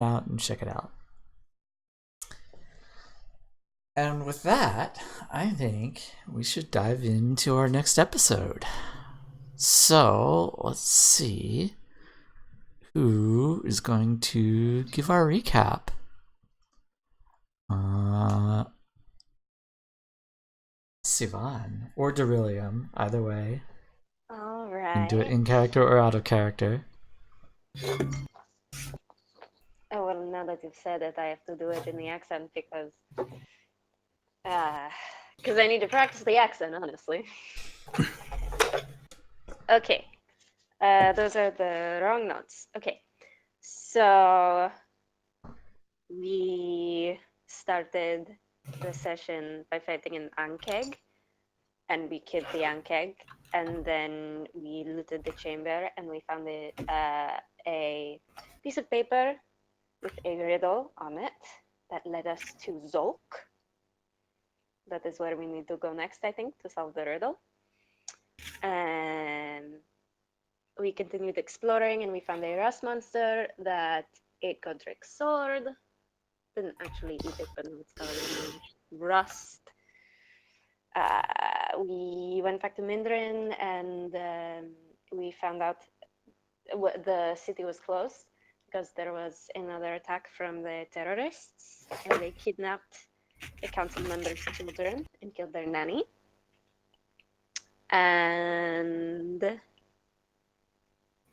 out and check it out. And with that, I think we should dive into our next episode. So let's see who is going to give our recap. Sivan or Derillium, either way. All You can do it right. in character or out of character. Oh, well, now that you've said it, I have to do it in the accent because I need to practice the accent, honestly. Okay. Those are the wrong notes. Okay. So we started the session by fighting an Ankeg, and we killed the Ankeg, and then we looted the chamber, and we found a piece of paper with a riddle on it that led us to Zolk. That is where we need to go next, I think, to solve the riddle. And we continued exploring, and we found a rust monster that ate Godric's sword. Didn't actually eat it, but it's covered in rust. We went back to Mindrin, and we found out the city was closed because there was another attack from the terrorists, and they kidnapped the council members' children and killed their nanny. And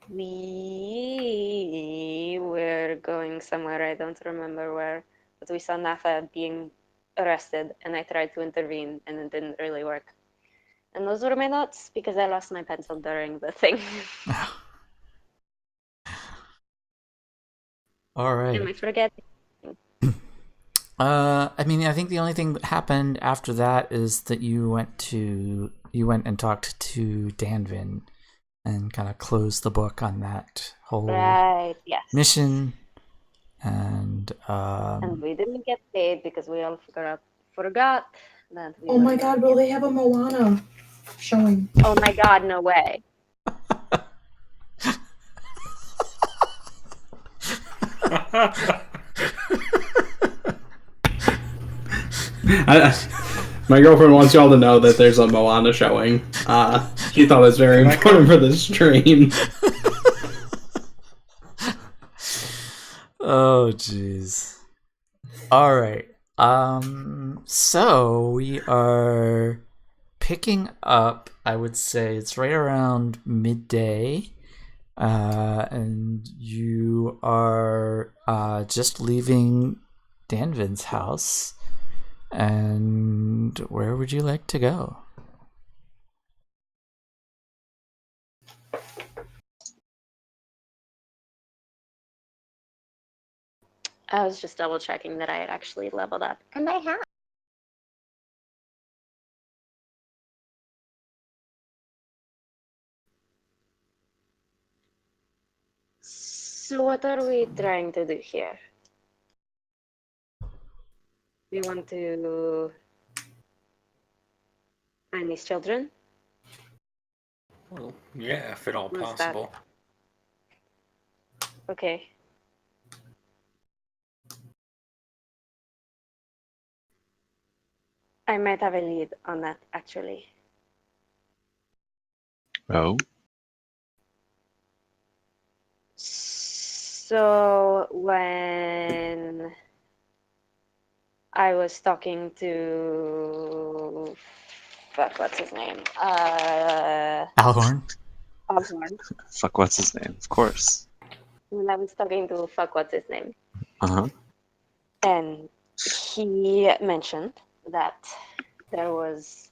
we were going somewhere, I don't remember where, but we saw Nafa being arrested, and I tried to intervene, and it didn't really work. And those were my notes because I lost my pencil during the thing. All right. Am I forgetting? I mean, I think the only thing that happened after that is that you went and talked to Danvin and kind of closed the book on that whole Right, yes. mission. And we didn't get paid because we all forgot that we Oh my god, will they have a Moana showing? Oh my god, no way. My girlfriend wants y'all to know that there's a Moana showing. She thought it was very important for the stream. Oh, jeez. All right. So we are picking up. I would say it's right around midday, and you are just leaving Danvin's house. And where would you like to go? I was just double checking that I had actually leveled up. And I have. So what are we trying to do here? We want to find these children? Well, yeah, if at all What's possible. Okay. I might have a lead on that, actually. Oh? So when I was talking to what's his name? Alhorn. Alhorn. Fuck, what's his name? Of course. When I was talking to what's his name? Uh-huh. And he mentioned that there was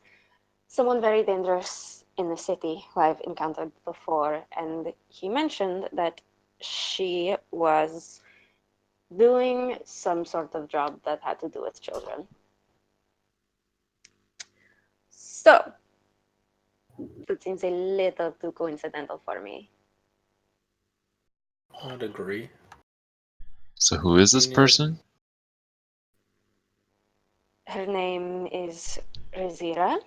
someone very dangerous in the city who I've encountered before, and he mentioned that she was doing some sort of job that had to do with children. So, that seems a little too coincidental for me. I'd agree. So who is this person? Her name is Razira.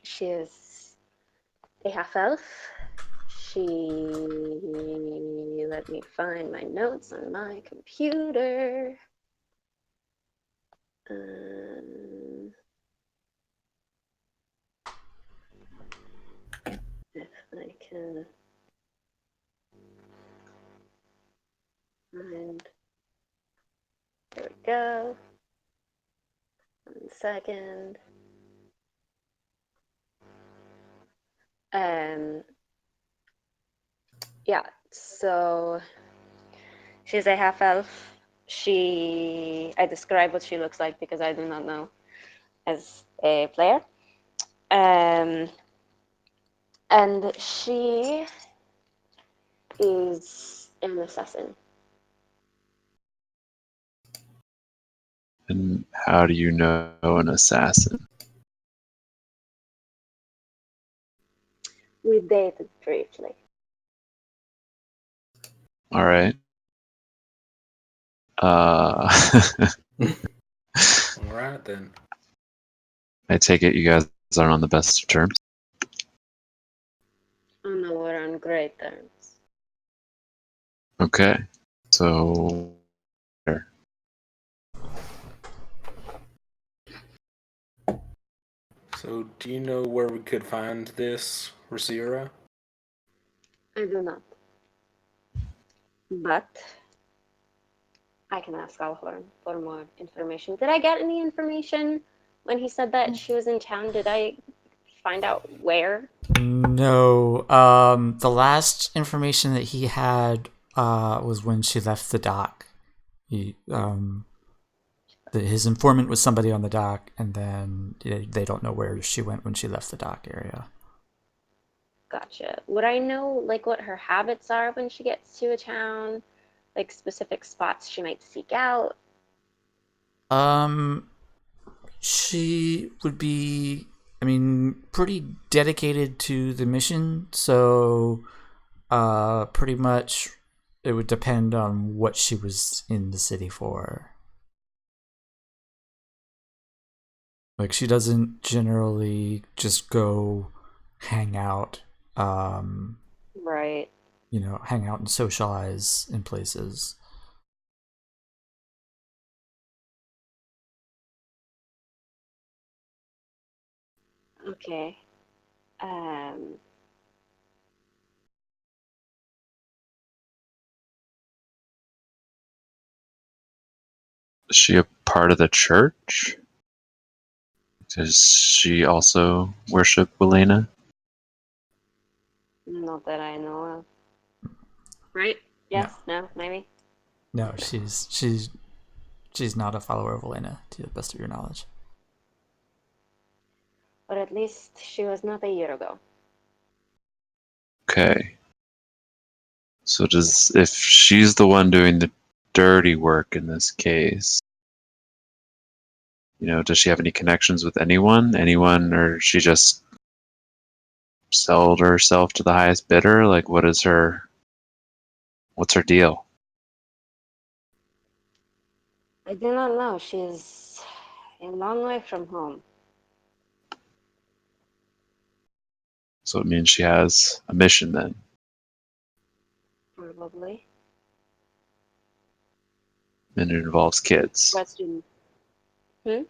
She is a half-elf. Let me find my notes on my computer. If I can find. There we go. 1 second. Yeah, so she's a half elf. I describe what she looks like because I do not know as a player. And she is an assassin. And how do you know an assassin? We dated briefly. All right. All right then. I take it you guys aren't on the best of terms. Oh no, we're on great terms. Okay. So So, do you know where we could find this Rasira? I do not. But I can ask Alhorn for more information. Did I get any information when he said that she was in town? Did I find out where? No. The last information that he had was when she left the dock. His informant was somebody on the dock, and then they don't know where she went when she left the dock area. Gotcha. Would I know like what her habits are when she gets to a town? Like specific spots she might seek out? She would be, pretty dedicated to the mission, so pretty much it would depend on what she was in the city for. Like, she doesn't generally just go hang out, Right. hang out and socialize in places. Okay. is she a part of the church? Does she also worship Welena? Not that I know of. Right? Yes? No? Maybe? No, she's not a follower of Elena, to the best of your knowledge. But at least she was not a year ago. Okay. So if she's the one doing the dirty work in this case, does she have any connections with anyone? Or she just sold herself to the highest bidder? Like, what's her deal? I do not know. She's a long way from home. So it means she has a mission then. Probably. And it involves kids. Question. And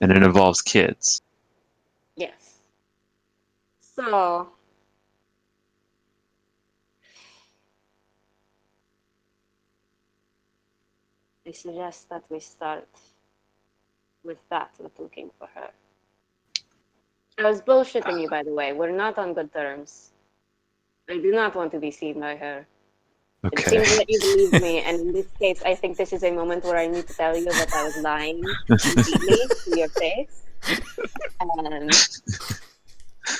it involves kids. Yes. So, I suggest that we start with that, with looking for her. I was bullshitting you, by the way. We're not on good terms. I do not want to be seen by her. It Okay. seems that you believe me, and in this case, I think this is a moment where I need to tell you that I was lying completely to your face. And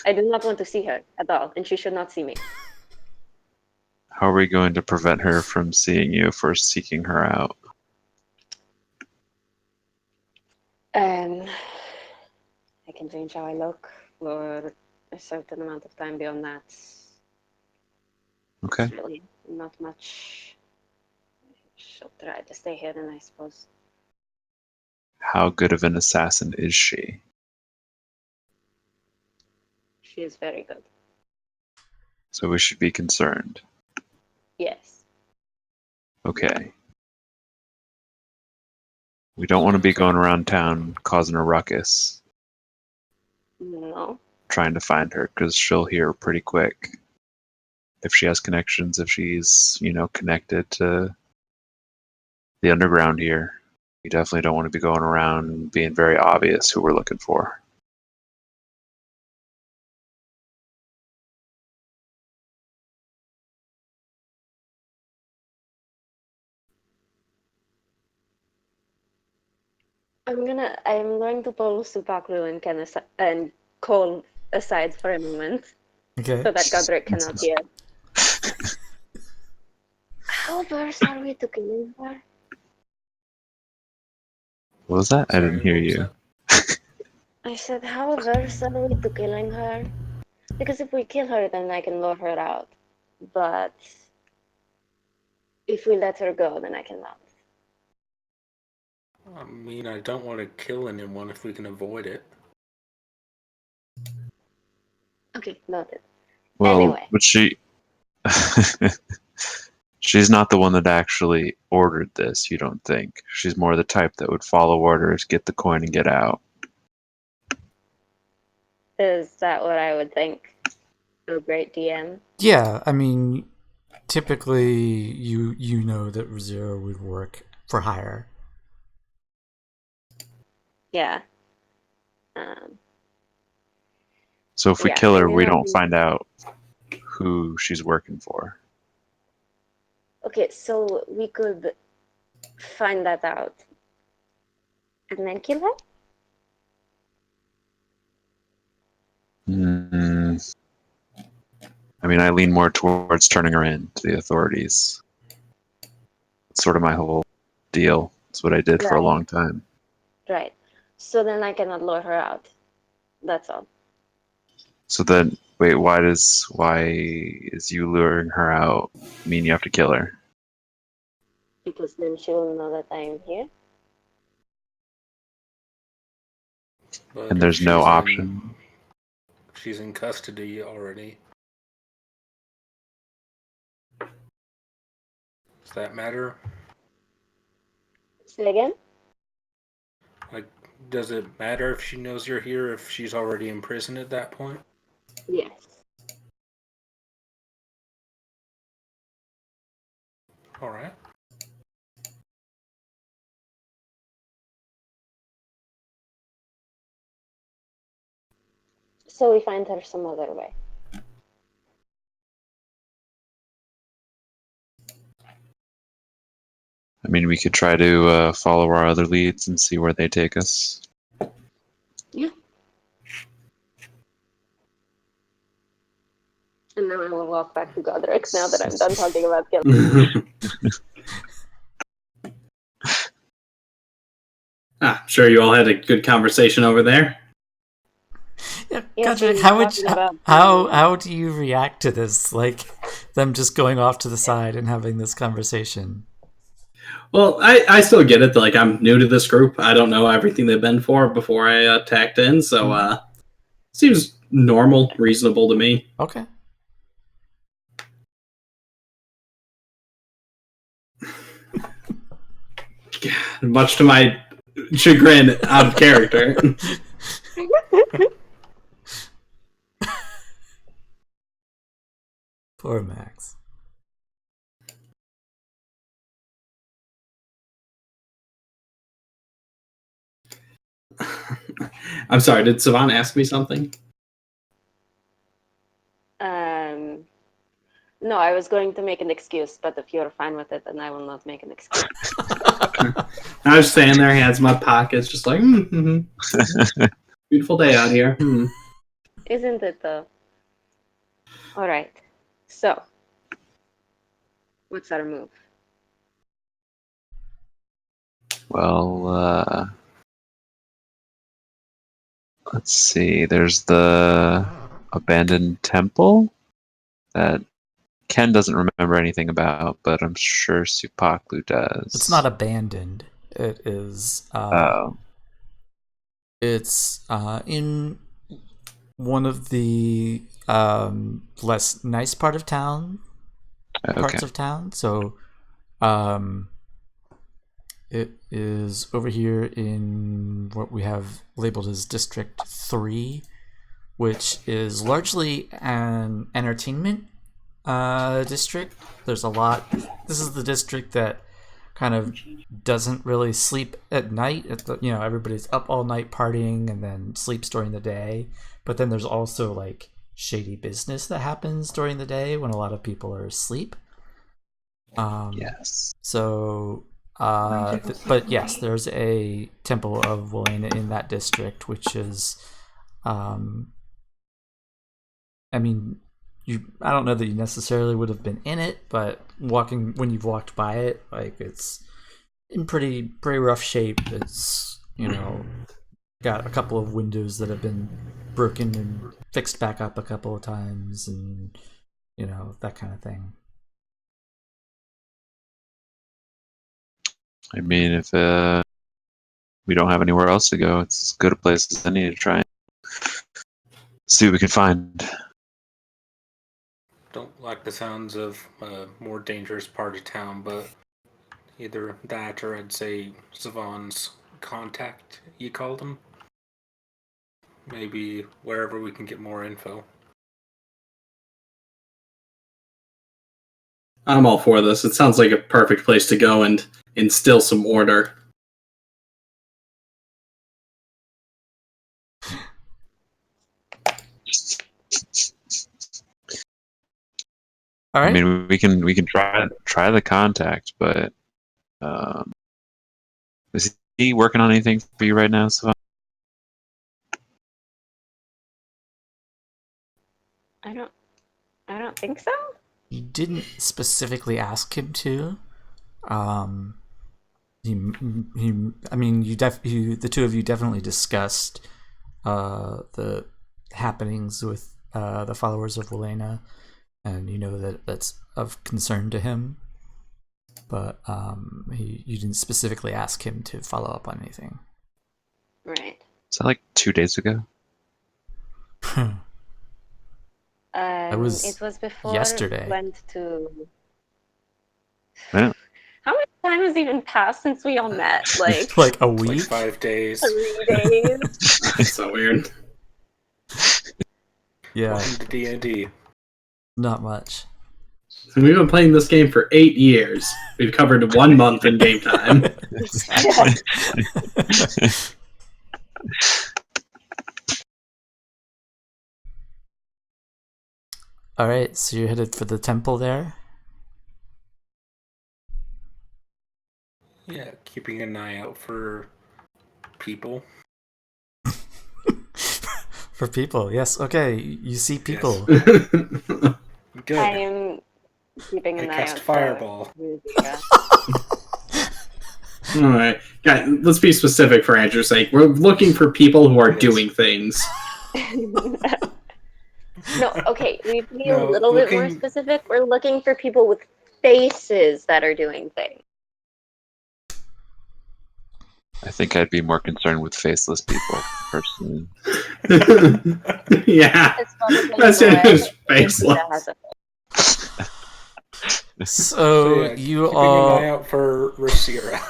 I do not want to see her at all, and she should not see me. How are we going to prevent her from seeing you if we're seeking her out? I can change how I look for a certain amount of time. Beyond that, Okay. it's really not much. She'll try to stay hidden, I suppose. How good of an assassin is she? She is very good. So we should be concerned. Yes. Okay. We don't want to be going around town causing a ruckus, No. trying to find her, because she'll hear pretty quick. If she has connections, if she's, connected to the underground here. We definitely don't want to be going around being very obvious who we're looking for. I'm going to pull Supaklu and and Cole aside for a moment Okay. so that Godric cannot hear. How averse are we to killing her? What was that? I Sorry, didn't hear what was you. that? I said, how averse are we to killing her? Because if we kill her, then I can lure her out. But if we let her go, then I cannot. I mean, I don't want to kill anyone if we can avoid it. Okay, noted. Well, Anyway. but she's not the one that actually ordered this, you don't think? She's more the type that would follow orders, get the coin, and get out. Is that what I would think? Oh, great DM. Yeah, I mean, typically you know that Zero would work for hire. Yeah. So if we Yeah, kill her, I we do not don't think- find out who she's working for. Okay, so we could find that out and then kill her? Mm. I mean, I lean more towards turning her in to the authorities. It's sort of my whole deal. It's what I did for a Right. long time. Right. So then I cannot lure her out. That's all. So then, wait, why is you luring her out mean you have to kill her? Because then she will know that I am here. But And if there's no she's option. She's in custody already. Does that matter? Say again? Like, does it matter if she knows you're here if she's already in prison at that point? Yes. All right. So we find her some other way. I mean, we could try to follow our other leads and see where they take us. Yeah. And then I will walk back to Godric now that I'm done talking about killing. I'm sure you all had a good conversation over there. Yeah, Yes, Godric, we were how would talking about how do you react to this? Like them just going off to the side and having this conversation. Well, I still get it. Like, I'm new to this group. I don't know everything they've been for before I tacked in. So, seems normal, reasonable to me. Okay. Much to my chagrin, out of character. Poor Max. I'm sorry, did Savan ask me something? No, I was going to make an excuse, but if you're fine with it, then I will not make an excuse. I was standing there, hands in my pockets, just like, beautiful day out here. Isn't it though? All right. So, what's our move? Well, let's see. There's the abandoned temple that Ken doesn't remember anything about, but I'm sure Supaklu does. It's not abandoned. It is. Oh. It's in one of the less nice parts of town. So it is over here in what we have labeled as District 3, which is largely an entertainment district. There's a lot. This is the district that kind of doesn't really sleep at night. Everybody's up all night partying and then sleeps during the day. But then there's also like shady business that happens during the day when a lot of people are asleep. Yes. So, but yes, there's a Temple of Welaina in that district, which is, I mean, I don't know that you necessarily would have been in it, but when you've walked by it, like it's in pretty rough shape. It's, got a couple of windows that have been broken and fixed back up a couple of times, and that kind of thing. I mean, if we don't have anywhere else to go, it's as good a place as any to try and see what we can find. Don't like the sounds of a more dangerous part of town, but either that or I'd say Savon's contact, you called him. Maybe wherever we can get more info. I'm all for this. It sounds like a perfect place to go and instill some order. All right. I mean, we can try the contact, but is he working on anything for you right now, Savon? I don't think so. You didn't specifically ask him to. I mean, the two of you definitely discussed the happenings with the followers of Welaina, and that that's of concern to him. But you didn't specifically ask him to follow up on anything. Right. Is that like 2 days ago? was It was before yesterday. we went to. Yeah. How much time has even passed since we all met? Like like a It's like week. 5 days. 3 days. That's so weird. Yeah, Welcome to D&D. not much. And we've been playing this game for 8 years. We've covered 1 month in game time. All right, so you're headed for the temple there. Yeah, keeping an eye out for people. For people, yes. Okay, you see people. Good. I am keeping an I eye cast out fireball. for Ruzika. All right, guys, let's be specific for Andrew's sake. We're looking for people who are Yes. doing things. No, okay, we be No, a little bit more looking- specific. We're looking for people with faces that are doing things. I think I'd be more concerned with faceless people, personally. Yeah, It's probably that's why it. It's Ruzika faceless. has a So yeah, you keeping all. an eye out for Rasira.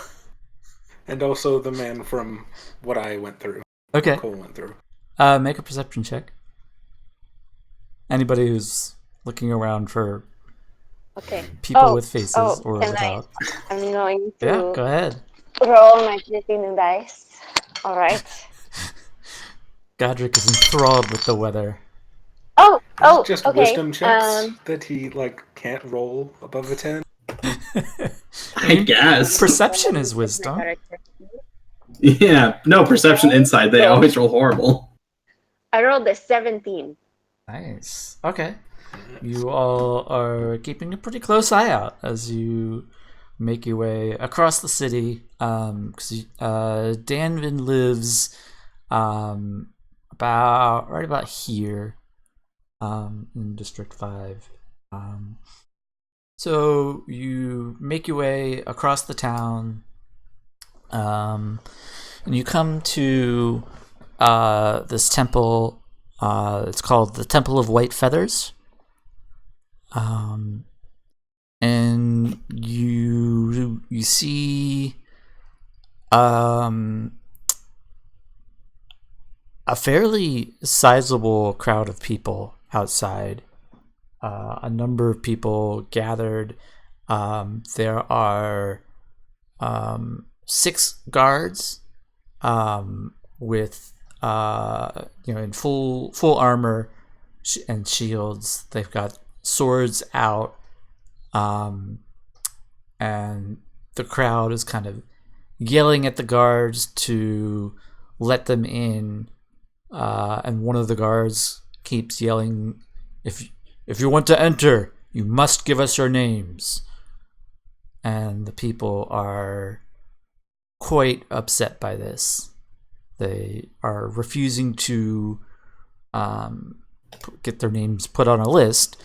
And also the man from what I went through. Okay. Cole went through. Make a perception check. Anybody who's looking around for Okay. people Oh, with faces oh, or can I- without. I'm going to Yeah, go ahead. roll my 15 dice. All right. Godric is enthralled with the weather. Oh, oh, Just okay. wisdom checks that he can't roll above a 10. I guess. Perception is wisdom. Yeah, no, perception inside. They always roll horrible. I rolled a 17. Nice. Okay. You all are keeping a pretty close eye out as you make your way across the city. Because Danvin lives right about here, in District 5. So you make your way across the town, and you come to this temple It's called the Temple of White Feathers. And you see a fairly sizable crowd of people outside. A number of people gathered. There are 6 guards with in full armor and shields. They've got swords out, and the crowd is kind of yelling at the guards to let them in. And one of the guards keeps yelling, "If you want to enter, you must give us your names." And the people are quite upset by this. They are refusing to get their names put on a list,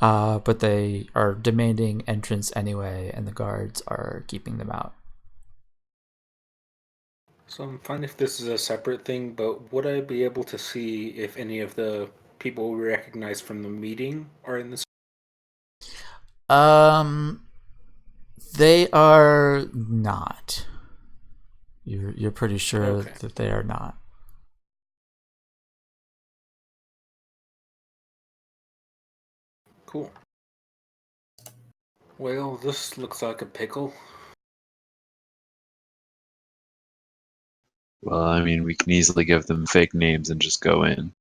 but they are demanding entrance anyway, and the guards are keeping them out. So I'm fine if this is a separate thing, but would I be able to see if any of the people we recognize from the meeting are in this? They are not. You're pretty sure Okay. that they are not. Cool. Well, this looks like a pickle. Well, I mean, we can easily give them fake names and just go in.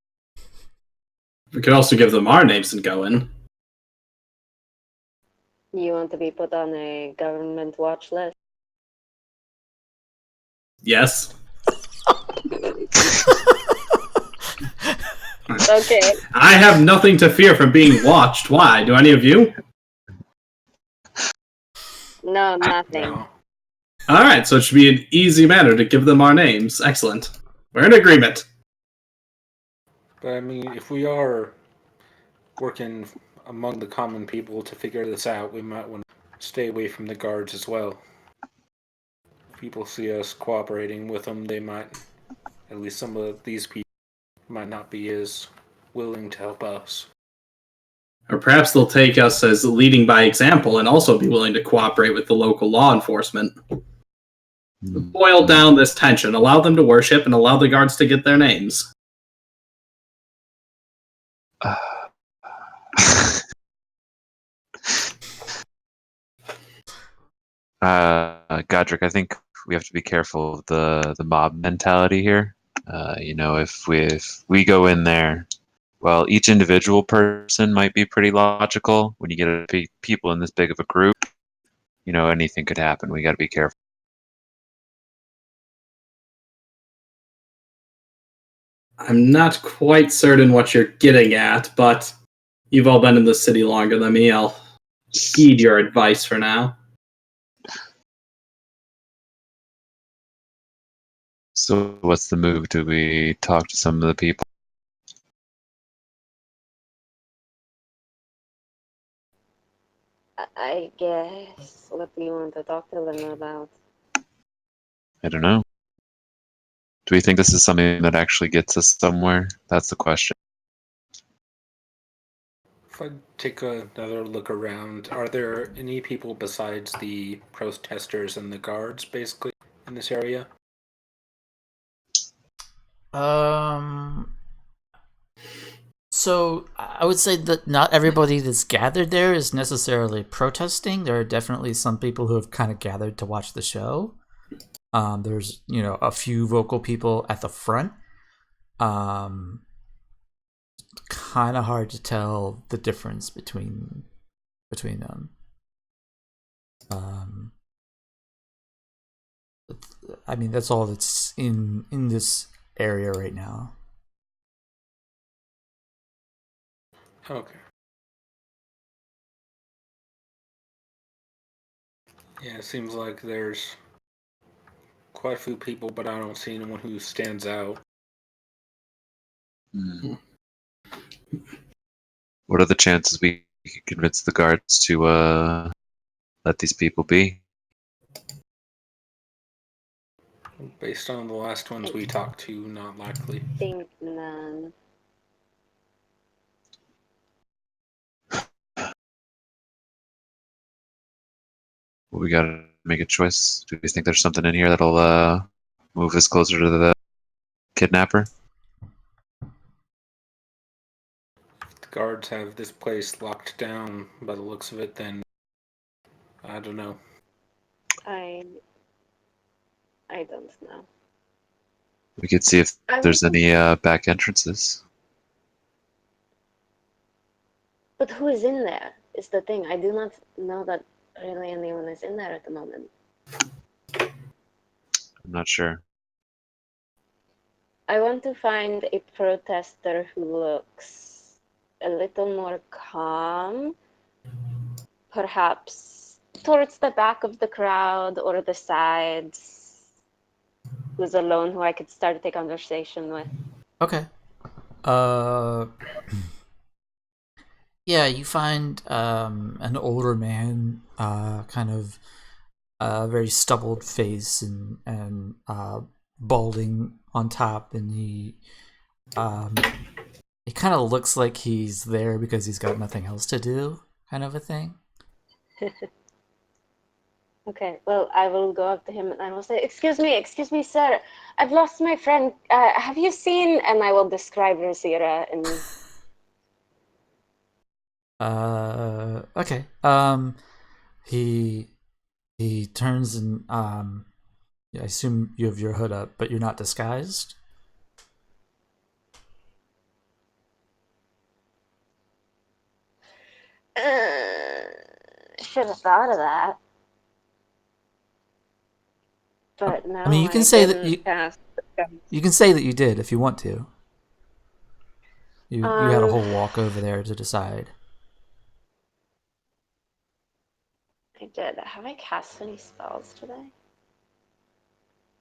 We could also give them our names and go in. You want to be put on a government watch list? Yes. Okay. I have nothing to fear from being watched. Why? Do any of you? No, nothing. No. Alright, so it should be an easy matter to give them our names. Excellent. We're in agreement. But I mean, if we are working among the common people to figure this out, we might want to stay away from the guards as well. If people see us cooperating with them, they might, at least some of these people, might not be as willing to help us. Or perhaps they'll take us as leading by example and also be willing to cooperate with the local law enforcement. Boil down this tension, allow them to worship, and allow the guards to get their names. Godric, I think we have to be careful of the mob mentality here. If we go in there, well, each individual person might be pretty logical. When you get people in this big of a group, anything could happen. We got to be careful. I'm not quite certain what you're getting at, but you've all been in the city longer than me. I'll heed your advice for now. So what's the move? Do we talk to some of the people? I guess. What do you want to talk to them about? I don't know. Do we think this is something that actually gets us somewhere? That's the question. If I take another look around, are there any people besides the protesters and the guards, basically, in this area? So I would say that not everybody that's gathered there is necessarily protesting. There are definitely some people who have kind of gathered to watch the show. There's a few vocal people at the front. Kind of hard to tell the difference between them. I mean, that's all that's in this area right now. Okay. Yeah, it seems like there's quite a few people, but I don't see anyone who stands out. What are the chances we can convince the guards to let these people be? Based on the last ones we talked to, not likely. Think none. We gotta make a choice. Do we think there's something in here that'll move us closer to the kidnapper? If the guards have this place locked down by the looks of it, then I don't know. I don't know. We could see if there's any back entrances. But who is in there is the thing. I do not know that really anyone is in there at the moment. I'm not sure. I want to find a protester who looks a little more calm, perhaps towards the back of the crowd or the sides, who's alone, who I could start a conversation with. Okay. Yeah, you find an older man, kind of very stubbled face and balding on top, and he kind of looks like he's there because he's got nothing else to do, kind of a thing. Okay, well, I will go up to him and I will say, excuse me, sir. I've lost my friend. Have you seen? And I will describe Rosira and Okay. He turns and I assume you have your hood up, but you're not disguised. should have thought of that. But no, I mean, you can say that didn't ask. you can say that you did if you want to. You had a whole walk over there to decide. I did. Have I cast any spells today?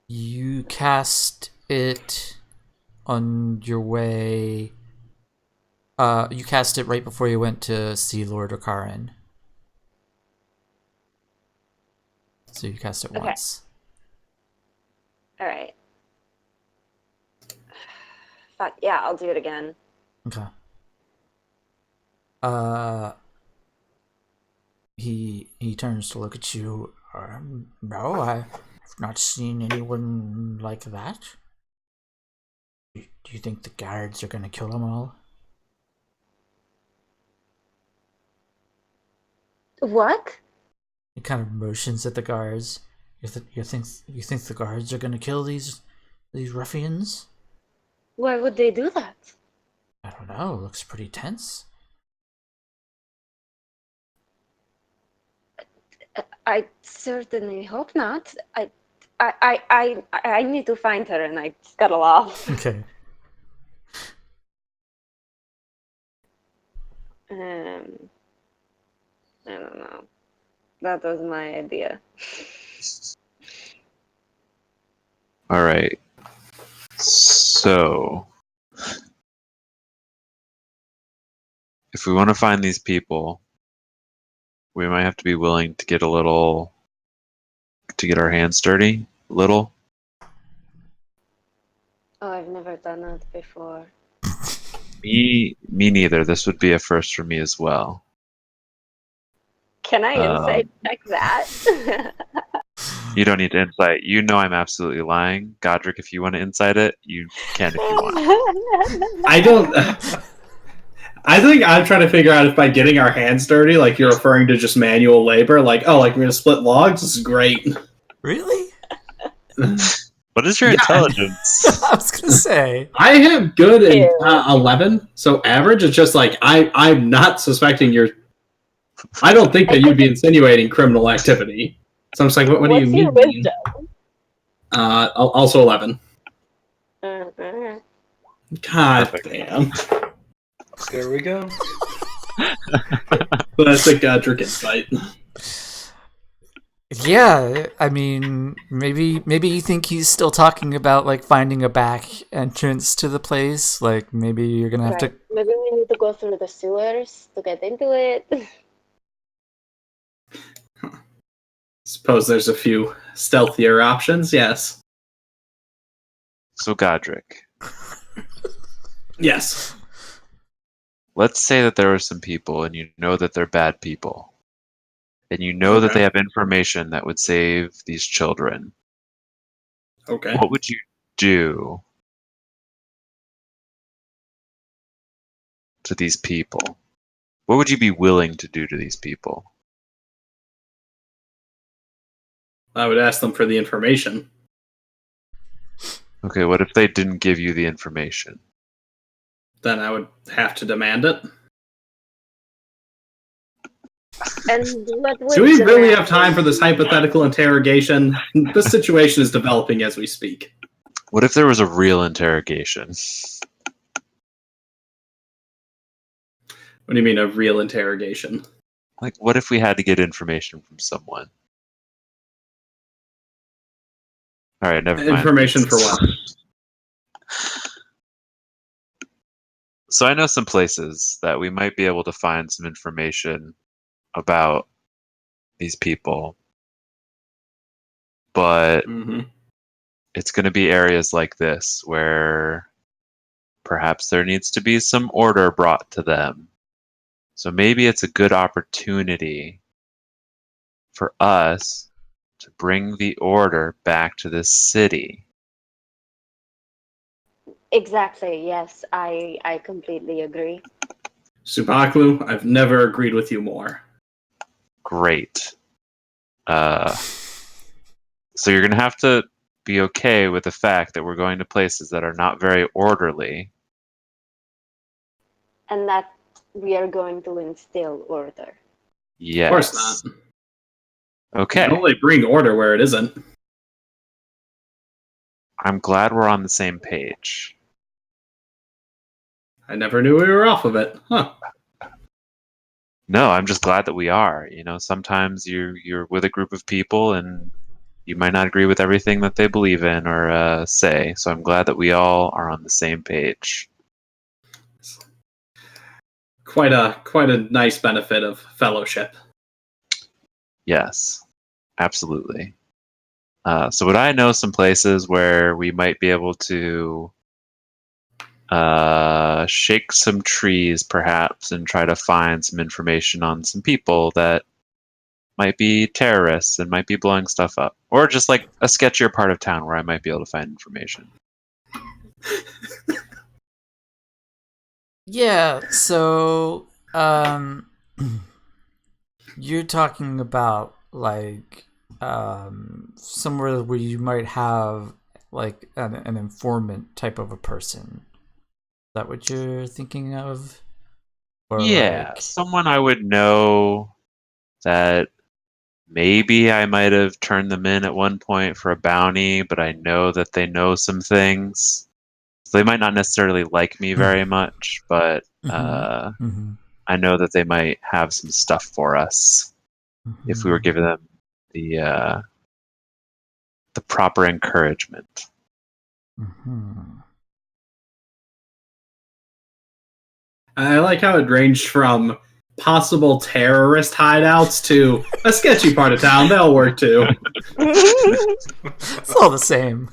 You cast it on your way. You cast it right before you went to see Lord Okarin. So you cast it Okay. once. All right. Fuck yeah, I'll do it again. Okay. He turns to look at you. No, I've not seen anyone like that. Do you think the guards are gonna kill them all? What? He kind of motions at the guards. You think the guards are gonna kill these ruffians? Why would they do that? I don't know. It looks pretty tense. I certainly hope not. I need to find her, and I scuttle off. Okay. I don't know. That was my idea. All right. So, if we want to find these people, we might have to be willing to get to get our hands dirty a little. Oh, I've never done that before. Me neither. This would be a first for me as well. Can I insight check that? You don't need to insight. You know I'm absolutely lying. Godric, if you want to insight it, you can if you want. I don't. I think I'm trying to figure out if by getting our hands dirty, like you're referring to just manual labor, like, oh, like we're gonna split logs. This is great. Really? What is your intelligence? I was gonna say. I have good in 11, so average. It's just like I'm not suspecting you're. I don't think that you'd be insinuating criminal activity. So I'm just like, what do you What's mean? your wisdom? Also 11. Uh-huh. God damn. There we go. That's a Godric insight. Yeah, I mean, maybe you think he's still talking about like finding a back entrance to the place. Like maybe you're gonna have to. Maybe we need to go through the sewers to get into it. Suppose there's a few stealthier options. Yes. So, Godric, Yes. let's say that there are some people and you know that they're bad people. and you know that Okay. they have information that would save these children. Okay. What would you do to these people? What would you be willing to do to these people? I would ask them for the information. Okay, what if they didn't give you the information? Then I would have to demand it. And what would Do we really demand have time for this hypothetical interrogation? This situation is developing as we speak. What if there was a real interrogation? What do you mean a real interrogation? Like, what if we had to get information from someone? All right, never mind. Information for what? So I know some places that we might be able to find some information about these people, but Mm-hmm. it's going to be areas like this where perhaps there needs to be some order brought to them. So maybe it's a good opportunity for us to bring the order back to this city. Exactly. Yes, I completely agree. Subaklu, I've never agreed with you more. Great. So you're going to have to be okay with the fact that we're going to places that are not very orderly. And that we are going to instill order. Yes. Of course not. Okay. You can only bring order where it isn't. I'm glad we're on the same page. I never knew we were off of it. Huh. No, I'm just glad that we are. You know, sometimes you're with a group of people and you might not agree with everything that they believe in or say. So I'm glad that we all are on the same page. Quite a nice benefit of fellowship. Yes, absolutely. So would I know some places where we might be able to shake some trees, perhaps, and try to find some information on some people that might be terrorists and might be blowing stuff up, or just like a sketchier part of town where I might be able to find information. Yeah, so you're talking about like somewhere where you might have like an informant type of a person. Is that what you're thinking of? Or Yeah, like someone I would know that maybe I might have turned them in at one point for a bounty, but I know that they know some things. So they might not necessarily like me very much, but Mhm. I know that they might have some stuff for us if we were giving them the proper encouragement. Mhm. I like how it ranged from possible terrorist hideouts to a sketchy part of town. That'll work too. It's all the same.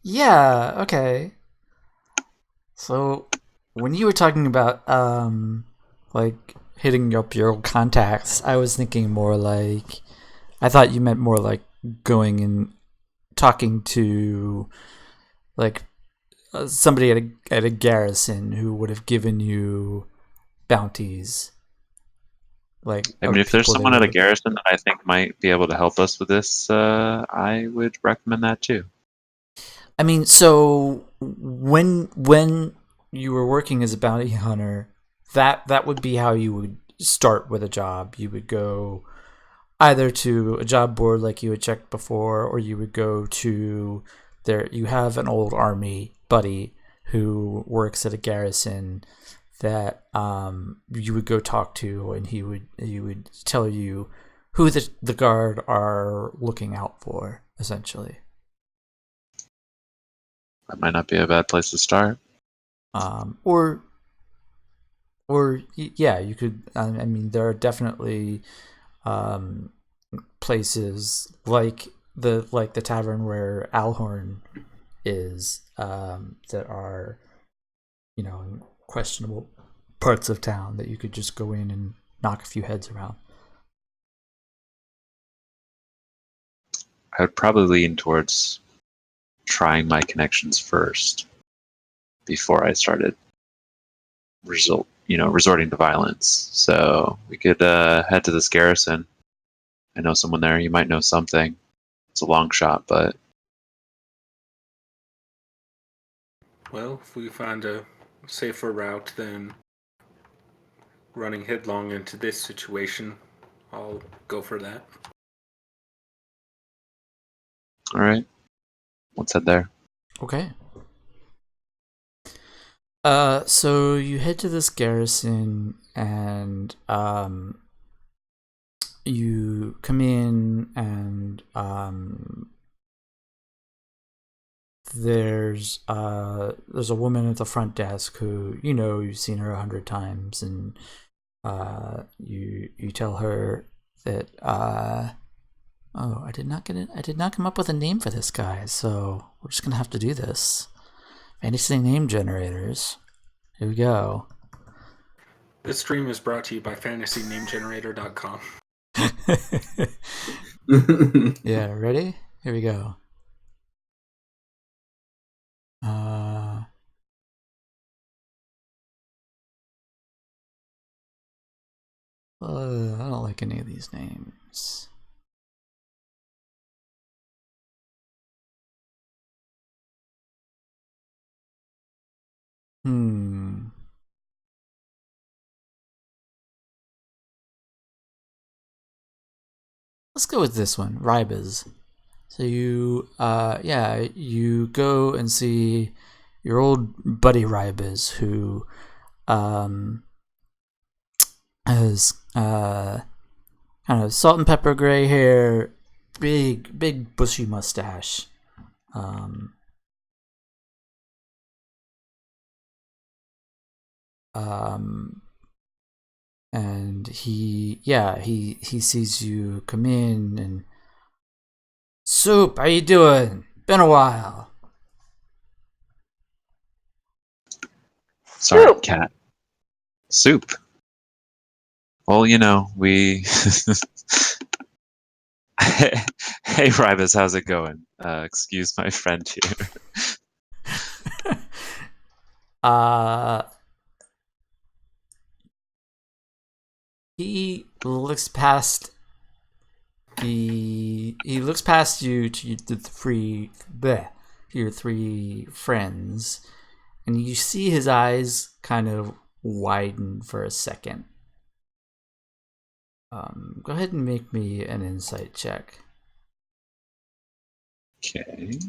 Yeah, okay. So when you were talking about like hitting up your old contacts, I was thinking more like I thought you meant more like going and talking to like somebody at a garrison who would have given you bounties. Like I mean, if there's people they someone at a would- garrison that I think might be able to help us with this, I would recommend that too. I mean, so when you were working as a bounty hunter, that would be how you would start with a job. You would go either to a job board like you had checked before, or you would go to there. You have an old army buddy who works at a garrison that you would go talk to, and he would tell you who the guard are looking out for, essentially. That might not be a bad place to start. Or yeah, you could. I mean, there are definitely places like the tavern where Alhorn is that are, in questionable parts of town that you could just go in and knock a few heads around. I would probably lean towards trying my connections first before I started resorting to violence. So we could head to this garrison. I know someone there. You might know something. It's a long shot, but Well, if we find a safer route than running headlong into this situation, I'll go for that. all right. Let's head there. Okay. So you head to this garrison, and you come in, and there's a woman at the front desk who you've seen her 100 times, and you tell her that oh, I did not come up with a name for this guy, so we're just gonna have to do this. Fantasy name generators. Here we go. This stream is brought to you by FantasyNameGenerator.com. Yeah, ready? Here we go. I don't like any of these names. Let's go with this one, Ribas. So you go and see your old buddy Ribas, who has kind of salt and pepper gray hair, big bushy mustache. And he sees you come in, and Soup, how you doing? Been a while. Sorry, Soup. cat. Soup. Well, we. Hey, Ribas, how's it going? Excuse my friend here. He looks past you to your three friends, and you see his eyes kind of widen for a second. Go ahead and make me an insight check. Okay.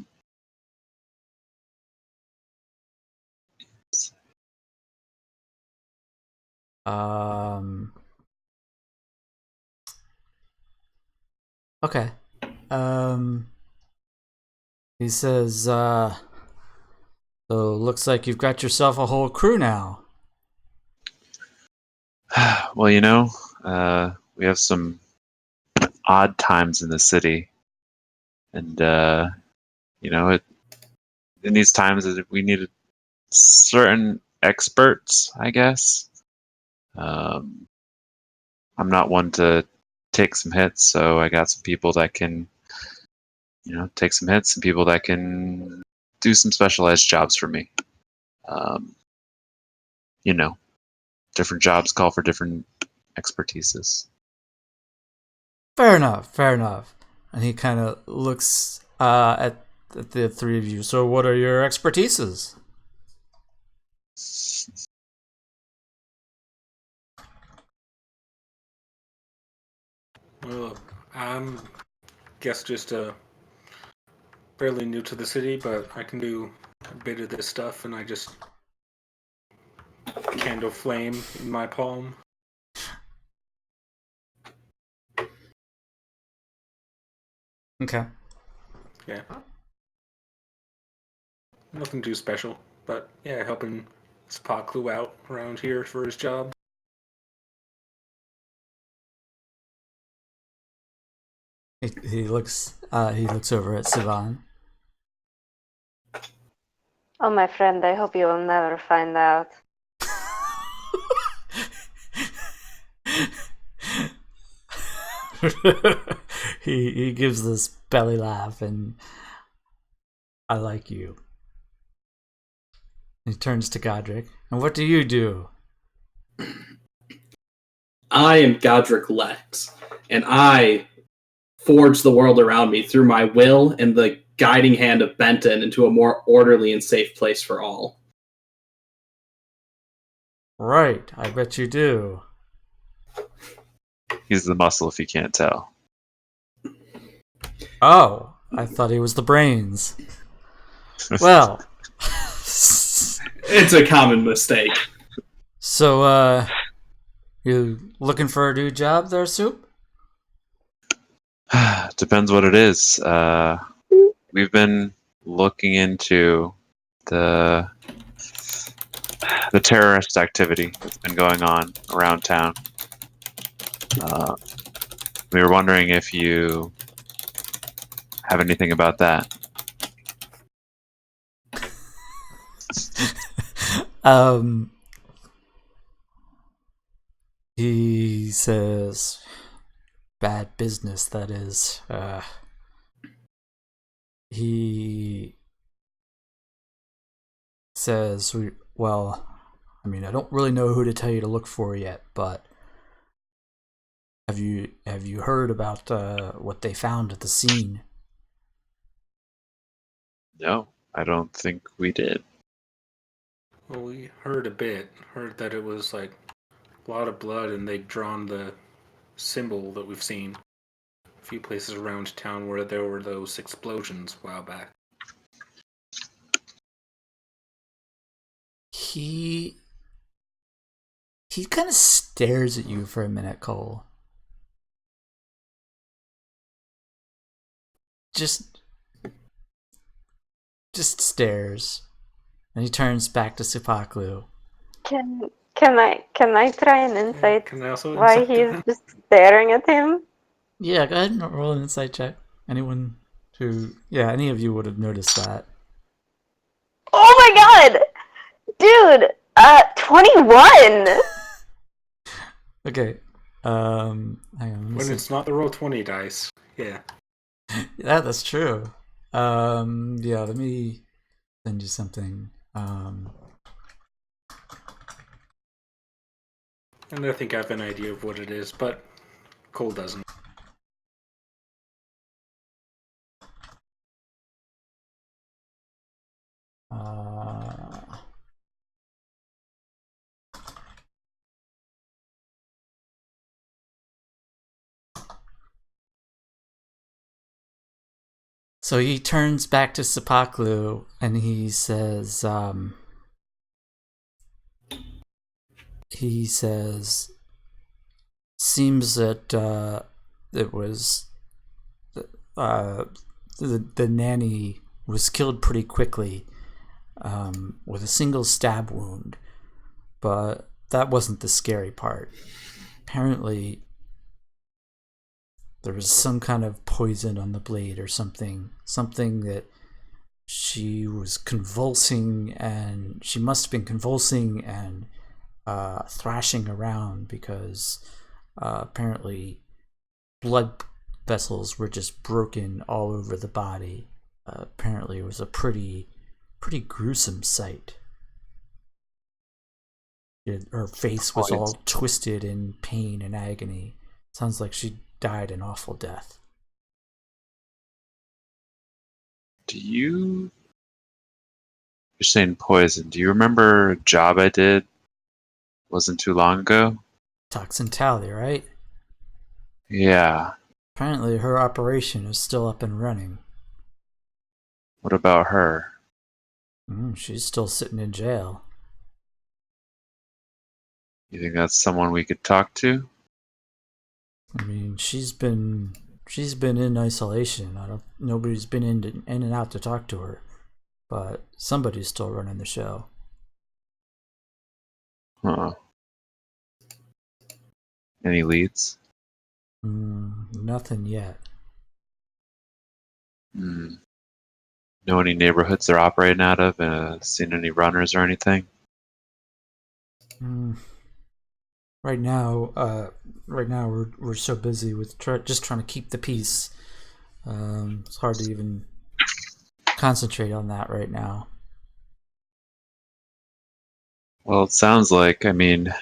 Okay. He says, so looks like you've got yourself a whole crew now. Well, we have some odd times in the city, and in these times we needed certain experts, I guess. I'm not one to take some hits, so I got some people that can, take some hits, and people that can do some specialized jobs for me. Different jobs call for different expertises. Fair enough. And he kind of looks at the three of you. So what are your expertises? Well, I'm guess just fairly new to the city, but I can do a bit of this stuff, and I just candle flame in my palm. Okay. Yeah. Nothing too special, but yeah, helping Spotclue out around here for his job. He looks over at Sivan. Oh, my friend, I hope you will never find out. he gives this belly laugh and I like you. He turns to Godric. And what do you do? I am Godric Lex, and I forge the world around me through my will and the guiding hand of Benton into a more orderly and safe place for all. Right, I bet you do. He's the muscle if you can't tell. Oh, I thought he was the brains. Well, It's a common mistake. so, you looking for a new job there, Soup? Depends what it is. We've been looking into the terrorist activity that's been going on around town. We were wondering if you have anything about that. He says, bad business, that is. He says, well, I mean, I don't really know who to tell you to look for yet, but have you heard about what they found at the scene? No, I don't think we did. Well, we heard a bit. Heard that it was like a lot of blood, and they'd drawn the symbol that we've seen a few places around town where there were those explosions a while back. He kind of stares at you for a minute, Cole. Just stares, and he turns back to Supaklu. Can I try an insight Can I also why insight he's that? just staring at him? Yeah, go ahead and roll an insight check. Anyone who, yeah, any of you would have noticed that. Oh my god! Dude, 21! Okay, hang on. Let me When see. it's not the roll 20 dice. Yeah. Yeah, that's true. Yeah, let me send you something. And I think I have an idea of what it is, but Cole doesn't. So he turns back to Supaklu and he says, seems that it was the nanny was killed pretty quickly with a single stab wound, but that wasn't the scary part. Apparently, there was some kind of poison on the blade or something that she was convulsing, and she must have been convulsing and thrashing around because apparently blood vessels were just broken all over the body. Apparently it was a pretty gruesome sight. Her face was all twisted in pain and agony. Sounds like she died an awful death. You're saying poison. Do you remember a job I did? Wasn't too long ago? Toxin Tally, right? Yeah. Apparently her operation is still up and running. What about her? She's still sitting in jail. You think that's someone we could talk to? I mean, she's been in isolation. Nobody's been in and out to talk to her, but somebody's still running the show. Huh. Any leads? Nothing yet. Know any neighborhoods they're operating out of? Seen any runners or anything? Mm, right now, we're so busy with just trying to keep the peace. It's hard to even concentrate on that right now. Well, it sounds like, I mean,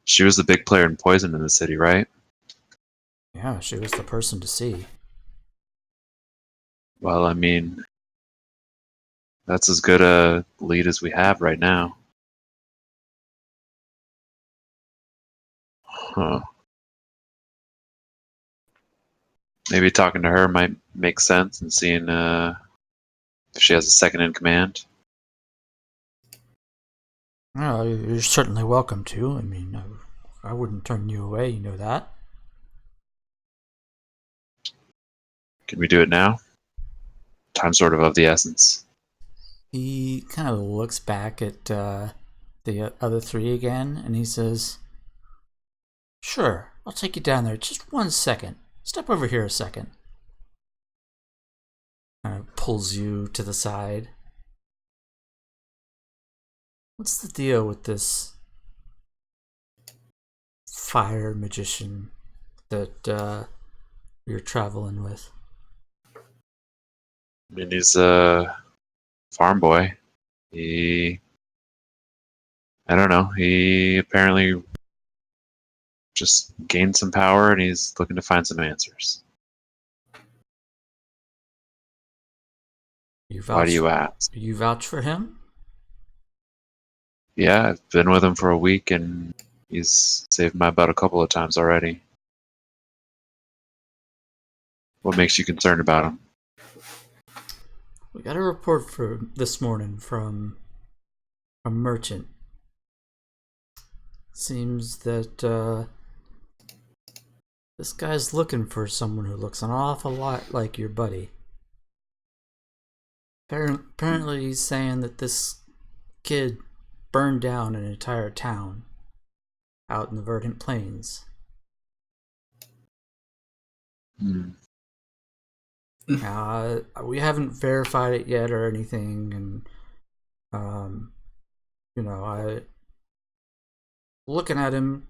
she was the big player in poison in the city, right? Yeah, she was the person to see. Well, I mean, that's as good a lead as we have right now. Huh. Maybe talking to her might make sense and seeing if she has a second in command. Well, you're certainly welcome to. I mean, I wouldn't turn you away, you know that. Can we do it now? Time's sort of the essence. He kind of looks back at the other three again, and he says, "Sure, I'll take you down there. Just 1 second. Step over here a second." Kind of pulls you to the side. What's the deal with this fire magician that you're traveling with? I mean, he's a farm boy. I don't know. He apparently just gained some power and he's looking to find some answers. Why do you ask? You vouch for him? Yeah, I've been with him for a week and he's saved my butt a couple of times already. What makes you concerned about him? We got a report for this morning from a merchant. Seems that this guy's looking for someone who looks an awful lot like your buddy. Apparently he's saying that this kid burned down an entire town out in the Verdant Plains. We haven't verified it yet or anything, and looking at him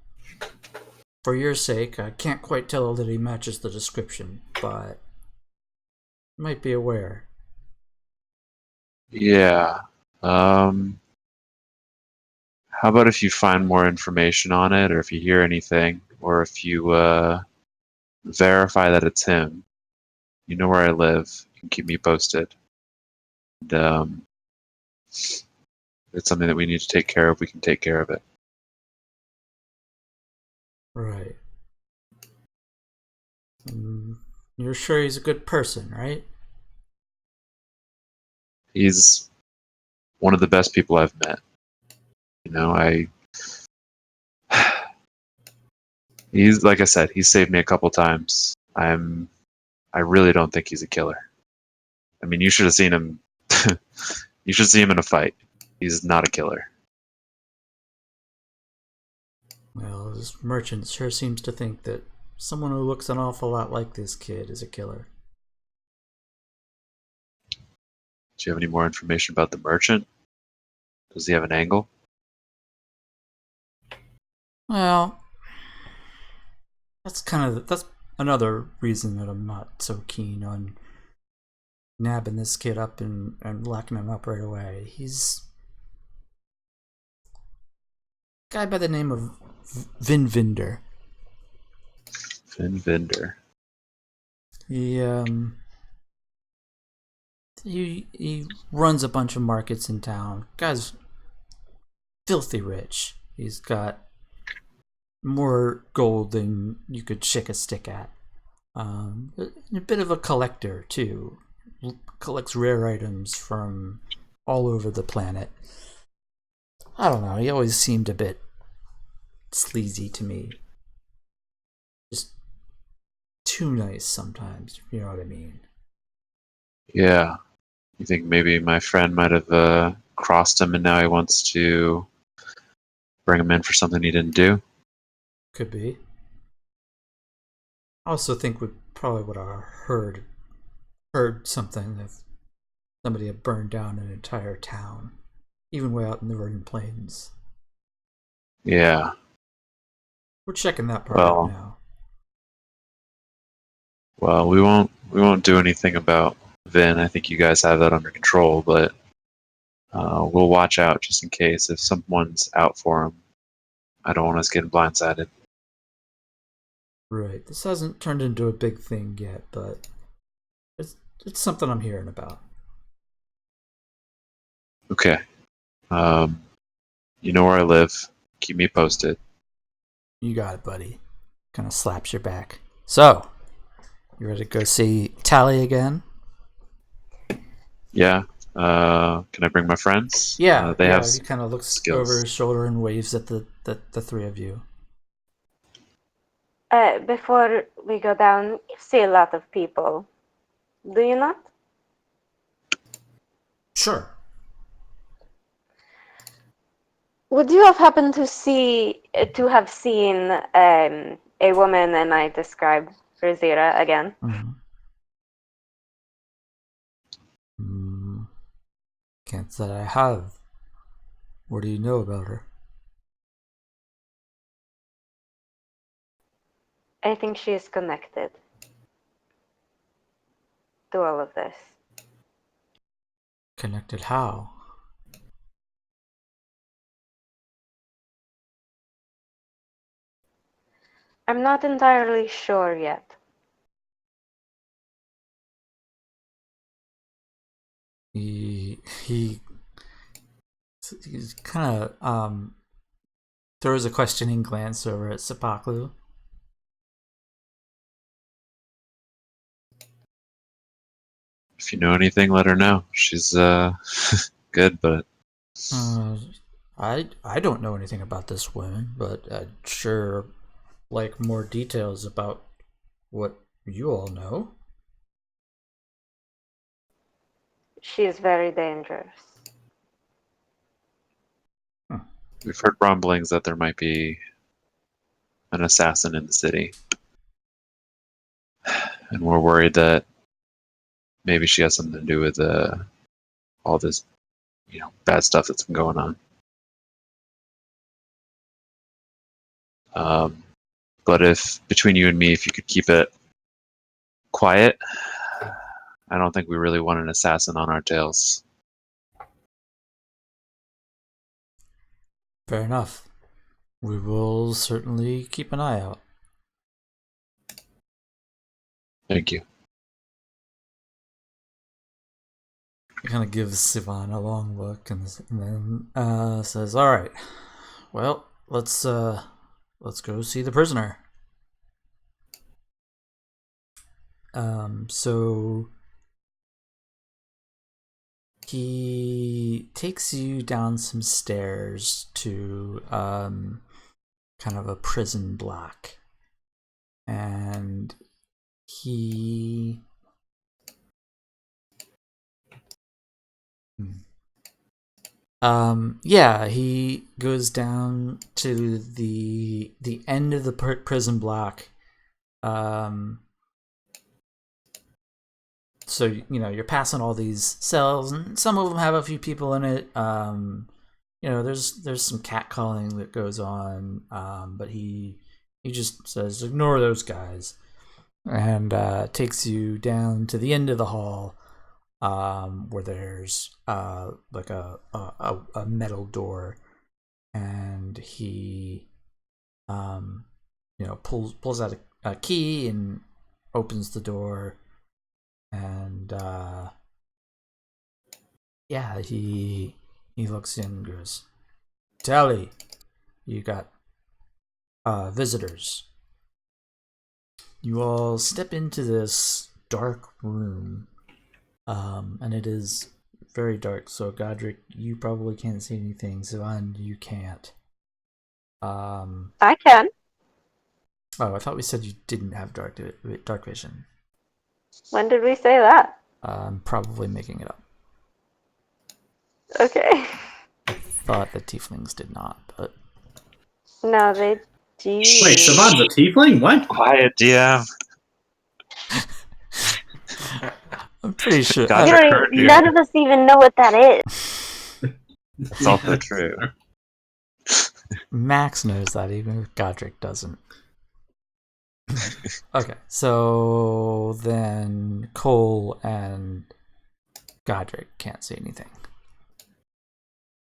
for your sake, I can't quite tell that he matches the description, but you might be aware. Yeah. How about if you find more information on it, or if you hear anything, or if you verify that it's him? You know where I live. You can keep me posted. And, it's something that we need to take care of. We can take care of it. Right. You're sure he's a good person, right? He's one of the best people I've met. You know, he's, like I said, he's saved me a couple times. I really don't think he's a killer. I mean, you should have seen him. You should see him in a fight. He's not a killer. Well, this merchant sure seems to think that someone who looks an awful lot like this kid is a killer. Do you have any more information about the merchant? Does he have an angle? Well, that's another reason that I'm not so keen on nabbing this kid up and locking him up right away. He's a guy by the name of Vinvinder. Vinvinder. He runs a bunch of markets in town. Guy's filthy rich. He's got more gold than you could shake a stick at. A bit of a collector too. Collects rare items from all over the planet. I don't know. He always seemed a bit sleazy to me. Just too nice sometimes. You know what I mean? Yeah. You think maybe my friend might have crossed him and now he wants to bring him in for something he didn't do? Could be. I also think we probably would have heard something somebody had burned down an entire town, even way out in the Verdant Plains. Yeah. We're checking that part Well- out now. Well, we won't do anything about Vin. I think you guys have that under control, but we'll watch out just in case if someone's out for him. I don't want us getting blindsided. Right. This hasn't turned into a big thing yet, but it's something I'm hearing about. Okay. You know where I live. Keep me posted. You got it, buddy. Kind of slaps your back. So, you ready to go see Tally again? Yeah. Can I bring my friends? Yeah. They have He kind of looks skills. over his shoulder and waves at the three of you. Before we go down, you see a lot of people. Do you not? Sure. Would you have happened to have seen a woman, and I described Rosira again? Can't say I have. What do you know about her? I think she is connected to all of this. Connected how? I'm not entirely sure yet. He's kind of throws a questioning glance over at Sepaklu. If you know anything, let her know. She's good, but I don't know anything about this woman, but I'd sure like more details about what you all know. She is very dangerous. we've heard rumblings that there might be an assassin in the city. And we're worried that maybe she has something to do with all this, bad stuff that's been going on. But if between you and me, if you could keep it quiet, I don't think we really want an assassin on our tails. Fair enough. We will certainly keep an eye out. Thank you. He kind of gives Sivan a long look and then says, "All right, well, let's go see the prisoner." So he takes you down some stairs to kind of a prison block, and he he goes down to the end of the prison block. So you're passing all these cells, and some of them have a few people in it. There's some catcalling that goes on, but he just says ignore those guys, and takes you down to the end of the hall, where there's like a metal door, and he pulls out a key and opens the door, and he looks in and goes, "Tally, you got visitors." You all step into this dark room, and it is very dark. So Godric, you probably can't see anything. Sivan, you can't. I can. Oh, I thought we said you didn't have dark vision. When did we say that? I'm probably making it up. Okay. I thought the tieflings did not, but No, they do. Wait, Savant's a tiefling? What? Quiet, DM. I'm I'm pretty sure. Godric You heard don't, you. none of us even know what that is. That's also true. Max knows that, even if Godric doesn't. Okay, so then Cole and Godric can't see anything.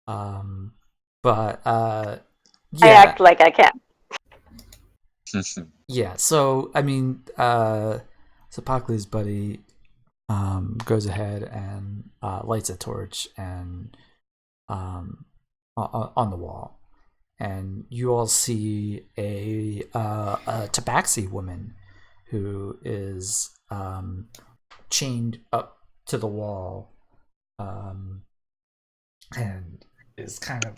But I yeah, act like I can. yeah. So I mean, Sophocles' buddy goes ahead and lights a torch and on the wall, and you all see a tabaxi woman who is chained up to the wall, and is kind of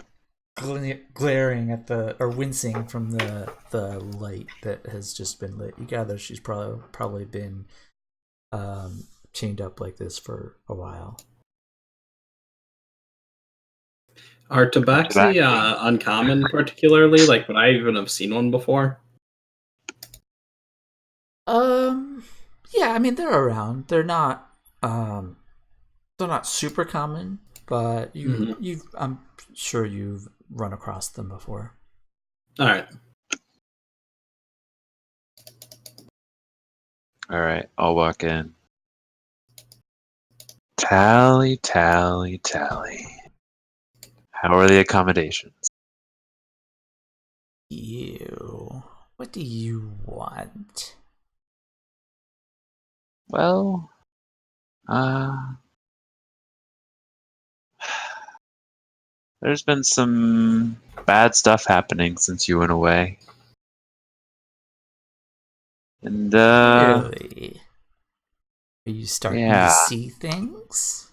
glaring at or wincing from the light that has just been lit. You gather she's probably been chained up like this for a while. Are tabaxi uncommon, particularly? Like, would I even have seen one before? Yeah, I mean they're around. They're not super common, but I'm sure you've run across them before. All right. All right, I'll walk in. Tally, tally, tally. How are the accommodations? What do you want? Well, there's been some bad stuff happening since you went away. And, Really? Are you starting to yeah. see things?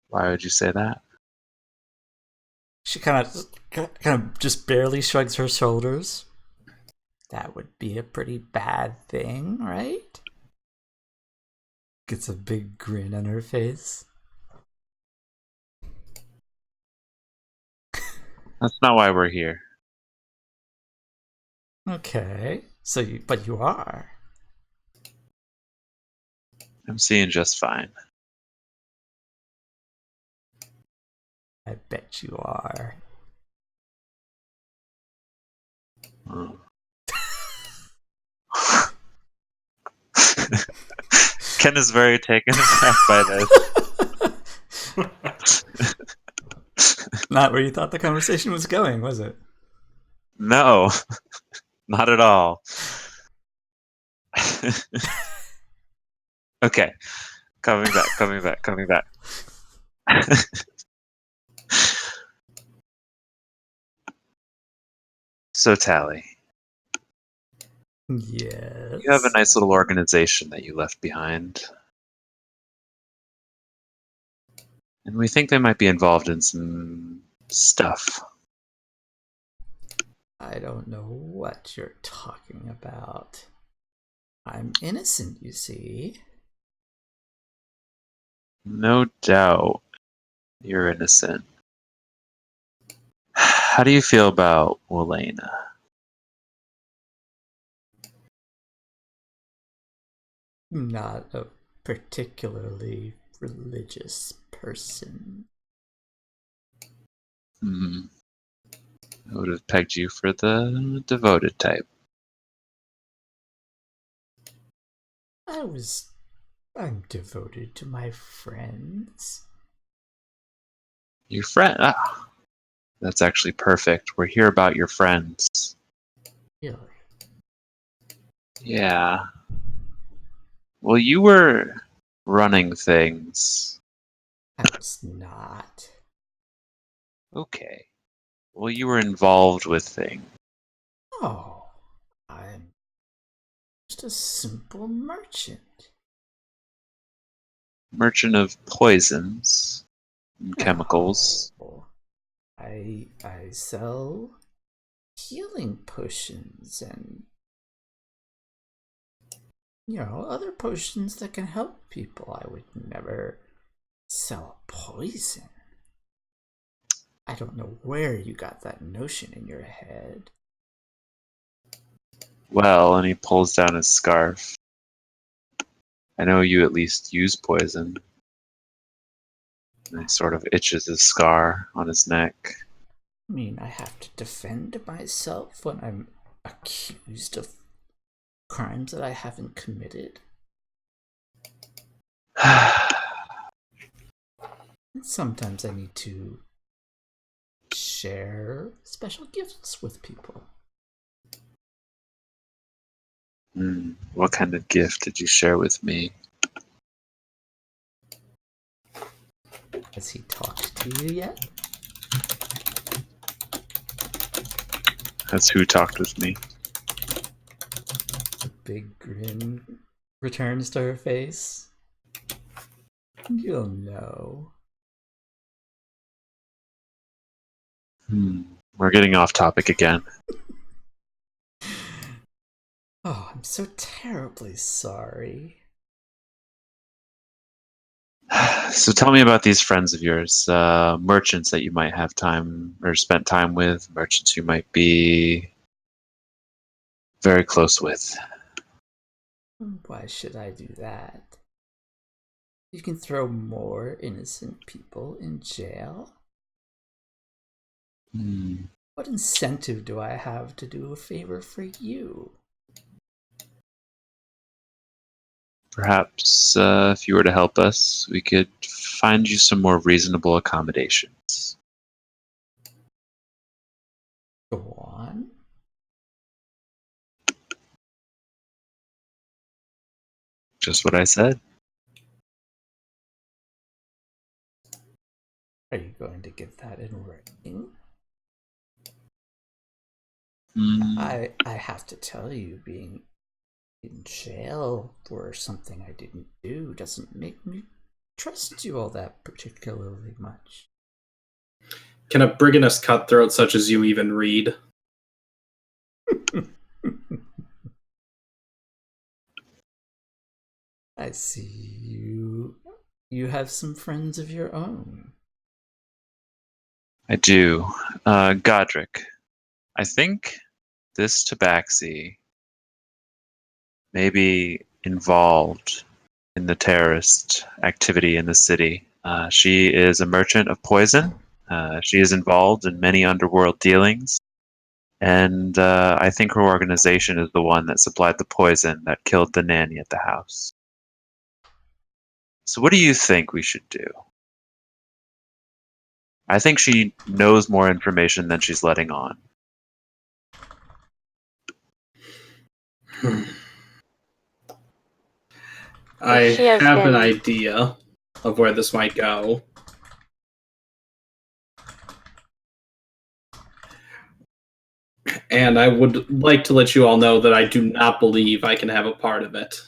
Why would you say that? She kind of just barely shrugs her shoulders. That would be a pretty bad thing, right? Gets a big grin on her face. That's not why we're here. Okay, but you are. I'm seeing just fine. I bet you are. Oh. Ken is very taken aback by this. Not where you thought the conversation was going, was it? No, not at all. Okay, coming back. So, Tally, Yes. you have a nice little organization that you left behind. And we think they might be involved in some stuff. I don't know what you're talking about. I'm innocent, you see. No doubt you're innocent. How do you feel about Welena? I'm not a particularly religious person. I would have pegged you for the devoted type. I'm devoted to my friends. Your friend? Ah, that's actually perfect. We're here about your friends. Really? Yeah. Well, you were running things. I was not. Okay. Well, you were involved with things. Oh, I'm just a simple merchant. Merchant of poisons and chemicals. Oh, I sell healing potions and other potions that can help people. I would never sell poison. I don't know where you got that notion in your head. Well, and he pulls down his scarf. I know you at least use poison. And he sort of itches his scar on his neck. I mean, I have to defend myself when I'm accused of crimes that I haven't committed. And sometimes I need to share special gifts with people. What kind of gift did you share with me? Has he talked to you yet? That's who talked with me. A big grin returns to her face. You'll know. We're getting off topic again. Oh, I'm so terribly sorry. So tell me about these friends of yours, merchants that you might have time or spent time with, merchants you might be very close with. Why should I do that? You can throw more innocent people in jail? What incentive do I have to do a favor for you? Perhaps if you were to help us, we could find you some more reasonable accommodations. Go on. Just what I said. Are you going to get that in writing? I have to tell you, being in jail for something I didn't do doesn't make me trust you all that particularly much. Can a brigandess cutthroat such as you even read? I see you have some friends of your own. I do. Godric, I think this Tabaxi may be involved in the terrorist activity in the city. She is a merchant of poison. She is involved in many underworld dealings. And I think her organization is the one that supplied the poison that killed the nanny at the house. So what do you think we should do? I think she knows more information than she's letting on. I She has have an been- idea of where this might go. And I would like to let you all know that I do not believe I can have a part of it.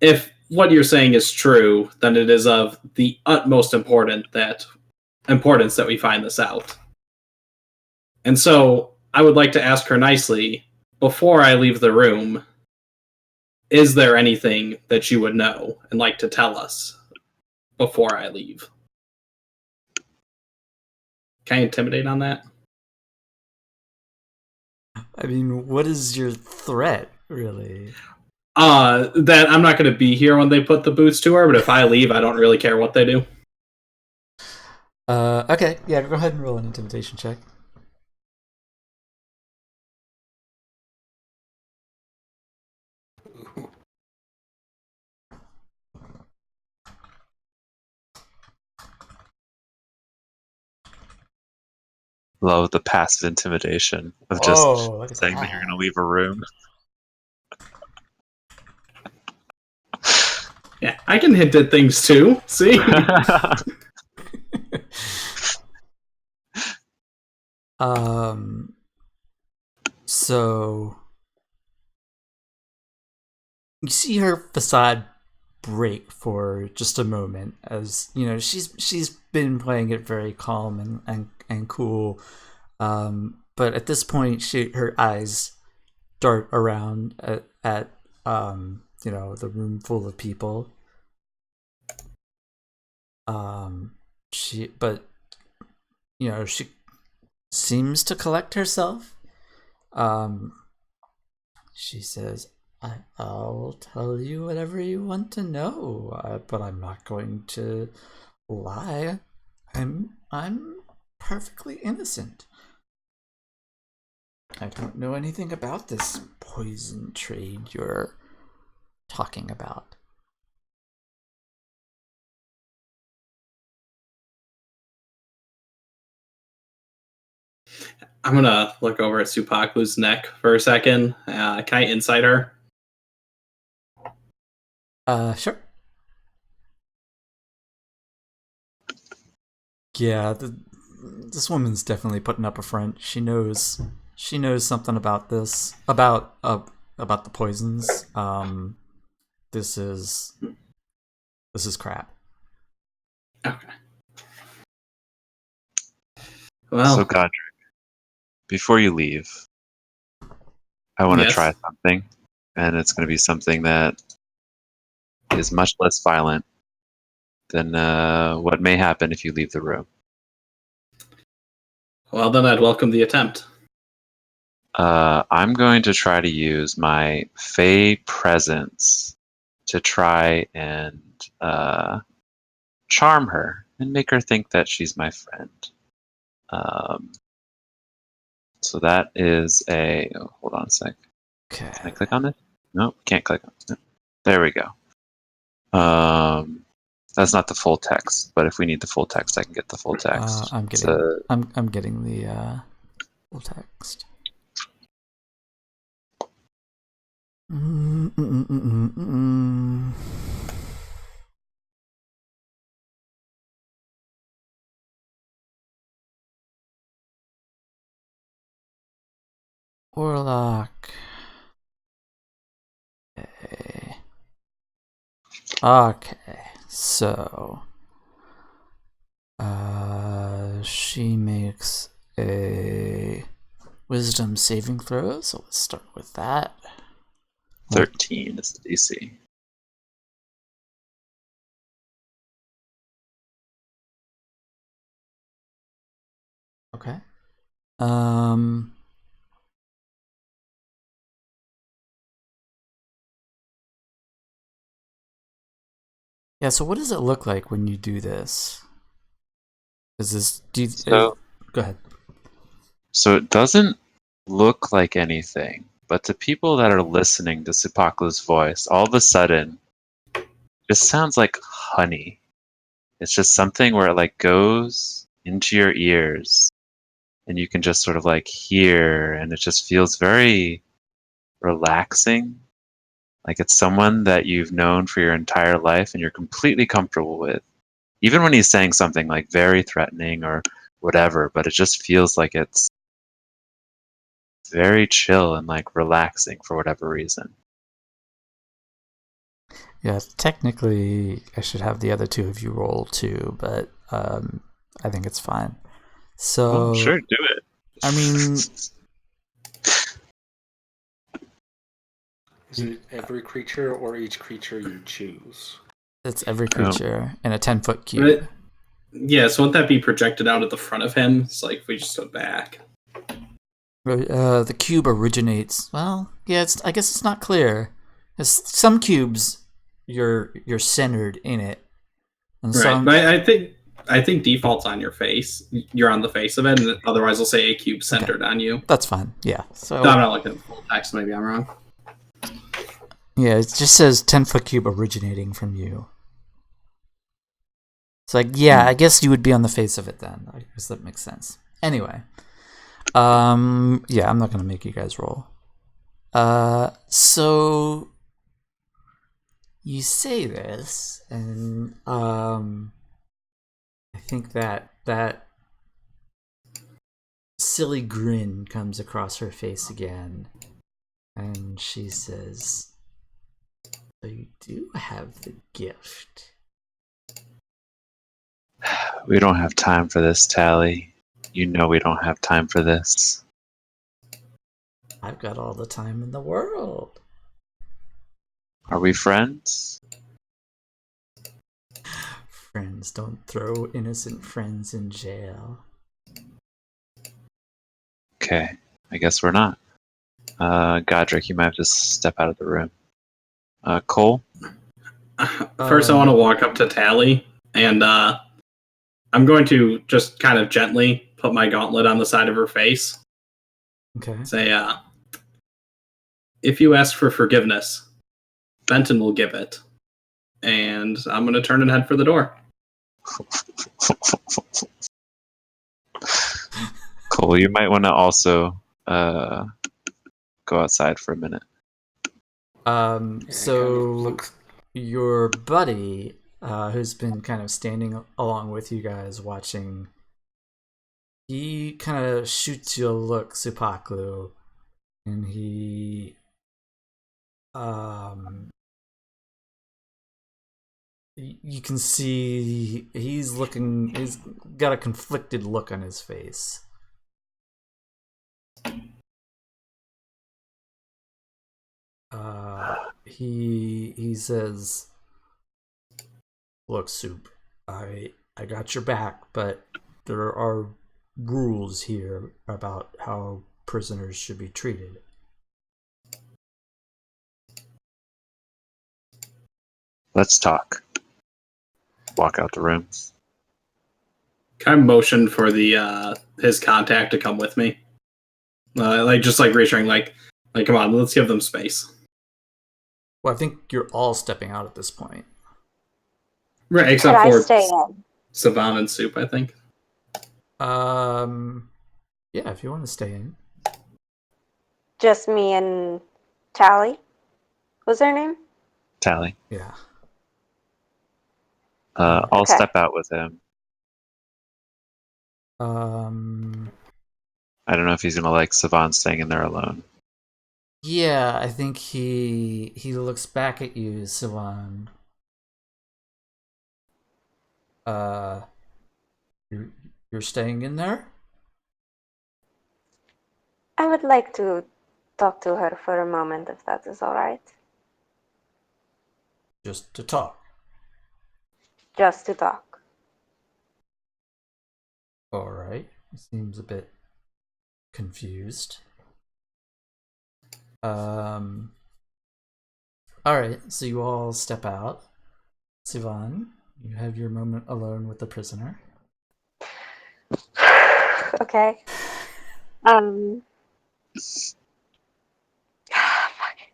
If what you're saying is true, then it is of the utmost importance that we find this out. And so I would like to ask her nicely, before I leave the room, is there anything that you would know and like to tell us before I leave? Can I intimidate on that? I mean, what is your threat, really? That I'm not going to be here when they put the boots to her, but if I leave, I don't really care what they do. Okay, yeah, go ahead and roll an intimidation check. Love the passive intimidation of just saying that you're going to leave a room. Yeah, I can hint at things too. See? So you see her facade break for just a moment, as you know she's been playing it very calm and cool, but at this point her eyes dart around at the room full of people. She seems to collect herself. She says, I'll tell you whatever you want to know, but I'm not going to lie. I'm perfectly innocent. I don't know anything about this poison trade you're talking about. I'm gonna look over at Supaku's neck for a second. Can I insight her? Sure. Yeah, this woman's definitely putting up a front. She knows something about this, about the poisons. This is crap. Okay. Well, So, Godric, before you leave, I want to Yes. try something, and it's going to be something that is much less violent than what may happen if you leave the room. well, then I'd welcome the attempt. I'm going to try to use my Fey presence to try and charm her and make her think that she's my friend. So that is a... Oh, hold on a sec. Can I Okay. click on it? No, can't click on it. No. There we go. That's not the full text, but if we need the full text, I can get the full text. I'm It's getting I'm getting the full text. Warlock. Okay. So she makes a wisdom saving throw, so let's start with that. 13 is the DC. Okay. Yeah, so what does it look like when you do this? Is this So, go ahead. so it doesn't look like anything, but to people that are listening to Sipaku's voice, all of a sudden, it sounds like honey. It's just something where it like goes into your ears, and you can just sort of like hear, and it just feels very relaxing. Like it's someone that you've known for your entire life and you're completely comfortable with. Even when he's saying something like very threatening or whatever, but it just feels like it's very chill and like relaxing for whatever reason. Yeah, technically I should have the other two of you roll too, but I think it's fine. So Oh, sure, do it. I mean, Is it every creature or each creature you choose? it's every creature in a 10-foot cube. Right. Yeah, so wouldn't that be projected out at the front of him? It's like if we just go back. The cube originates. Well, yeah, I guess it's not clear. Some cubes, you're centered in it, and Right. some. But I think default's on your face. You're on the face of it, and otherwise it'll say a cube centered on you. That's fine. Yeah. So No, I'm not looking at the full text. Maybe I'm wrong. yeah, it just says 10-foot cube originating from you. It's like, yeah, I guess you would be on the face of it then. I guess that makes sense. Anyway, yeah, I'm not gonna make you guys roll. So you say this, and I think that silly grin comes across her face again, and she says, "So you do have the gift." We don't have time for this, Tally. You know we don't have time for this. I've got all the time in the world. Are we friends? Friends don't throw innocent friends in jail. Okay, I guess we're not. Godric, you might have to step out of the room. Cole? First, I want to walk up to Tally, and I'm going to just kind of gently put my gauntlet on the side of her face. Okay. Say, if you ask for forgiveness, Benton will give it. And I'm going to turn and head for the door. Cole, you might want to also go outside for a minute. Yeah, it kind of So looks. your buddy, who's been kind of standing along with you guys watching, he kind of shoots you a look, Supaklu, and he you can see he's got a conflicted look on his face. He says, "Look, Soup, I got your back, but there are rules here about how prisoners should be treated." Let's talk. Walk out the room. Can I motion for the his contact to come with me? Just reassuring, come on, let's give them space. Well, I think you're all stepping out at this point. Right, Could except I for stay in? Savan and Soup, I think. Yeah, if you want to stay in. Just me and Tally? Was her name? Tally. Yeah. I'll Okay. step out with him. I don't know if he's gonna like Savan staying in there alone. Yeah, I think he looks back at you, Sivan. You're staying in there? I would like to talk to her for a moment, if that is all right. Just to talk. Just to talk. All right. Seems a bit confused. All right. So you all step out. Sivan, you have your moment alone with the prisoner. Okay.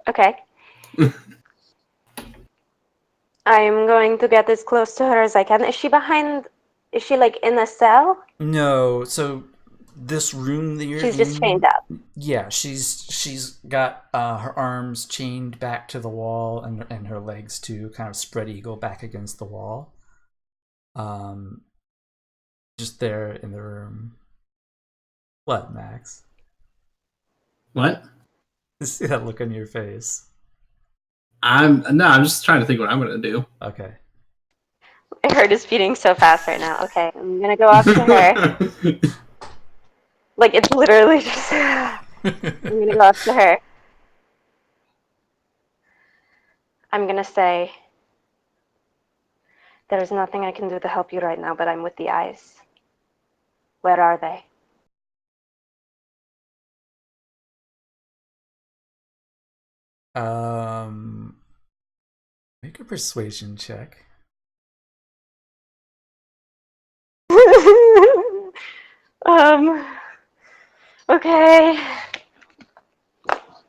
Okay. I'm going to get as close to her as I can. Is she behind? Is she like in a cell? No, so this room that you're She's just chained in, up. yeah, she's got her arms chained back to the wall and her legs to kind of spread eagle back against the wall. Just there in the room. What, Max? What? See that look on your face. I'm just trying to think what I'm gonna do. Okay. My heart is beating so fast right now. Okay, I'm gonna go up to her. Like, it's literally just. I'm gonna go up to her. I'm gonna say, there is nothing I can do to help you right now, but I'm with the eyes. Where are they? Make a persuasion check. Okay.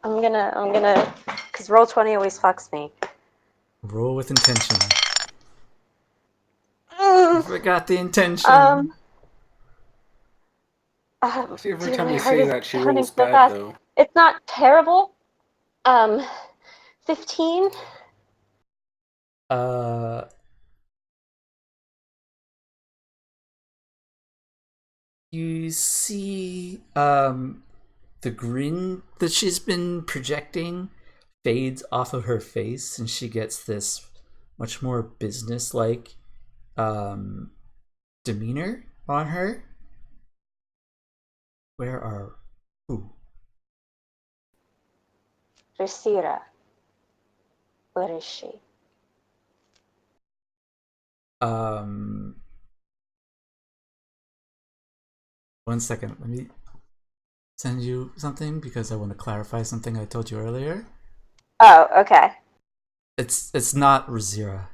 I'm gonna, because Roll20 always fucks me. Roll with intention. Mm, I forgot the intention. See, every dude, time my you heart say is that, she pounding rolls so bad, fast. though. It's not terrible. 15. You see, the grin that she's been projecting fades off of her face, and she gets this much more business-like demeanor on her. Where are who? Resira. Where is she? One second. Let me send you something because I want to clarify something I told you earlier. Oh, okay. It's not Razira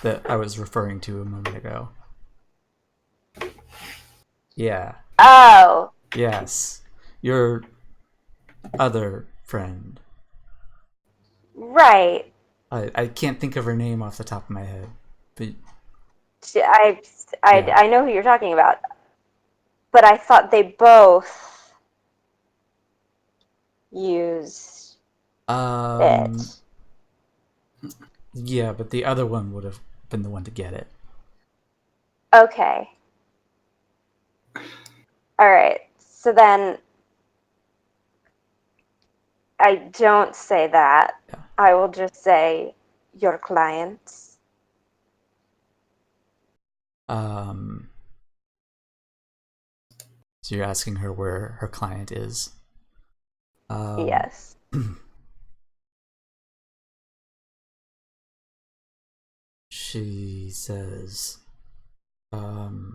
that I was referring to a moment ago. Yeah. Oh, Yes. Your other friend. right. I can't think of her name off the top of my head. But I, Yeah. I know who you're talking about, but I thought they both used it. Yeah, but the other one would have been the one to get it. Okay. All right. So then I don't say that. Yeah. I will just say your clients. So you're asking her where her client is. Yes. She says, hmm.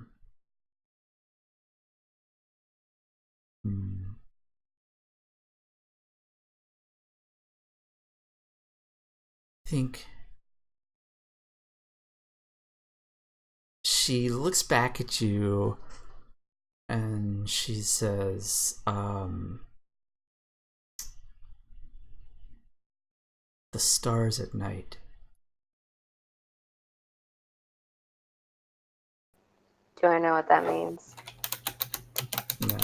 I think she looks back at you and she says, the stars at night. Do I know what that means? No.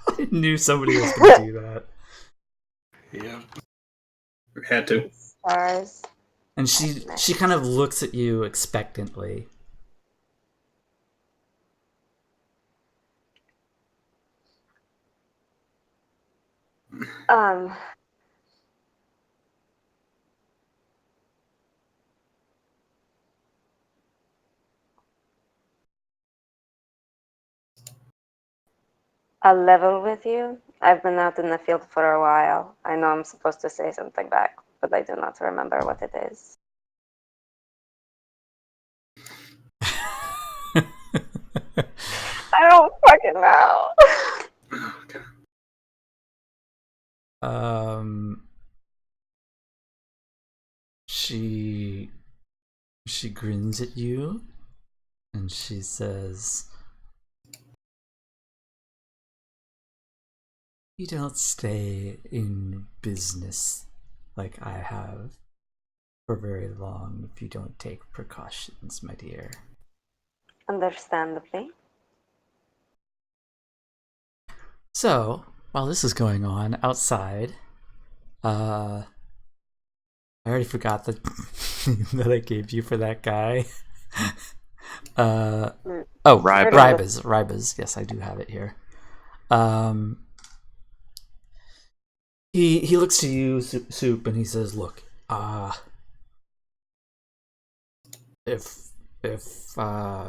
I knew somebody was going to do that. Yeah. We had to. Stars. And she kind of looks at you expectantly. Um. A level with you. I've been out in the field for a while. I know I'm supposed to say something back, but I do not remember what it is. I don't fucking know. Okay. She grins at you and she says, you don't stay in business like I have for very long if you don't take precautions, my dear. Understandably. So, while this is going on outside, I already forgot that that I gave you for that guy. Oh, Rybez. Rybez. Yes, I do have it here. He looks to you, Soup, and he says, "Look, if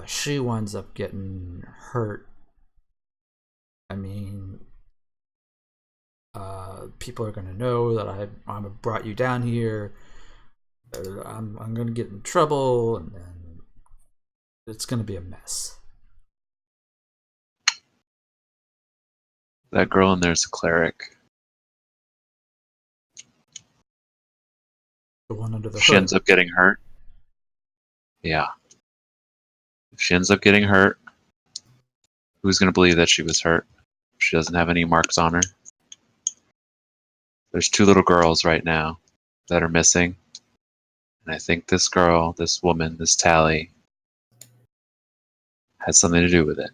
she winds up getting hurt, I mean, people are gonna know that I brought you down here. I'm gonna get in trouble, and then it's gonna be a mess." That girl in there's a cleric. The one under the If she hood. ends up getting hurt. Yeah. If she ends up getting hurt, who's going to believe that she was hurt? She doesn't have any marks on her. There's 2 little girls right now that are missing. And I think this girl, this woman, this Tally, has something to do with it.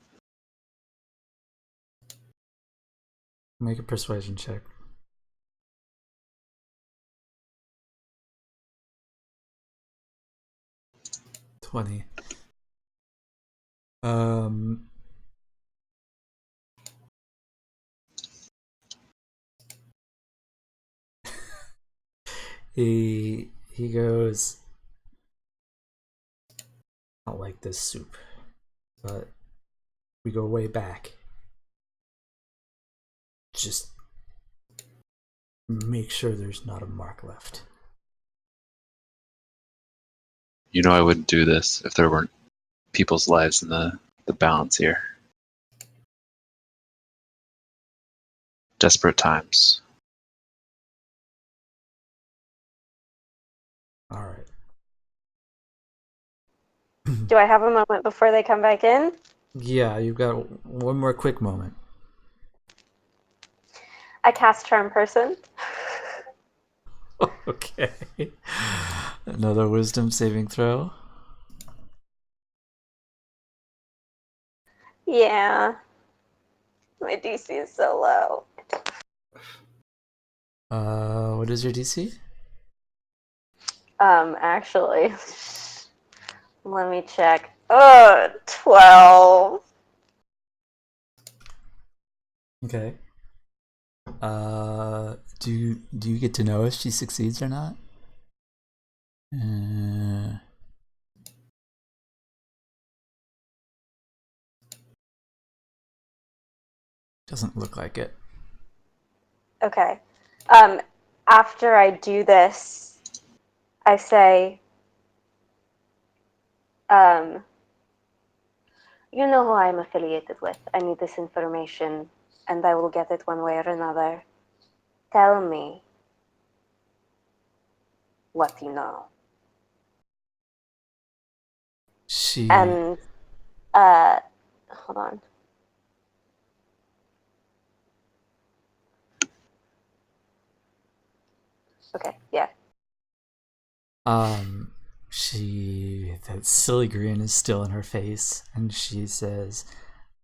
Make a persuasion check. $20. He goes, I don't like this soup, but we go way back. Just make sure there's not a mark left. You know I wouldn't do this if there weren't people's lives in the balance here. Desperate times. All right. Do I have a moment before they come back in? Yeah, you've got one more quick moment. I cast Charm Person. Okay. Another wisdom saving throw. Yeah. My DC is so low. What is your DC? Actually, let me check. 12. Okay. Do you get to know if she succeeds or not? Doesn't look like it. Okay. After I do this, I say, you know who I'm affiliated with. I need this information, and I will get it one way or another. Tell me what you know. She. And, hold on. Okay, yeah. That silly grin is still in her face, and she says,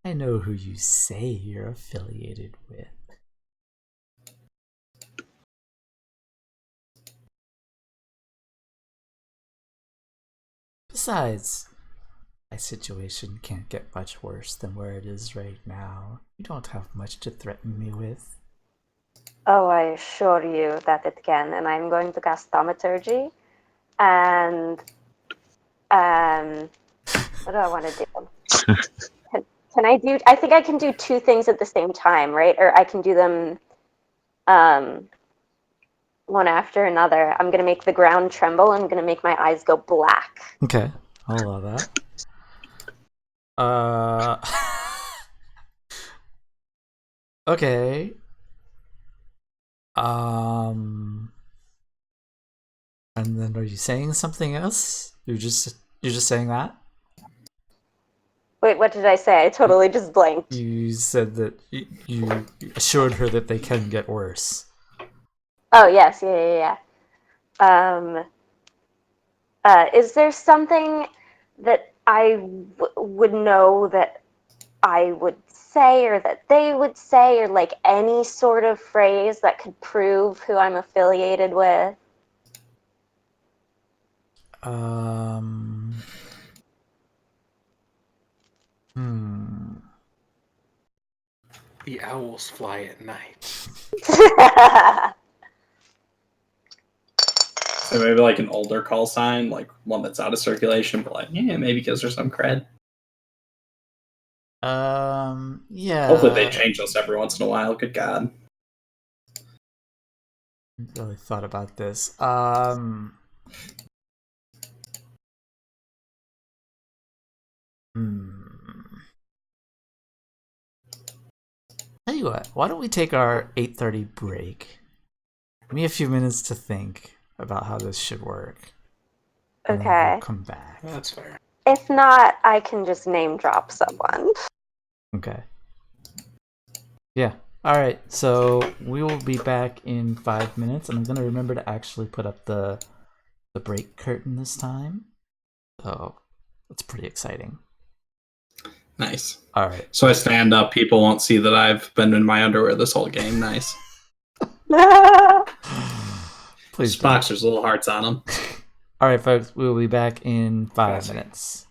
I know who you say you're affiliated with. Besides, my situation can't get much worse than where it is right now. You don't have much to threaten me with. Oh, I assure you that it can. And I'm going to cast Thaumaturgy. And what do I want to do? Can I do? I think I can do two things at the same time, right? Or I can do them one after another. I'm gonna make the ground tremble. I'm gonna make my eyes go black. Okay, I'll allow that. Okay. And then are you saying something else? You're just saying that? Wait, what did I say? I totally just blanked. You said that you assured her that they can get worse. Oh yes, yeah. Is there something that I would know that I would say or that they would say, or like any sort of phrase that could prove who I'm affiliated with? The owls fly at night. So maybe like an older call sign, like one that's out of circulation, but like, yeah, maybe gives her some cred. Yeah. Hopefully they change those every once in a while. Good God. I really thought about this. Tell you what, why don't we take our 8:30 break? Give me a few minutes to think about how this should work. And then we'll Okay. come back. That's fair. If not, I can just name drop someone. Okay. Yeah. Alright, so we will be back in 5 minutes, and I'm gonna remember to actually put up the break curtain this time. So that's pretty exciting. Nice. Alright. So I stand up. People won't see that I've been in my underwear this whole game. Nice. Please Just boxers, little hearts on them. Alright, folks, we will be back in 5 Classic. minutes.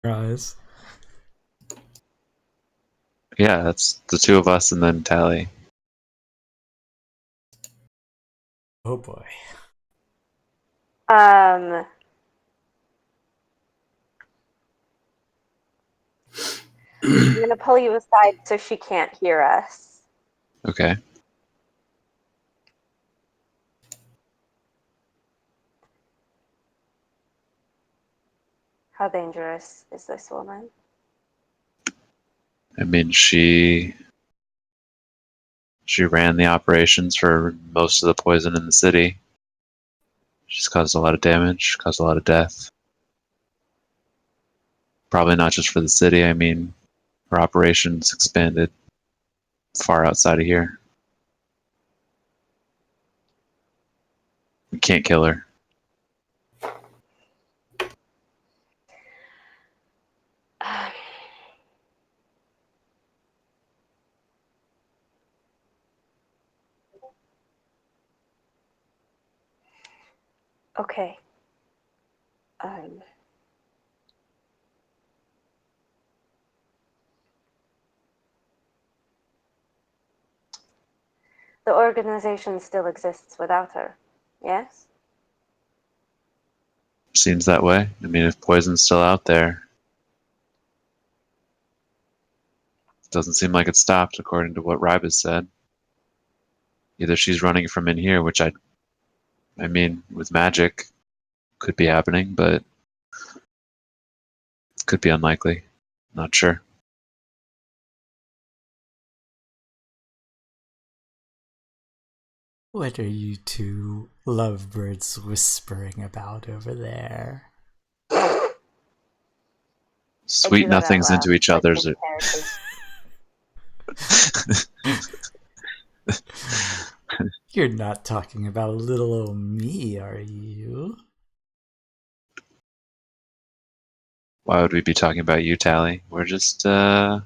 Rise. Yeah, that's the two of us and then Tally. Oh boy. Um, I'm gonna pull you aside so she can't hear us. Okay. How dangerous is this woman? I mean, she ran the operations for most of the poison in the city. She's caused a lot of damage, caused a lot of death. Probably not just for the city. I mean, her operations expanded far outside of here. We can't kill her. Okay. The organization still exists without her, yes? Seems that way. I mean, if poison's still out there, it doesn't seem like it stopped, according to what Rybus said. Either she's running from in here, which I mean, with magic, could be happening, but could be unlikely. Not sure. What are you two lovebirds whispering about over there? I Sweet do that out nothings loud, into each like other's. in character. You're not talking about little old me, are you? Why would we be talking about you, Tally? We're just talking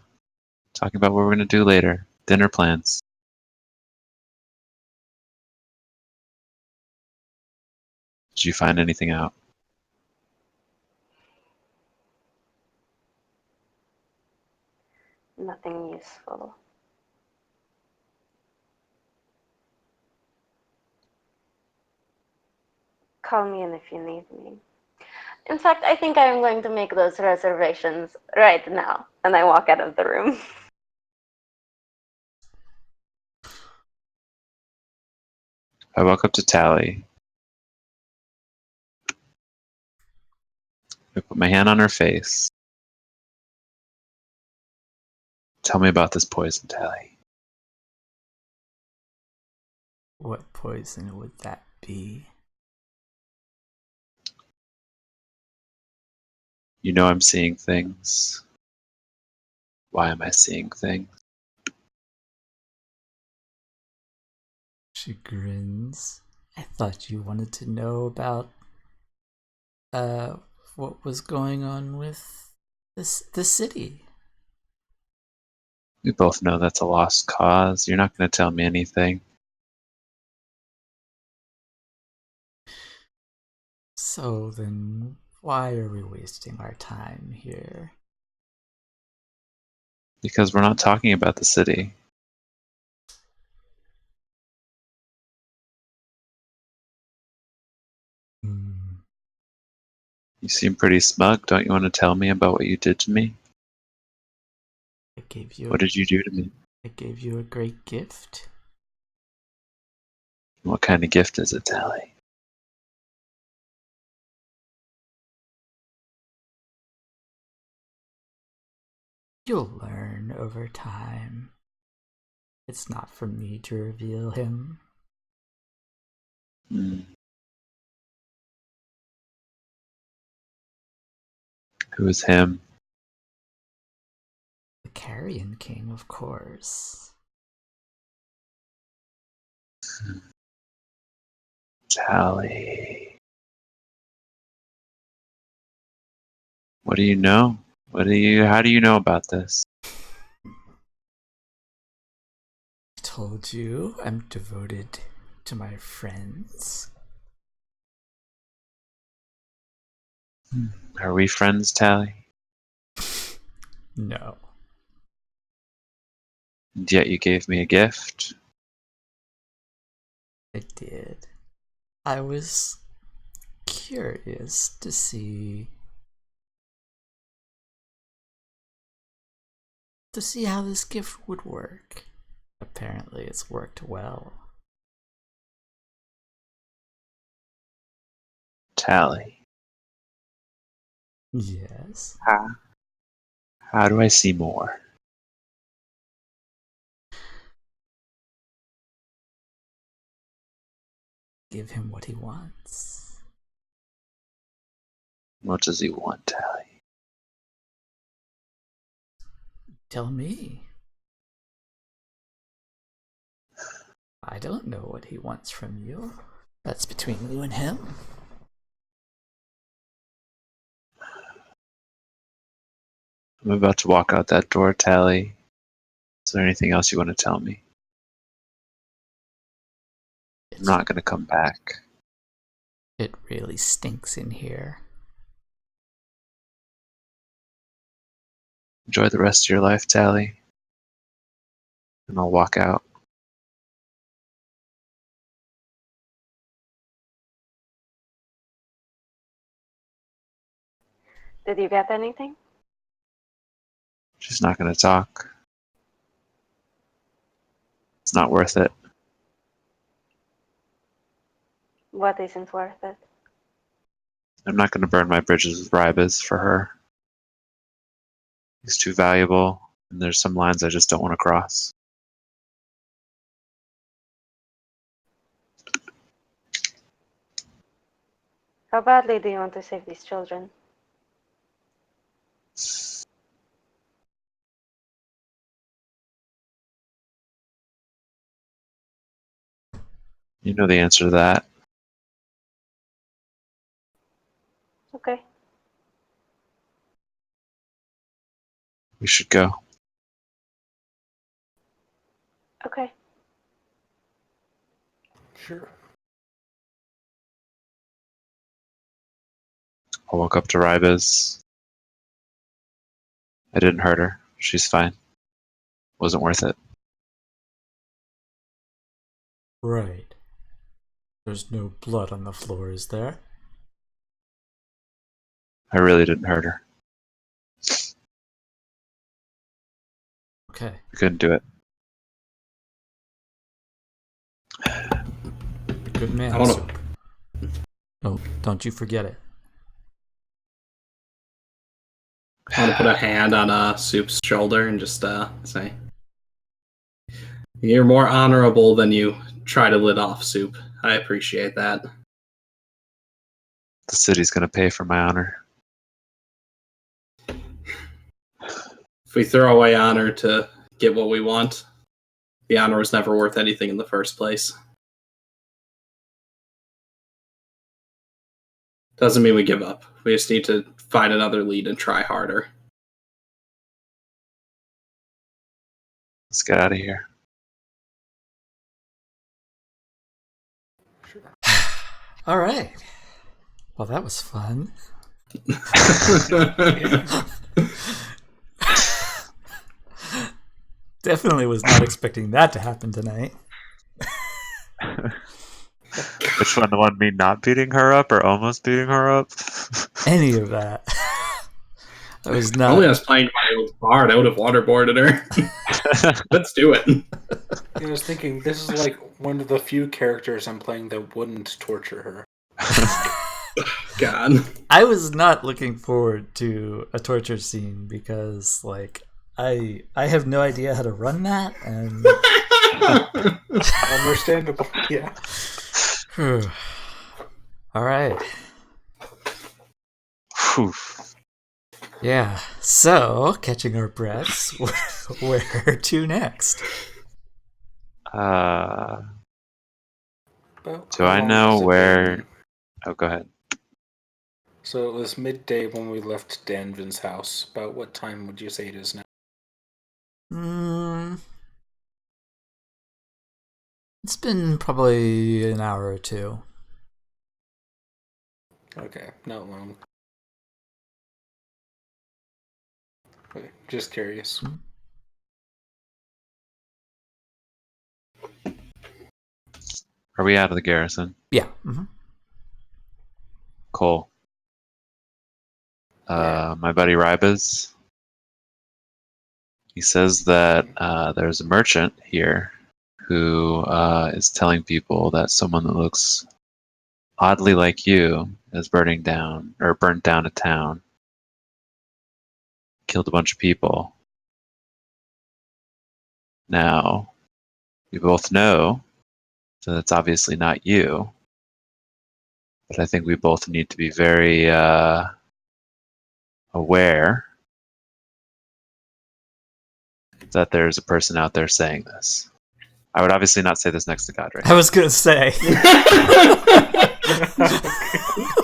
about what we're gonna do later. Dinner plans. Did you find anything out? Nothing useful. Call me in if you need me. In fact, I think I'm going to make those reservations right now. And I walk out of the room. I walk up to Tally. I put my hand on her face. Tell me about this poison, Tally. What poison would that be? You know I'm seeing things. Why am I seeing things? She grins. I thought you wanted to know about what was going on with the city. We both know that's a lost cause. You're not going to tell me anything. So then why are we wasting our time here? Because we're not talking about the city. You seem pretty smug. Don't you want to tell me about what you did to me? I gave you What did you do to me? I gave you a great gift. What kind of gift is it, Tally? You'll learn over time. It's not for me to reveal him. Who is him? The Carrion King, of course. Tally. What do you know? How do you know about this? I told you I'm devoted to my friends. Are we friends, Tally? No. And yet you gave me a gift. I did. I was curious to see how this gift would work. Apparently it's worked well. Tally. Yes. How do I see more? Give him what he wants. What does he want, Tally? Tell me. I don't know what he wants from you. That's between you and him. I'm about to walk out that door, Tally. Is there anything else you want to tell me? I'm not going to come back. It really stinks in here. Enjoy the rest of your life, Tally. And I'll walk out. Did you get anything? She's not going to talk. It's not worth it. What isn't worth it? I'm not going to burn my bridges with Rybez for her. He's too valuable, and there's some lines I just don't want to cross. How badly do you want to save these children? You know the answer to that. Okay. We should go. Okay. Sure. I'll walk up to Rybez. I didn't hurt her. She's fine. Wasn't worth it. Right. There's no blood on the floor, is there? I really didn't hurt her. Okay. I couldn't do it. Good man. I wanna- Soup. Oh, don't you forget it. I want to put a hand on Soup's shoulder and just say, "You're more honorable than you try to let off, Soup. I appreciate that." The city's going to pay for my honor. If we throw away honor to get what we want, the honor was never worth anything in the first place. Doesn't mean we give up. We just need to find another lead and try harder. Let's get out of here. Sure. All right. Well, that was fun. Definitely was not expecting that to happen tonight. Which one? The one me not beating her up or almost beating her up? Any of that. I was not. Only us playing my old bard, I would have waterboarded her. Let's do it. I was thinking this is like one of the few characters I'm playing that wouldn't torture her. God. I was not looking forward to a torture scene because, like, I have no idea how to run that, and Understandable. Yeah. all right. Whew. Yeah. So, catching our breaths, where to next? About Do I how long know has it where- been? Oh, go ahead. So it was midday when we left Danvin's house. About what time would you say it is now? It's been probably an hour or two. Okay, not long. Okay, just curious. Are we out of the garrison? Yeah. Hmm. Cole. Yeah. My buddy Rybez. He says that there's a merchant here who is telling people that someone that looks oddly like you is burnt down a town, killed a bunch of people. Now, we both know that it's obviously not you, but I think we both need to be very aware that there's a person out there saying this. I would obviously not say this next to Godric. I was gonna say.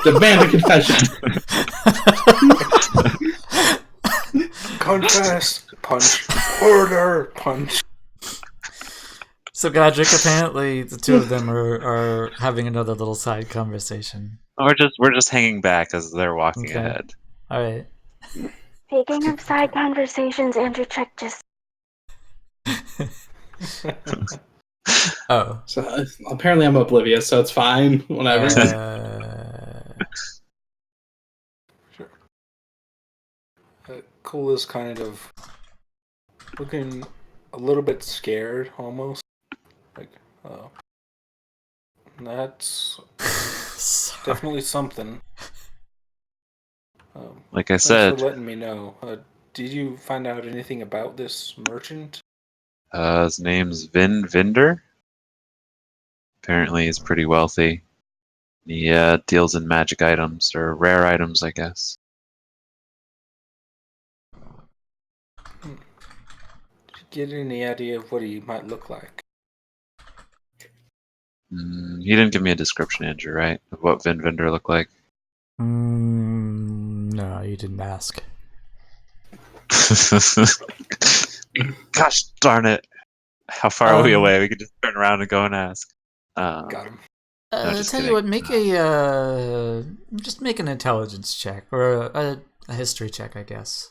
Demand a confession. Confess! Punch. Order! Punch. So Godric, apparently the two of them are having another little side conversation. We're just hanging back as they're walking Okay. ahead. All right. Speaking of side conversations, Andrew Check just Oh. So apparently I'm oblivious, so it's fine. Whatever. Sure. Cole is kind of looking a little bit scared, almost. Like, that's Sorry. definitely something. Like I Thanks said, for letting me know. Did you find out anything about this merchant? his name's Vin Vinder. Apparently, he's pretty wealthy. He deals in magic items, or rare items, I guess. Did you get any idea of what he might look like? He didn't give me a description, Andrew, right? Of what Vin Vinder looked like. No, you didn't ask. Gosh darn it. How far are we away? We could just turn around and go and ask. Got him. No, just Tell kidding. you what, make just make an intelligence check or a history check, I guess.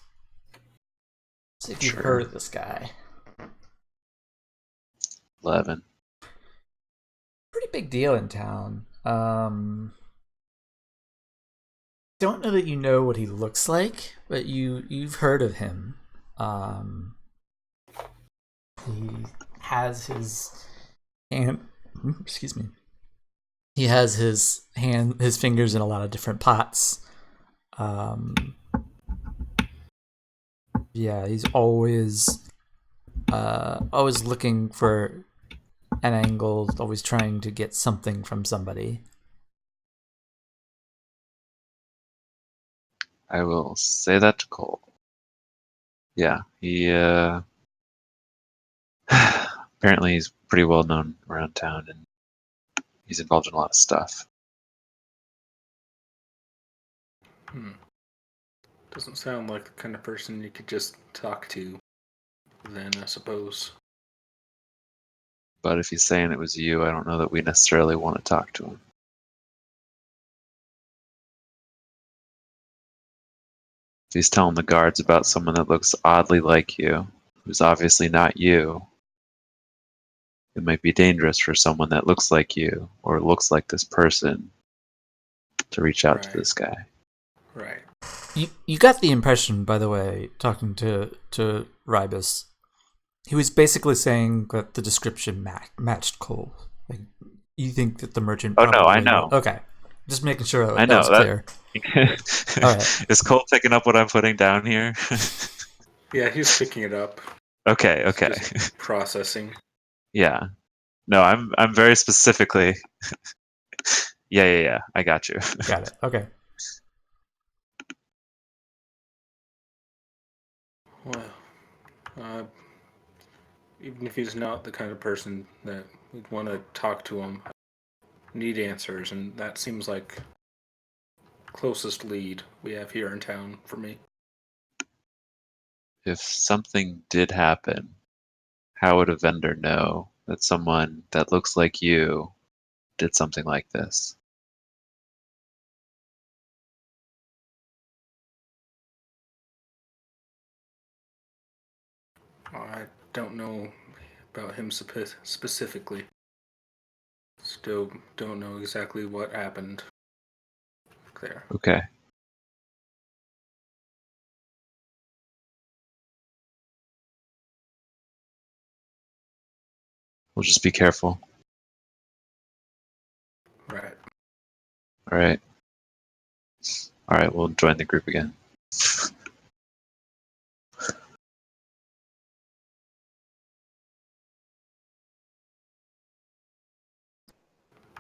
See if you've Sure. heard of this guy. 11. Pretty big deal in town. Don't know that you know what he looks like, but you've heard of him. He has his hand. Excuse me. He has his fingers in a lot of different pots. Yeah, he's always looking for an angle, always trying to get something from somebody. I will say that to Cole. Yeah, he apparently he's pretty well known around town, and he's involved in a lot of stuff. Doesn't sound like the kind of person you could just talk to, then, I suppose. But if he's saying it was you, I don't know that we necessarily want to talk to him. If he's telling the guards about someone that looks oddly like you, who's obviously not you, it might be dangerous for someone that looks like you, or looks like this person, to reach out to Right. this guy. Right. You got the impression, by the way, talking to Rybus, he was basically saying that the description matched Cole. Like, you think that the merchant? Oh, no, I probably know. will. Okay, just making sure that, I know, was clear. Right. Is Cole picking up what I'm putting down here? Yeah, he's picking it up. Okay. Just processing. Yeah. No, I'm very specifically. Yeah. I got you. Got it. Okay. Well, even if he's not the kind of person that we'd want to talk to him, need answers, and that seems like closest lead we have here in town for me. If something did happen, how would a vendor know that someone that looks like you did something like this? I don't know about him specifically. Still don't know exactly what happened there. Okay. We'll just be careful. Right. All right. All right, we'll join the group again.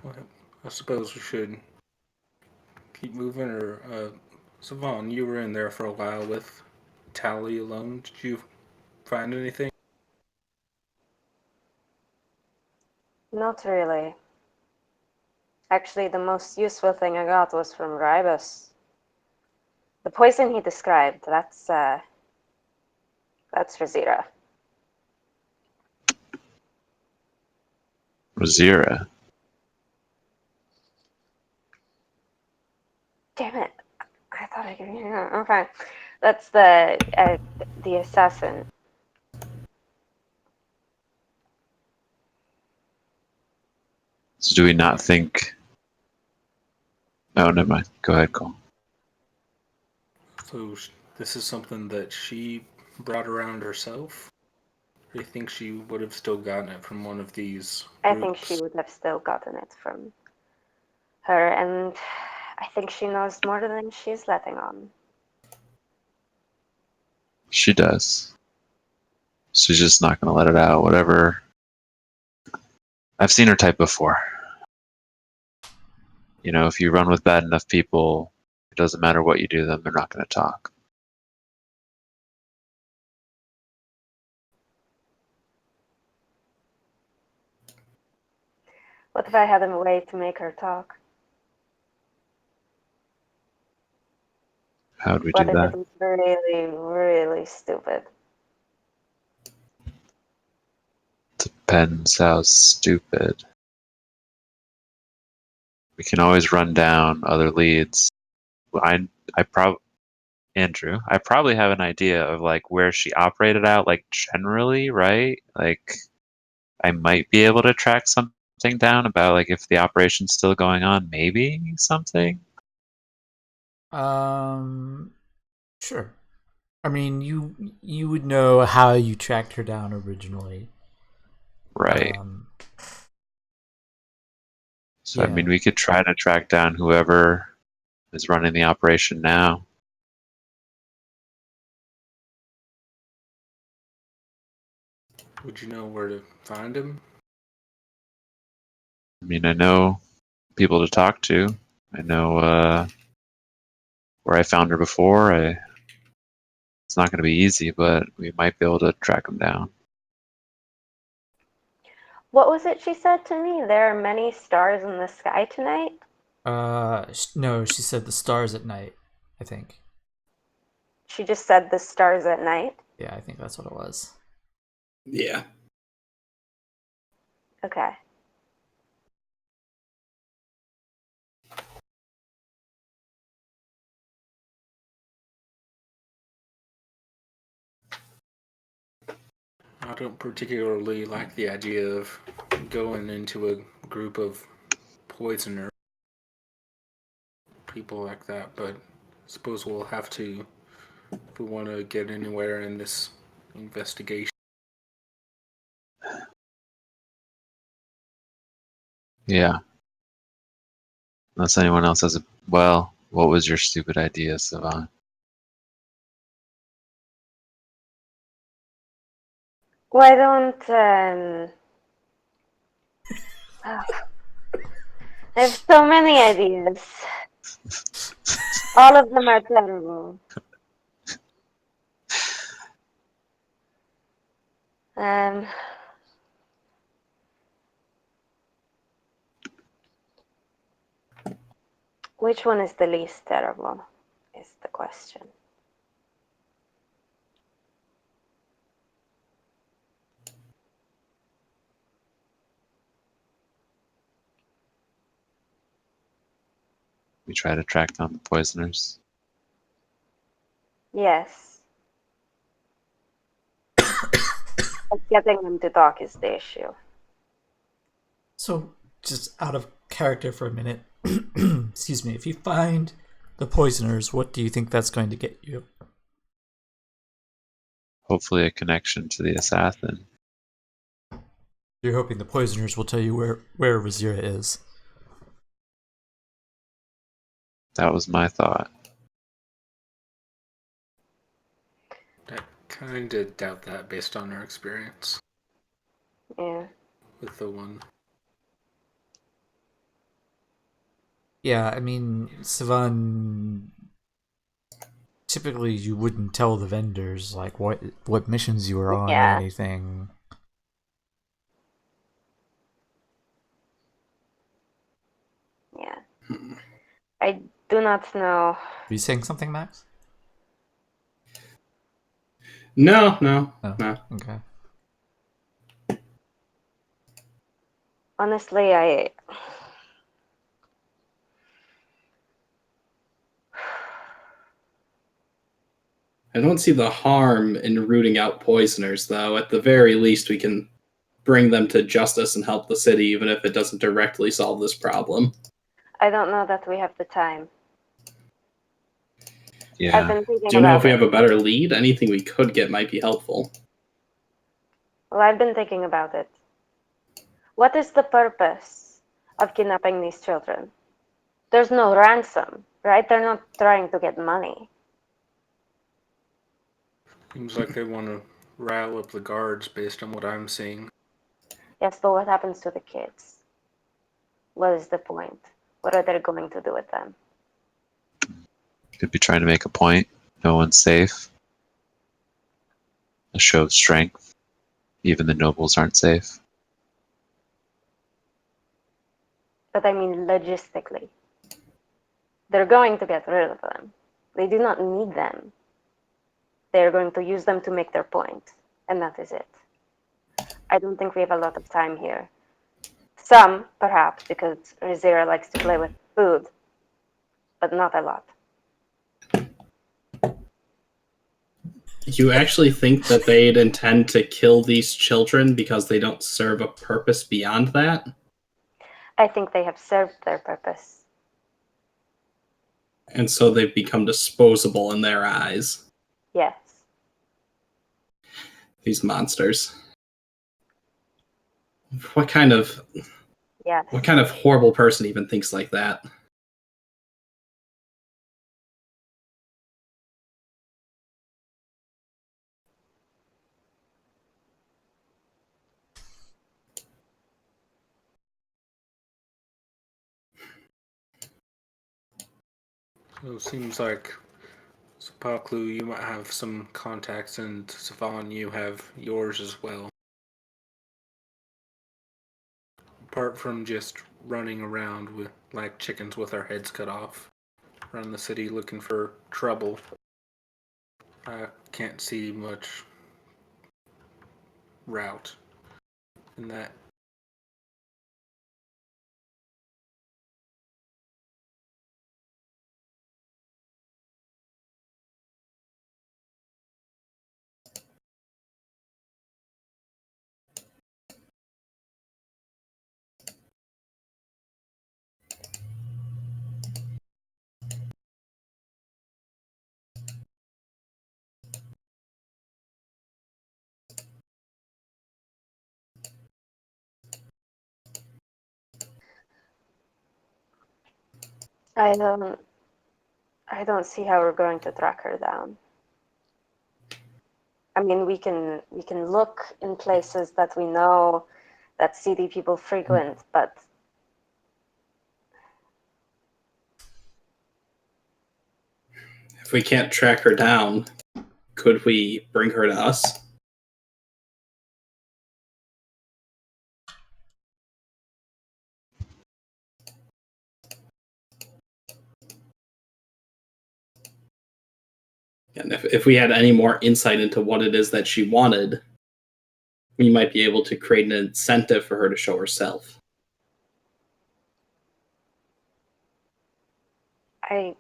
Well, I suppose we should keep moving, or Savon, you were in there for a while with Tally alone. Did you find anything? Not really. Actually, the most useful thing I got was from Ribus. The poison he described, that's Razira. Razira. Damn it. I thought I could. Yeah, okay. That's the assassin. So do we not think... Oh, never mind. Go ahead, Cole. So this is something that she brought around herself? Or do you think she would have still gotten it from one of these I groups? think she would have still gotten it from her, and I think she knows more than she's letting on. She does. She's just not going to let it out, whatever. I've seen her type before. You know, if you run with bad enough people, it doesn't matter what you do to them, they're not going to talk. What if I had a way to make her talk? How would we What do if that? it was really, really stupid? Depends how stupid. We can always run down other leads. Andrew, I probably have an idea of like where she operated out, like generally, right? Like I might be able to track something down about like if the operation's still going on, maybe something. Sure. I mean, you would know how you tracked her down originally. Right. So I Yeah. mean we could try to track down whoever is running the operation now. Would you know where to find him? I mean I know people to talk to. I know where I found her before. It's not going to be easy, but we might be able to track them down. What was it she said to me? There are many stars in the sky tonight? No, she said the stars at night, I think. She just said the stars at night? Yeah, I think that's what it was. Yeah. Okay. I don't particularly like the idea of going into a group of poisoner people like that, but I suppose we'll have to if we want to get anywhere in this investigation. Yeah. Unless anyone else has a... Well, what was your stupid idea, Savant? Why don't I have so many ideas. All of them are terrible. Um, which one is the least terrible? Is the question. We try to track down the poisoners. Yes. But getting them to talk is the issue. So, just out of character for a minute, excuse me, if you find the poisoners, what do you think that's going to get you? Hopefully a connection to the assassin. You're hoping the poisoners will tell you where Razira is. That was my thought. I kind of doubt that based on our experience Yeah. with the one. Yeah, I mean, Sivan, typically you wouldn't tell the vendors like what missions you were on or Yeah. anything. Yeah. I do not know. Were you saying something, Max? No. Oh, okay. Honestly, I don't see the harm in rooting out poisoners, though. At the very least, we can bring them to justice and help the city, even if it doesn't directly solve this problem. I don't know that we have the time. I've Yeah. been thinking Do you know about if we it. have a better lead? Anything we could get might be helpful. Well, I've been thinking about it. What is the purpose of kidnapping these children? There's no ransom, right? They're not trying to get money. Seems like they want to rile up the guards based on what I'm seeing. Yes, but what happens to the kids? What is the point? What are they going to do with them? Could be trying to make a point. No one's safe. A show of strength. Even the nobles aren't safe. But I mean logistically. They're going to get rid of them. They do not need them. They're going to use them to make their point, and that is it. I don't think we have a lot of time here. Some, perhaps, because Rizira likes to play with food, but not a lot. You actually think that they'd intend to kill these children because they don't serve a purpose beyond that? I think they have served their purpose. And so they've become disposable in their eyes. Yes. These monsters. What kind of Yes. horrible person even thinks like that? So it seems like Sapaklu, you might have some contacts, and Savon, you have yours as well. Apart from just running around with like chickens with our heads cut off around the city looking for trouble, I can't see much route in that. I don't see how we're going to track her down. I mean, we can look in places that we know that city people frequent, but If we can't track her down, could we bring her to us? And if we had any more insight into what it is that she wanted, we might be able to create an incentive for her to show herself. I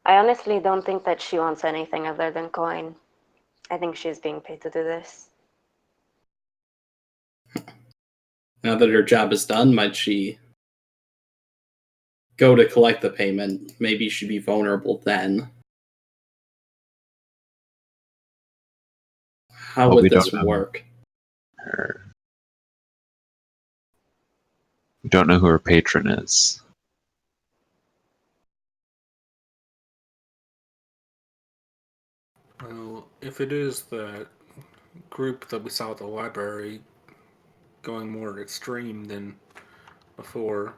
honestly don't think that she wants anything other than coin. I think she's being paid to do this. Now that her job is done, might she go to collect the payment? Maybe she'd be vulnerable then. How Well, we would this don't know. work? We don't know who her patron is. Well, if it is that group that we saw at the library going more extreme than before,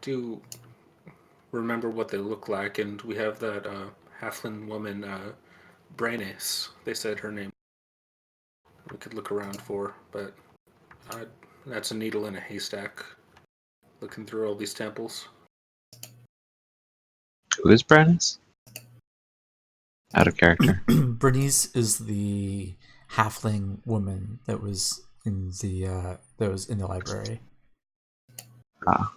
do remember what they look like, and we have that halfling woman, Branis, they said her name. We could look around for, but that's a needle in a haystack. Looking through all these temples. Who is Brandis? Out of character. Bernice is the halfling woman that was in the library. Ah.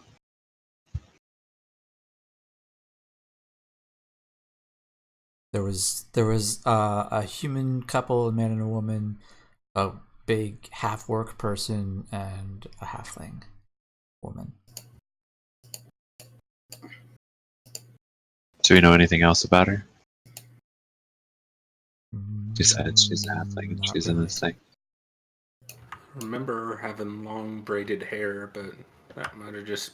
There was a human couple, a man and a woman, a big half orc person, and a halfling woman. Do we know anything else about her? Besides she's a halfling and Not she's in really. this thing. I remember her having long braided hair, but that might have just...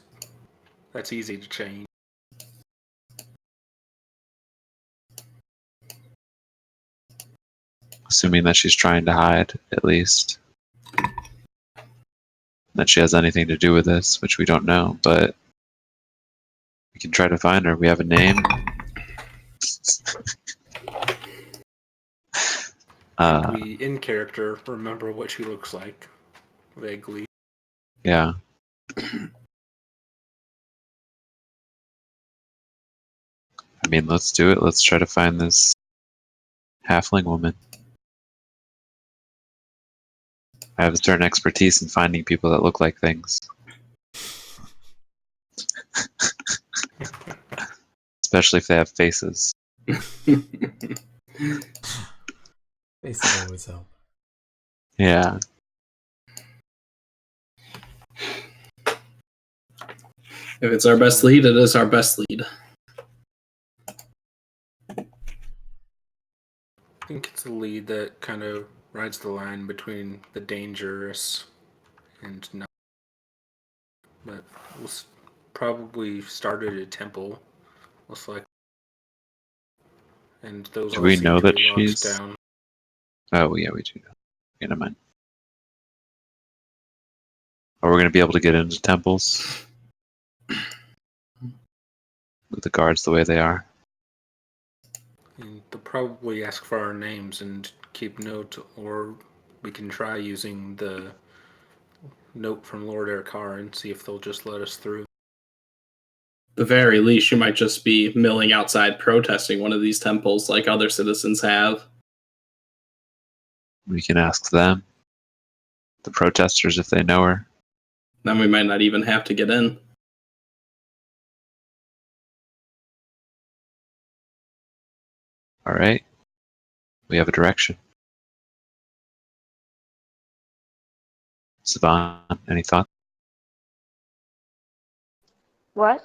That's easy to change. Assuming that she's trying to hide, at least. That she has anything to do with this, which we don't know, but we can try to find her. We have a name. We, in character, remember what she looks like. Vaguely. Yeah. I mean, let's do it. Let's try to find this halfling woman. I have a certain expertise in finding people that look like things. Especially if they have faces. Faces always help. Yeah. If it's our best lead, it is our best lead. I think it's a lead that kind of rides the line between the dangerous and not. But we'll probably start at a temple, most likely. And those Do all we seem know to that be locked she's- down. Oh, yeah, we do know. Okay, never mind. Are we going to be able to get into temples? With the guards the way they are? And they'll probably ask for our names and keep note, or we can try using the note from Lord Erkar and see if they'll just let us through. The very least, you might just be milling outside protesting one of these temples like other citizens have. We can ask them. The protesters, if they know her. Then we might not even have to get in. All right. We have a direction. Siobhan, any thoughts? What?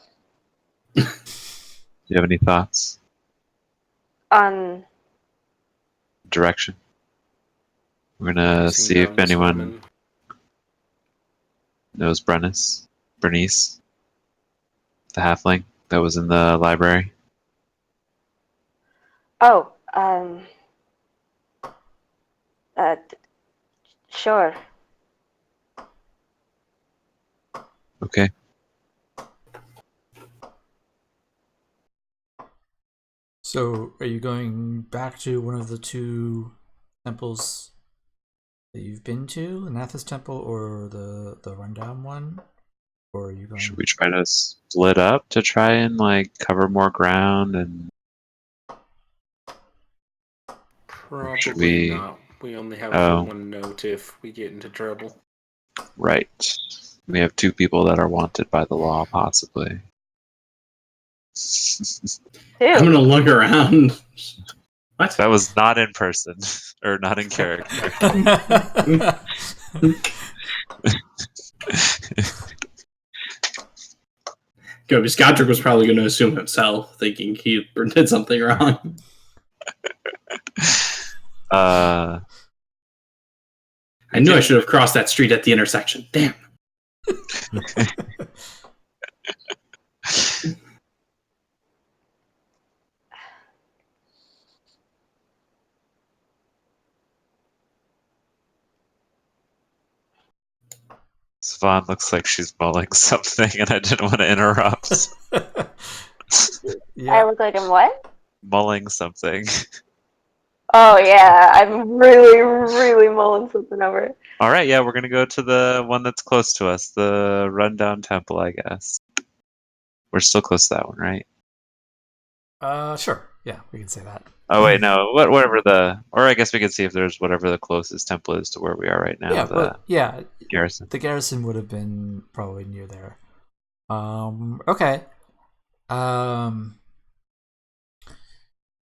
Do you have any thoughts? On Direction? We're gonna Facing see down if this anyone woman. knows Bernice, the halfling that was in the library. oh, sure. Okay. So, are you going back to one of the two temples that you've been to, Anathis Temple or the rundown one? Or are you going? Should we try to split up to try and like cover more ground and Probably should we- not. We only have Oh. one note if we get into trouble. right? We have two people that are wanted by the law, possibly. I'm Two. gonna look around. What? That was not in person or not in character. Good, because Godric was probably going to assume himself, thinking he did something wrong. Uh, I knew I should have crossed that street at the intersection. Damn. Savon looks like she's mulling something, and I didn't want to interrupt. I Yeah. look like I'm what? Mulling something. Oh yeah, I'm really, really mulling something over. All right, yeah, we're gonna go to the one that's close to us, the rundown temple, I guess. We're still close to that one, right? Sure. Yeah, we can say that. Oh wait, no. Whatever the, or I guess we could see if there's whatever the closest temple is to where we are right now. Yeah, the but yeah, garrison. the garrison would have been probably near there. Okay.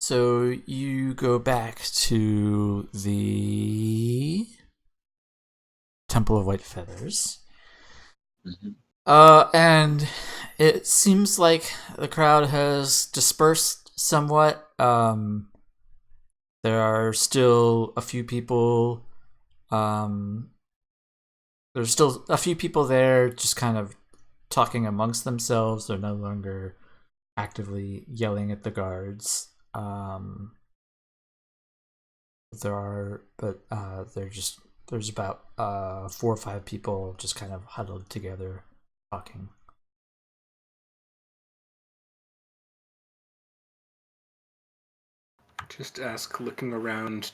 So you go back to the Temple of White Feathers. Mhm. And it seems like the crowd has dispersed somewhat. There are still a few people. There's still a few people there, just kind of talking amongst themselves. They're no longer actively yelling at the guards. There's about 4 or 5 people just kind of huddled together talking. Just ask, looking around,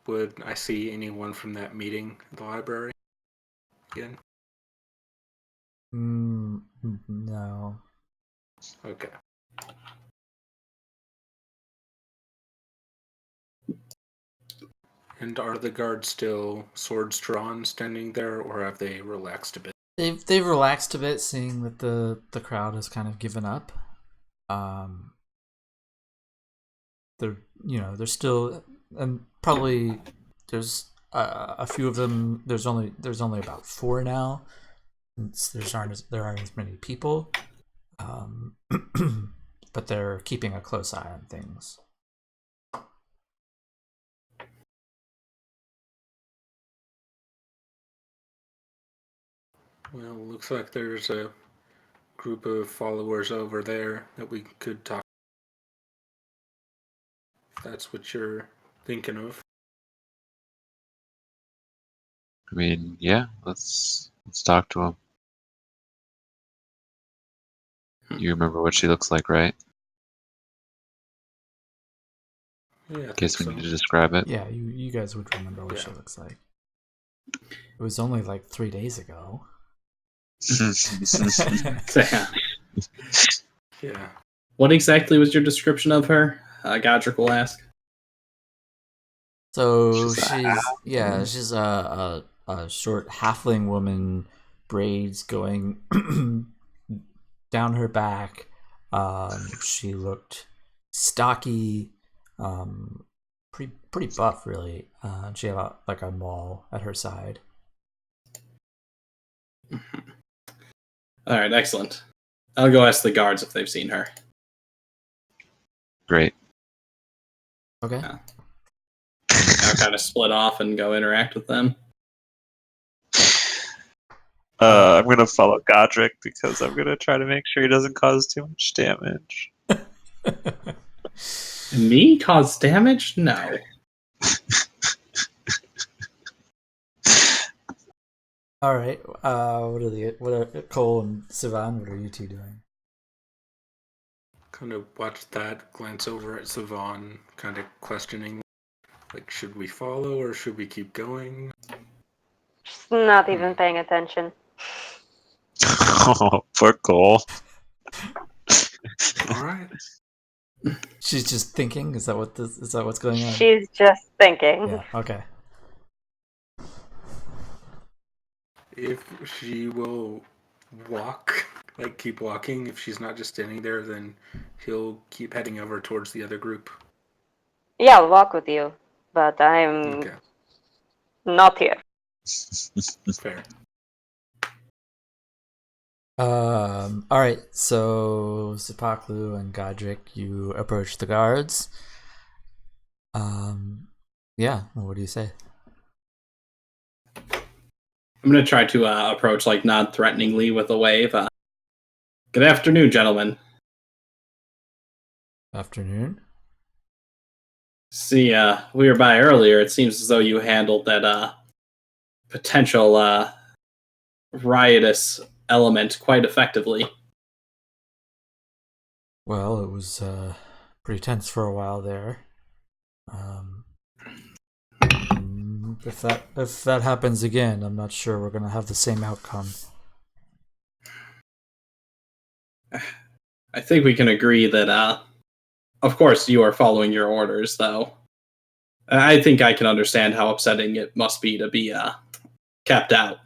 would I see anyone from that meeting at the library again? No. Okay. And are the guards still swords drawn standing there, or have they relaxed a bit? They've relaxed a bit, seeing that the crowd has kind of given up. They're still, and probably there's a few of them. There's only about 4 now. Since there aren't as many people, but they're keeping a close eye on things. Well, looks like there's a group of followers over there that we could talk. If that's what you're thinking of. I mean, yeah, let's talk to him. You remember what she looks like, right? Yeah, I In think case we so. need to describe it. Yeah, you guys would remember what she Yeah. looks like. It was only like 3 days ago. Damn. Yeah. What exactly was your description of her? Godric will ask. So She's she's a short halfling woman, braids going down her back. She looked stocky, pretty buff really. She had a maul at her side. All right, excellent. I'll go ask the guards if they've seen her. Great. Okay. Yeah. I'll kind of split off and go interact with them. I'm gonna follow Godric because I'm gonna try to make sure he doesn't cause too much damage. Me cause damage? No. All right. What are Cole and Sivan? What are you two doing? Kind of watch that, glance over at Savon, kind of questioning, like, should we follow or should we keep going? Just not even paying attention. Oh, poor Cole. All right. She's just thinking. Is that what's going on? She's just thinking. Yeah. Okay. If she will walk, like keep walking, if she's not just standing there, then he'll keep heading over towards the other group. Yeah, I'll walk with you, but I'm Okay, not here. fair. All right. So Zapaklu and Godric, you approach the guards. Yeah. What do you say? I'm gonna try to approach like non-threateningly with a wave. Good afternoon, gentlemen. Afternoon. See, we were by earlier. It seems as though you handled that potential riotous element quite effectively. Well, it was pretty tense for a while there. If that happens again, I'm not sure we're gonna have the same outcome. I think we can agree that, of course, you are following your orders, though. I think I can understand how upsetting it must be to be kept out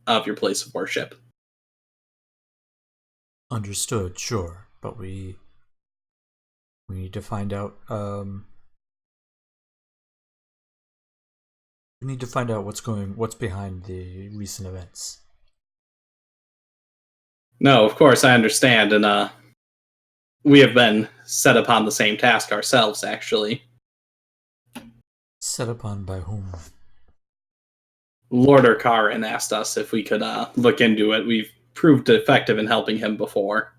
of your place of worship. Understood, sure, but we need to find out. We need to find out what's behind the recent events. No, of course, I understand, and we have been set upon the same task ourselves, actually. Set upon by whom? Lord Urkarin asked us if we could look into it. We've proved effective in helping him before.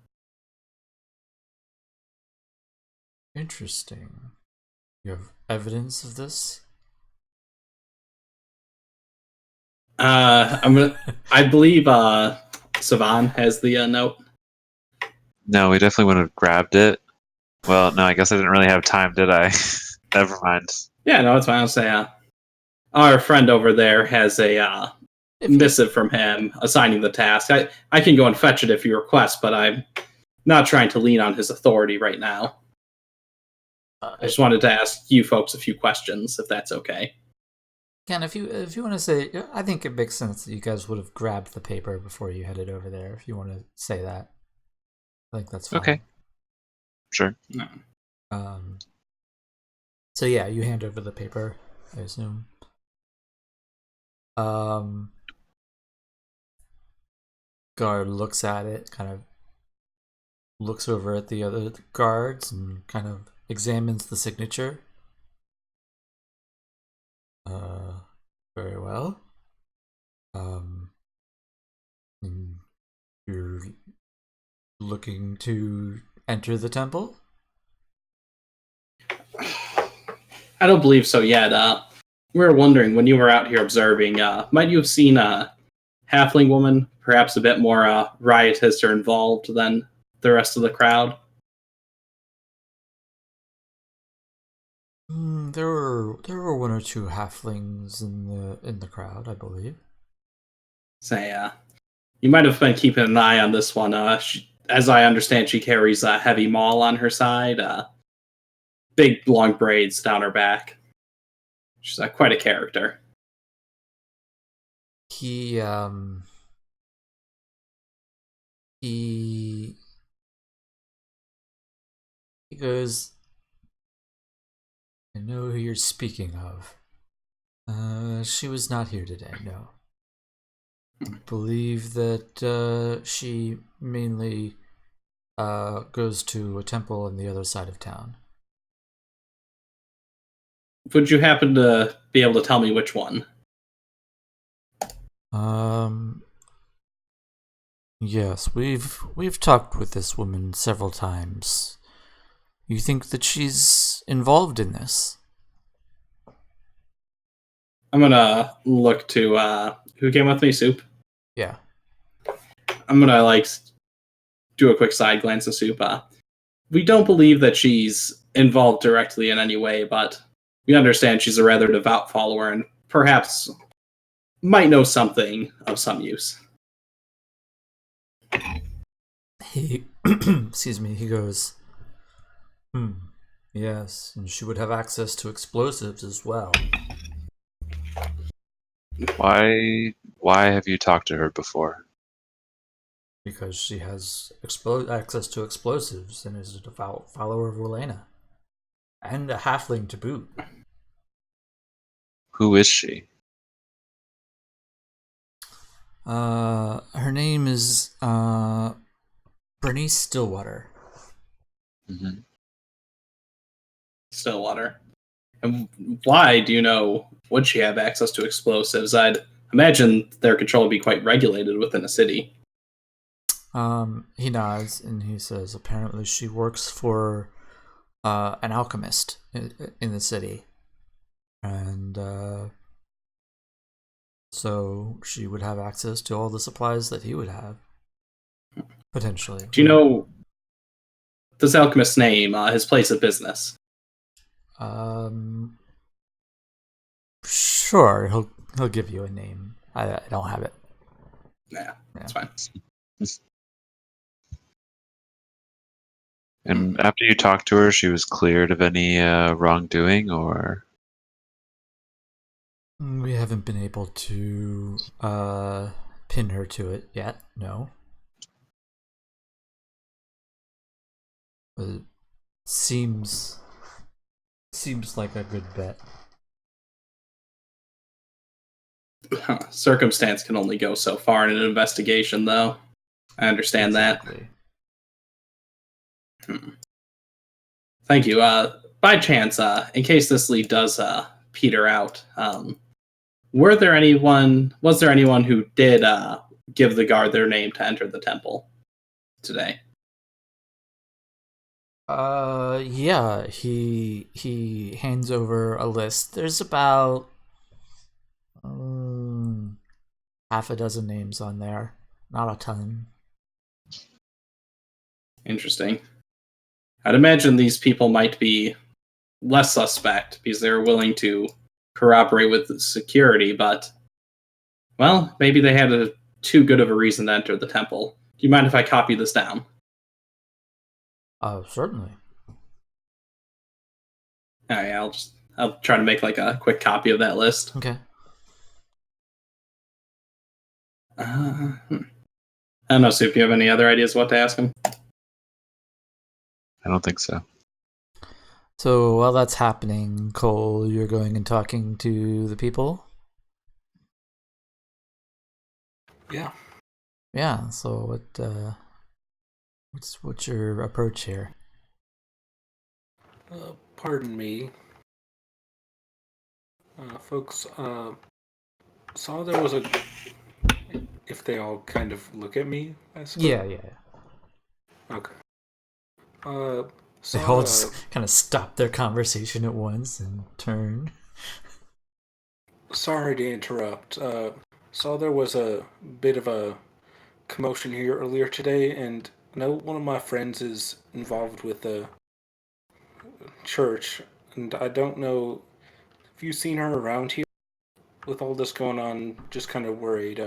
Interesting. You have evidence of this? I believe Savan has the note. No, we definitely would have grabbed it. Well, no, I guess I didn't really have time, did I? Never mind. Yeah, no, it's fine. I'll say our friend over there has a missive from him assigning the task. I can go and fetch it if you request, but I'm not trying to lean on his authority right now. I just wanted to ask you folks a few questions, if that's okay. Ken, if you want to say, I think it makes sense that you guys would have grabbed the paper before you headed over there. If you want to say that, I think that's fine. Okay. Sure. No. So yeah, you hand over the paper, I assume. Guard looks at it, kind of looks over at the other guards, and kind of examines the signature. Very well. And you're looking to enter the temple? I don't believe so yet. We were wondering, when you were out here observing, might you have seen a halfling woman, perhaps a bit more riotous or involved than the rest of the crowd? There were one or two halflings in the crowd, I believe. Say, you might have been keeping an eye on this one. As I understand, she carries a heavy maul on her side, big long braids down her back. She's quite a character. He goes, I know who you're speaking of. She was not here today, no. I believe that she mainly goes to a temple on the other side of town. Would you happen to be able to tell me which one? Yes, we've talked with this woman several times. You think that she's involved in this? I'm gonna look to who came with me, Soup. Yeah. I'm gonna do a quick side glance at Soup. We don't believe that she's involved directly in any way, but we understand she's a rather devout follower and perhaps might know something of some use. He excuse me, he goes, yes, and she would have access to explosives as well. Why have you talked to her before? Because she has access to explosives and is a devout follower of Relena. And a halfling to boot. Who is she? Her name is Bernice Stillwater. Mm-hmm. Stillwater. And why, do you know, would she have access to explosives? I'd imagine their control would be quite regulated within a city. He nods and he says, apparently she works for an alchemist in the city. And so she would have access to all the supplies that he would have, potentially. Do you know this alchemist's name, his place of business? Sure, he'll give you a name. I don't have it. Yeah, that's fine. And after you talked to her, she was cleared of any wrongdoing, or We haven't been able to pin her to it yet. No. But it seems like a good bet. Circumstance can only go so far in an investigation, though. I understand Exactly. that. Thank you. By chance, in case this lead does peter out, was there anyone who did give the guard their name to enter the temple today? Yeah, he hands over a list. There's about half a dozen names on there. Not a ton. Interesting. I'd imagine these people might be less suspect because they're willing to corroborate with the security, but, well, maybe they had too good of a reason to enter the temple. Do you mind if I copy this down? Certainly. Alright, I'll try to make like a quick copy of that list. Okay. I don't know, Soup, you have any other ideas what to ask him? I don't think so. So while that's happening, Cole, you're going and talking to the people? Yeah. Yeah, so what's your approach here? Pardon me. Folks, saw there was a... If they all kind of look at me, I suppose? Yeah. Okay. They all just kind of stop their conversation at once and turn. Sorry to interrupt. Saw there was a bit of a commotion here earlier today, and I know one of my friends is involved with the church, and I don't know if you've seen her around here. With all this going on, just kind of worried.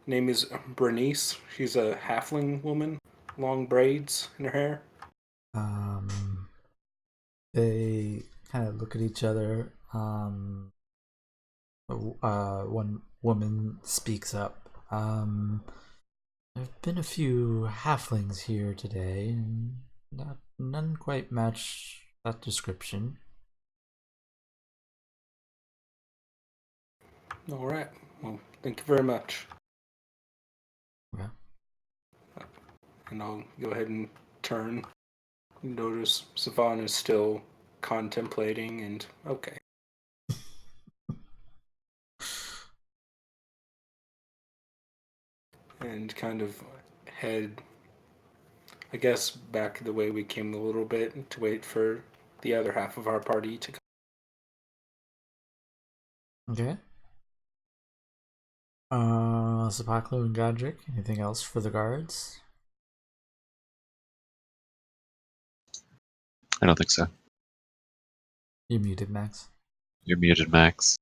Name is Bernice. She's a halfling woman, long braids in her hair. They kind of look at each other. One woman speaks up. There've been a few halflings here today, and none quite match that description. All right. Well, thank you very much. Yeah. And I'll go ahead and turn. Notice Savon is still contemplating, and okay. And kind of head, I guess, back the way we came a little bit to wait for the other half of our party to come. Okay. Zapaklo and Godric, anything else for the guards? I don't think so. You're muted, Max. You're muted, Max.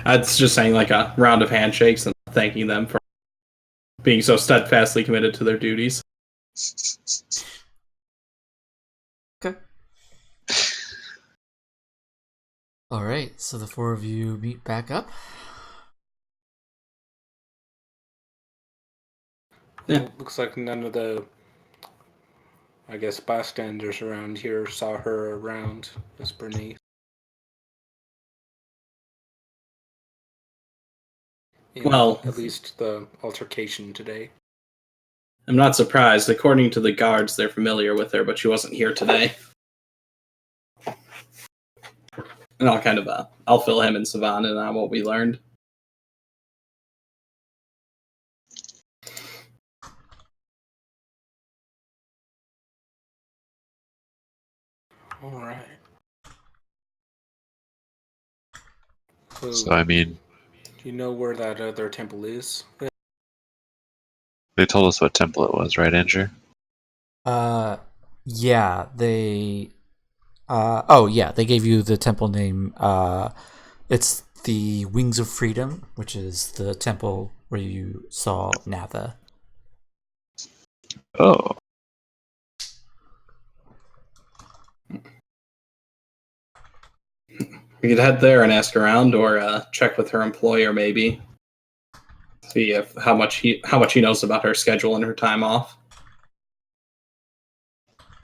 It's just saying like a round of handshakes and thanking them for being so steadfastly committed to their duties. Okay. Alright, so the four of you meet back up. Yeah. Well, looks like none of the, I guess, bystanders around here saw her around Miss Bernice. Well- at least the altercation today. I'm not surprised. According to the guards, they're familiar with her, but she wasn't here today. And I'll fill him and Savan in on what we learned. All right. So I mean, Do you know where that other temple is? they told us what temple it was, right, Andrew? Yeah, they. Oh yeah, they gave you the temple name. It's the Wings of Freedom, which is the temple where you saw Natha. Oh, We could head there and ask around, or check with her employer, maybe. See if how much he knows about her schedule and her time off.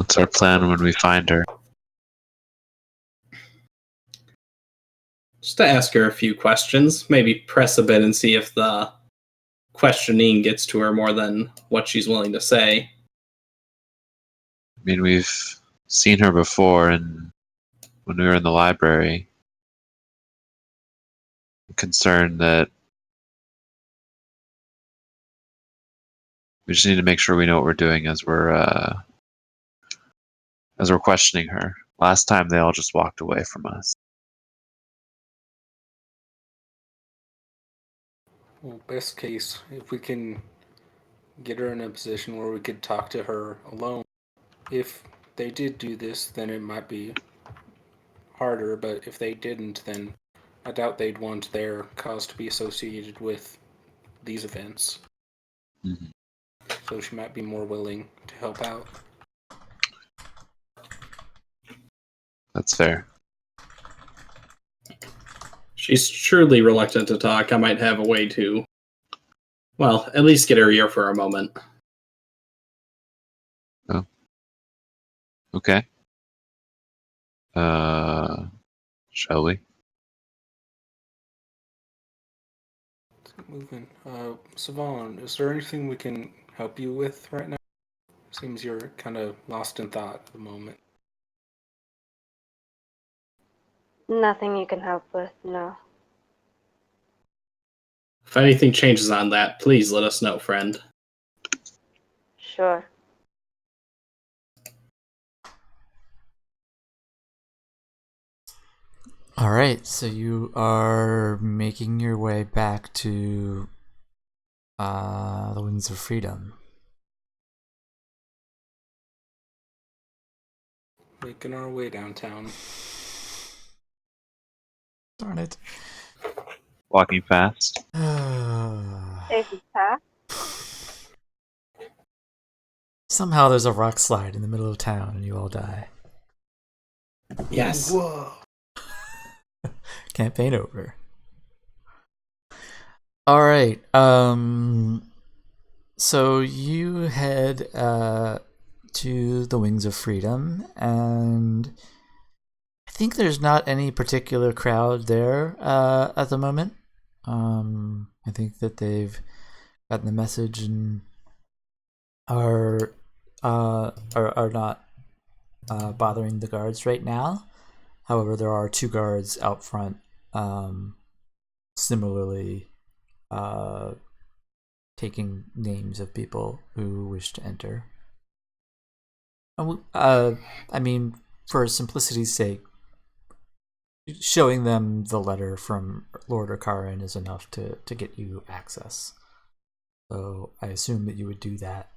what's our plan when we find her? Just to ask her a few questions, maybe press a bit and see if the questioning gets to her more than what she's willing to say. I mean, we've seen her before, and when we were in the library, I'm concerned that we just need to make sure we know what we're doing as we're questioning her. Last time, they all just walked away from us. Well, best case, if we can get her in a position where we could talk to her alone. If they did do this, then it might be harder, but if they didn't, then I doubt they'd want their cause to be associated with these events. Mhm. So she might be more willing to help out. That's fair. She's truly reluctant to talk. I might have a way to, well, at least get her ear for a moment. Okay. Shall we? Let's get moving. Savan, is there anything we can help you with right now? Seems you're kind of lost in thought at the moment. Nothing you can help with, no. If anything changes on that, please let us know, friend. Sure. All right, so you are making your way back to the Wings of Freedom. Making our way downtown. Darn it. Walking fast. Safety path. Somehow there's a rock slide in the middle of town and you all die. Yes. Whoa. Campaign over. All right. So you head to the Wings of Freedom, and I think there's not any particular crowd there at the moment. I think that they've gotten the message and are not bothering the guards right now. However, there are 2 guards out front, similarly taking names of people who wish to enter. I mean, for simplicity's sake, showing them the letter from Lord Urkarin is enough to get you access. So I assume that you would do that.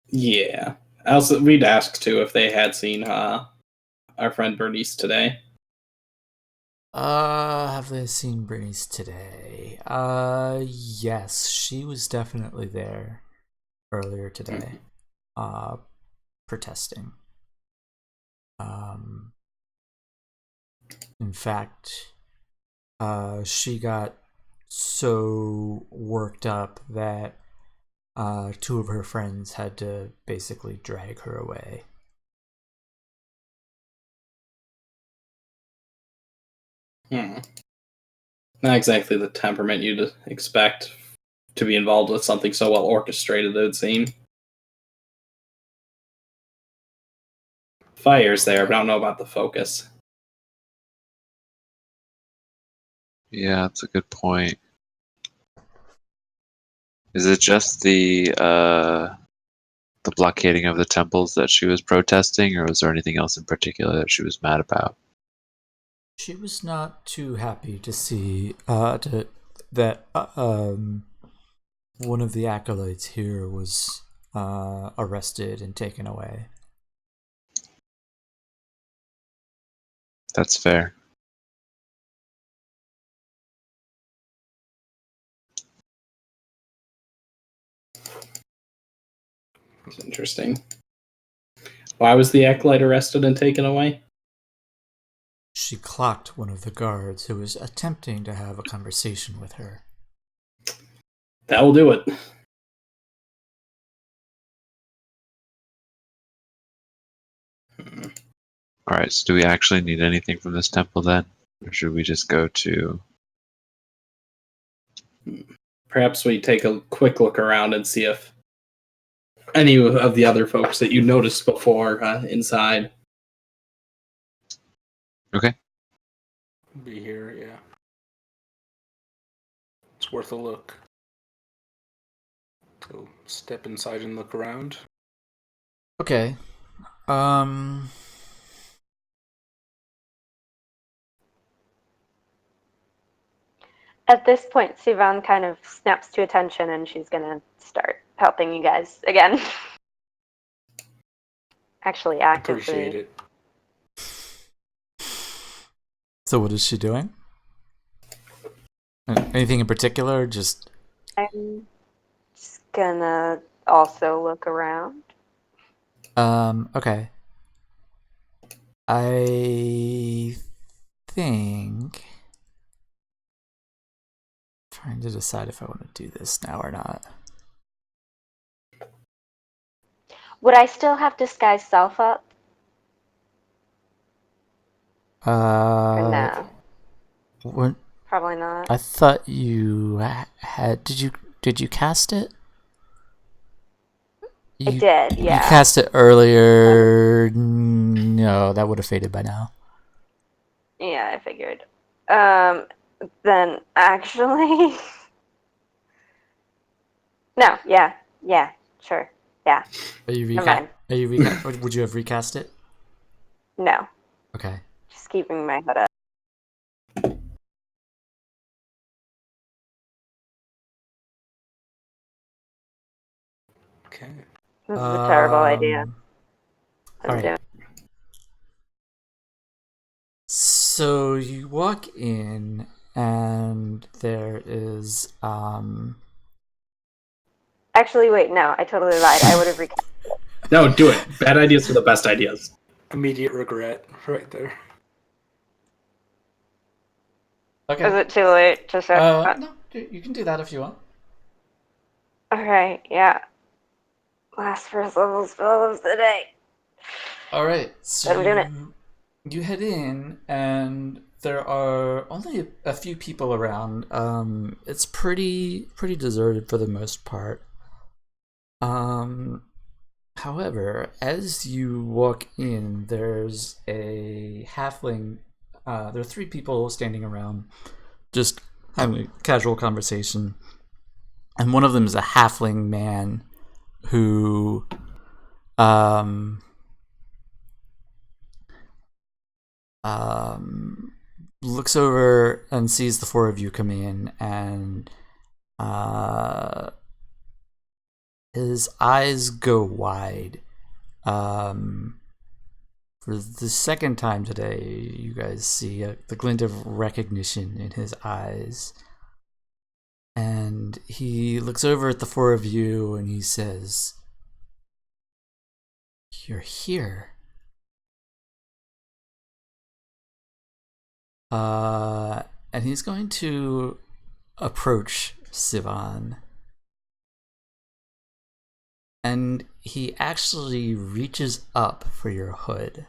Yeah. Also, we'd ask too if they had seen our friend Bernice today. Have they seen Bernice today? Yes, she was definitely there earlier today, protesting. In fact, she got so worked up that 2 of her friends had to basically drag her away. Not exactly the temperament you'd expect to be involved with something so well orchestrated, it would seem. Fire's there, but I don't know about the focus. Yeah, that's a good point. Is it just the blockading of the temples that she was protesting, or was there anything else in particular that she was mad about? She was not too happy to see that one of the acolytes here was arrested and taken away. That's fair. It's interesting. Why was the acolyte arrested and taken away? She clocked one of the guards who was attempting to have a conversation with her. That will do it. Alright, so do we actually need anything from this temple then? Or should we just go to... Perhaps we take a quick look around and see if any of the other folks that you noticed before inside. Okay. Be here, yeah. It's worth a look. So step inside and look around. Okay. At this point, Sivan kind of snaps to attention and she's gonna start helping you guys again. Actually, actively. Appreciate it. So what is she doing? Anything in particular? Or just I'm just gonna also look around. okay. I think trying to decide if I want to do this now or not. Would I still have disguise self up? Or no? When, Probably not. I thought you had. Did you cast it? I did, You yeah. cast it earlier. No, that would have faded by now. Yeah, I figured. Then actually, no, yeah, sure, yeah. Are you Never mind. Would you have recast it? No, Okay. just keeping my head up. Okay. This is a terrible idea. I'm All right. doing. So you walk in, and there is Actually, wait, no, I totally lied. I would have recast. No, do it. Bad ideas are the best ideas. Immediate regret right there. Okay. Is it too late to say? No, you can do that if you want. Okay, yeah. Last first level spell of the day. All right, so I'm doing it. you head in, and there are only a few people around. It's pretty deserted for the most part. However, as you walk in, there's a halfling. There are three people standing around, just having a casual conversation, and one of them is a halfling man who looks over and sees the four of you come in, and his eyes go wide. For the second time today, you guys see the glint of recognition in his eyes. And he looks over at the four of you and he says, "You're here." And he's going to approach Sivan. And he actually reaches up for your hood.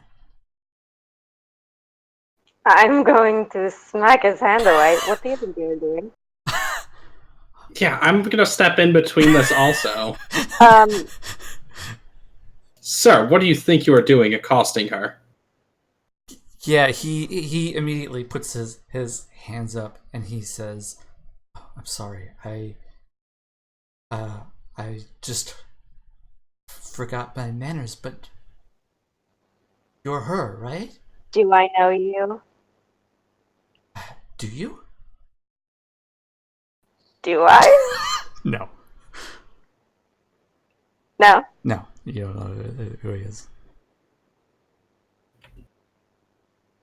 I'm going to smack his hand away. What do you think you're doing? Yeah, I'm gonna step in between this also. Sir, what do you think you are doing accosting her? Yeah, he immediately puts his hands up and he says, oh, "I'm sorry. I just forgot my manners, but you're her, right? Do I know you? Do you?" Do I? No. No. No, you don't know who he is.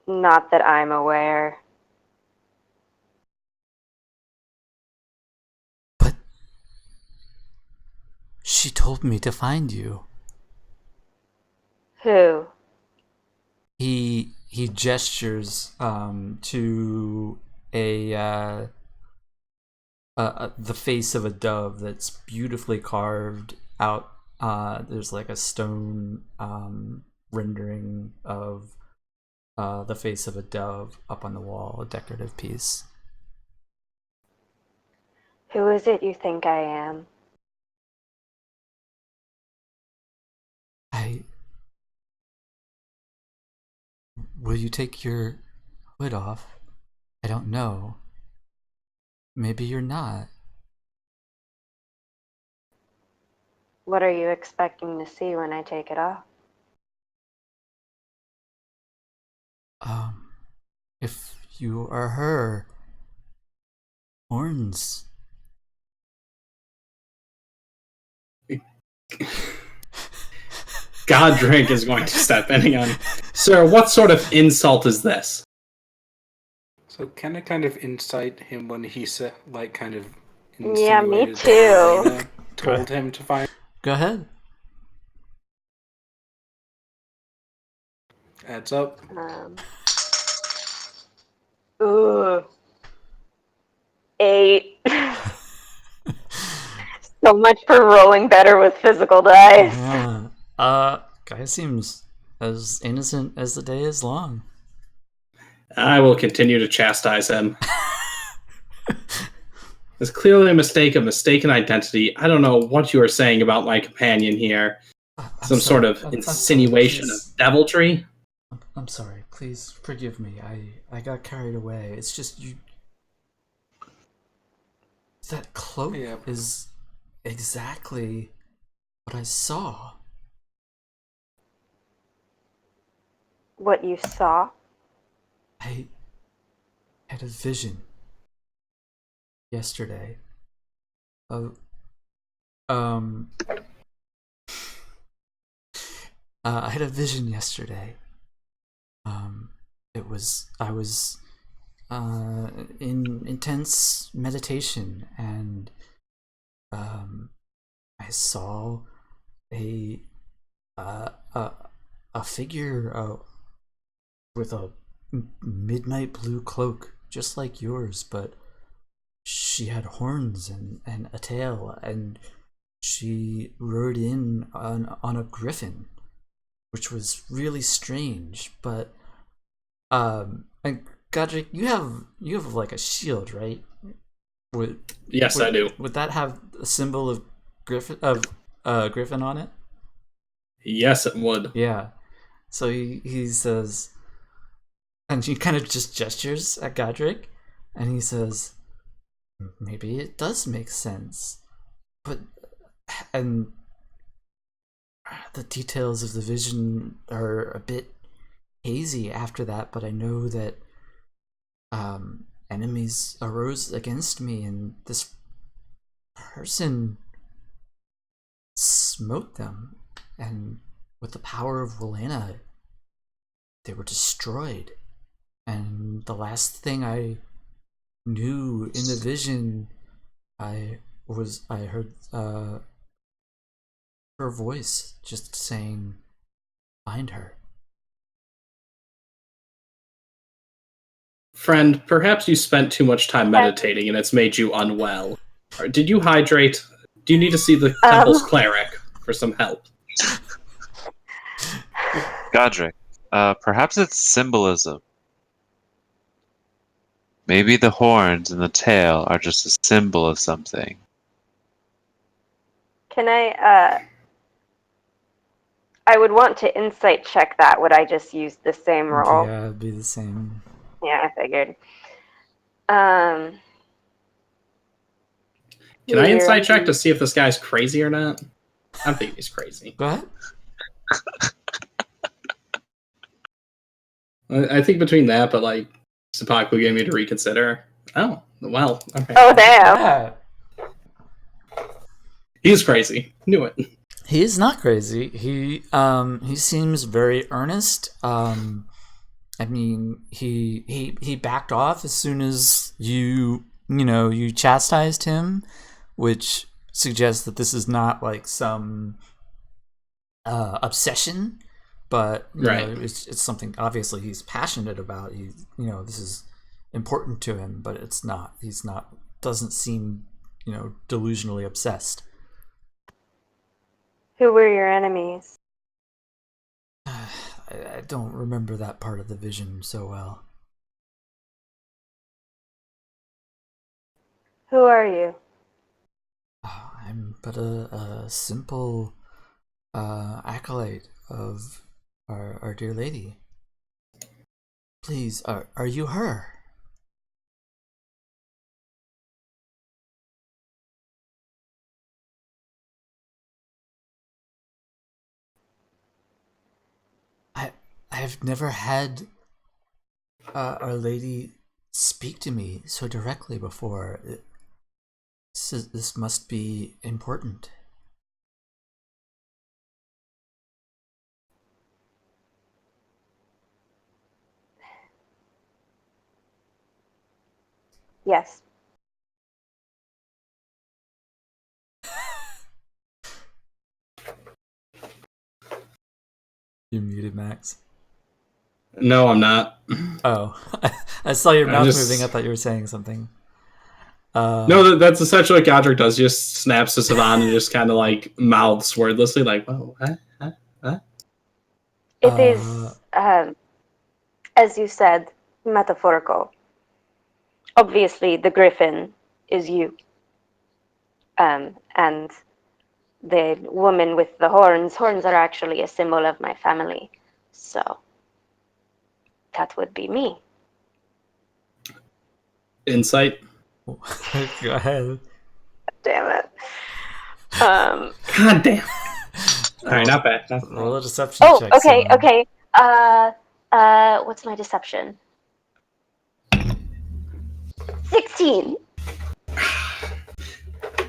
Not that I'm aware. But she told me to find you. Who? He gestures to the face of a dove that's beautifully carved out. There's like a stone rendering of the face of a dove up on the wall, a decorative piece. Who is it you think I am? Will you take your hood off? I don't know. Maybe you're not. What are you expecting to see when I take it off? If you are her, horns. Godric is going to step in again. Sir, what sort of insult is this? So can I kind of incite him when he said, like, kind of Yeah, me insinuated too. that Elena told him to find? Go ahead. Adds up. Ooh. 8. So much for rolling better with physical dice. Yeah. Guy seems as innocent as the day is long. I will continue to chastise him. It's clearly a mistake of mistaken identity. I don't know what you are saying about my companion here. Some sort of insinuation of deviltry? I'm sorry. Please forgive me. I got carried away. It's just you. That cloak is exactly what I saw. What you saw? I had a vision yesterday of I had a vision yesterday. I was in intense meditation, and I saw a figure with a midnight blue cloak, just like yours, but she had horns and a tail, and she rode in on a griffin, which was really strange. But and Godric, you have like a shield, right? Yes, I do. Would that have a symbol of griffin on it? Yes, it would. Yeah. So he says, and he kind of just gestures at Godric, and he says, maybe it does make sense. But, and the details of the vision are a bit hazy after that, but I know that enemies arose against me, and this person smote them, and with the power of Rowena, they were destroyed. And the last thing I knew in the vision, I heard her voice just saying, "Find her." Friend, perhaps you spent too much time meditating and it's made you unwell. Did you hydrate? Do you need to see the temple's cleric for some help? Godric, perhaps it's symbolism. Maybe the horns and the tail are just a symbol of something. Can I would want to insight check that. Would I just use the same roll? Yeah, it'd be the same. Yeah, I figured. Can I here, insight check to see if this guy's crazy or not? I'm thinking he's crazy. Go ahead. I think between that, but like Sepaklu gave me to reconsider. Oh, well, okay. Oh, damn. Yeah. He's crazy. Knew it. He is not crazy. He seems very earnest. I mean, he backed off as soon as you chastised him, which suggests that this is not like some obsession, but Right. it's something obviously he's passionate about. This is important to him, but it's not. He's not. Doesn't seem delusionally obsessed. Who were your enemies? I don't remember that part of the vision so well. Who are you? I'm but a simple acolyte of our dear lady. Please, are you her? I've never had Our Lady speak to me so directly before. This must be important. Yes. You muted, Max. No, I'm not. Oh, I saw your I mouth just- moving. I thought you were saying something. No, that's essentially what Godric does. He just snaps to Savan and just kind of like mouths wordlessly, like, "Whoa, huh?" It is, as you said, metaphorical. Obviously, the griffin is you. And the woman with the horns are actually a symbol of my family. So, that would be me. Insight. Go ahead. Damn it. God damn. All right, not bad. Not bad. Roll a deception Oh, check. okay, Simon. okay. What's my deception? 16.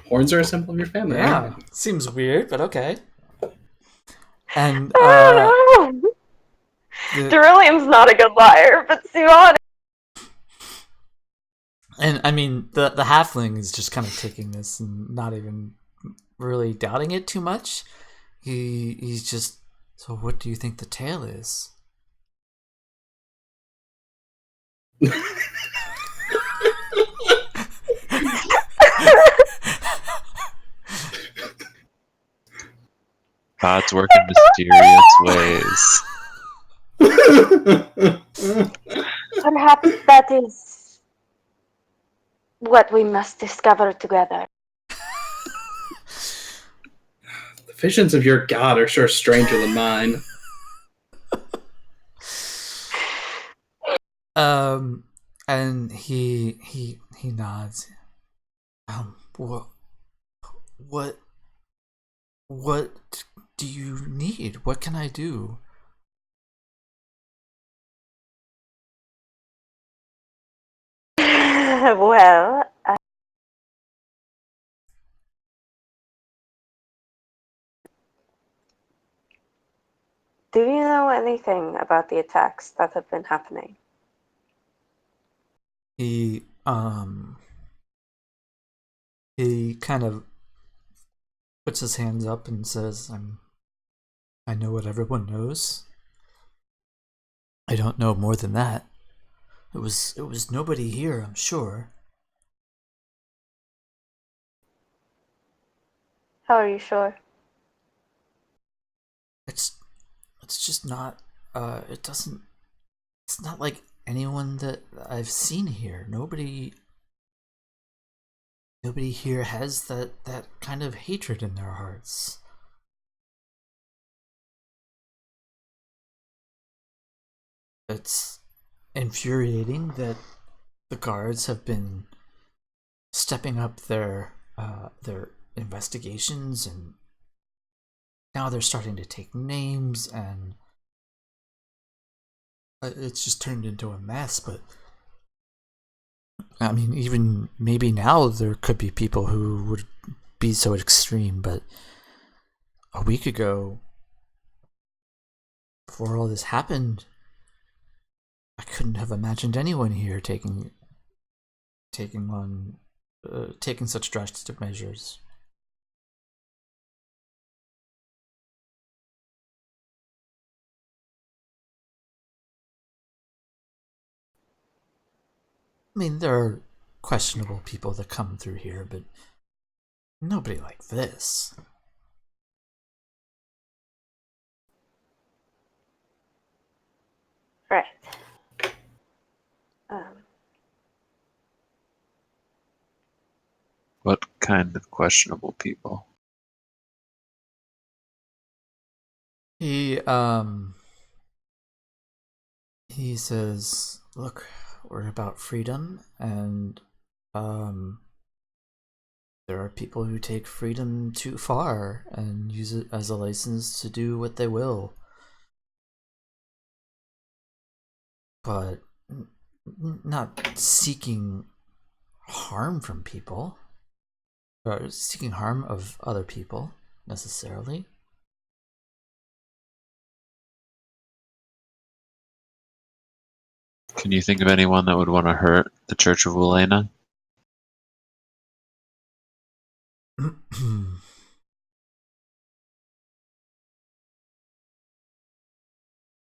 Horns are a symbol of your family. Yeah, right? seems weird, but okay. And I don't know. Derillium's not a good liar, but Sivan. and I mean the halfling is just kind of taking this and not even really doubting it too much. He's just, so what do you think the tale is? Gods work in mysterious ways. Perhaps that is what we must discover together. The visions of your god are sure stranger than mine. And he nods. What do you need? What can I do? Well, do you know anything about the attacks that have been happening? He kind of puts his hands up and says, I know what everyone knows. I don't know more than that. It was nobody here, I'm sure. How are you sure? It's just not it's not like anyone that I've seen here. Nobody here has that kind of hatred in their hearts. It's infuriating that the guards have been stepping up their investigations, and now they're starting to take names, and it's just turned into a mess. But I mean, even maybe now there could be people who would be so extreme, but a week ago, before all this happened, I couldn't have imagined anyone here taking such drastic measures. I mean, there are questionable people that come through here, but nobody like this. Right. What kind of questionable people? He says, "Look, we're about freedom, and there are people who take freedom too far and use it as a license to do what they will. But not seeking harm from people, or seeking harm of other people, necessarily." Can you think of anyone that would want to hurt the Church of Wulena?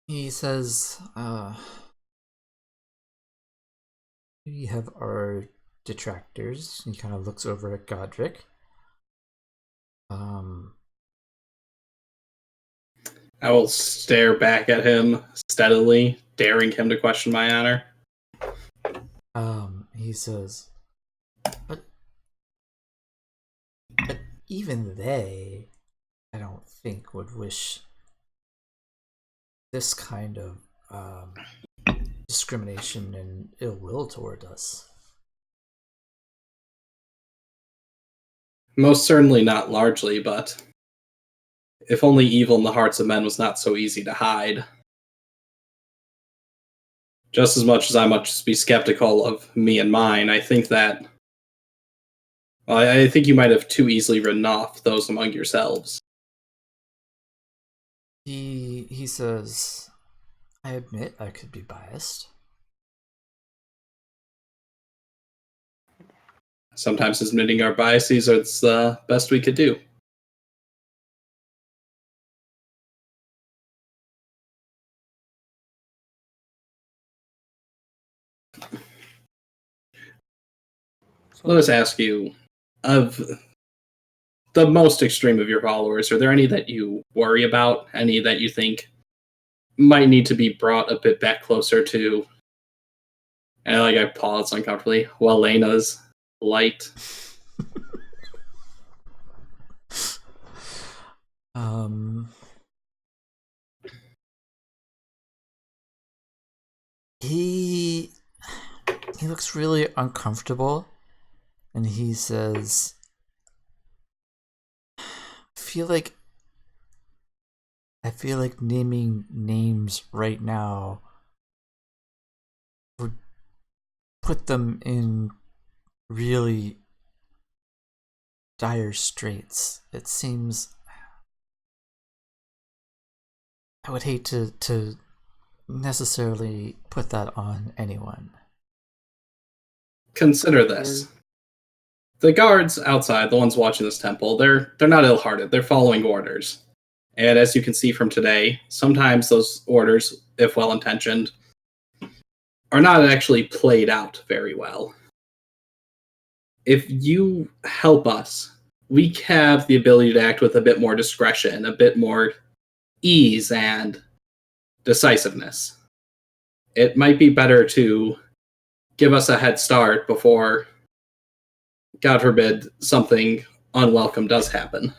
He says, we have our detractors. He kind of looks over at Godric. I will stare back at him steadily, daring him to question my honor. He says, but even they, I don't think, would wish this kind of discrimination and ill will toward us. Most certainly not largely, but if only evil in the hearts of men was not so easy to hide. Just as much as I must be skeptical of me and mine, I think that... Well, I think you might have too easily written off those among yourselves. He says, I admit I could be biased. Sometimes admitting our biases is the best we could do. Let us ask you, of the most extreme of your followers, are there any that you worry about? Any that you think might need to be brought a bit back closer to, and I pause uncomfortably, Walena's light? He looks really uncomfortable, and he says, I feel like naming names right now would put them in really dire straits. It seems I would hate to necessarily put that on anyone. Consider this. The guards outside, the ones watching this temple, they're not ill-hearted. They're following orders. And as you can see from today, sometimes those orders, if well-intentioned, are not actually played out very well. If you help us, we have the ability to act with a bit more discretion, a bit more ease and decisiveness. it might be better to give us a head start before, God forbid, something unwelcome does happen.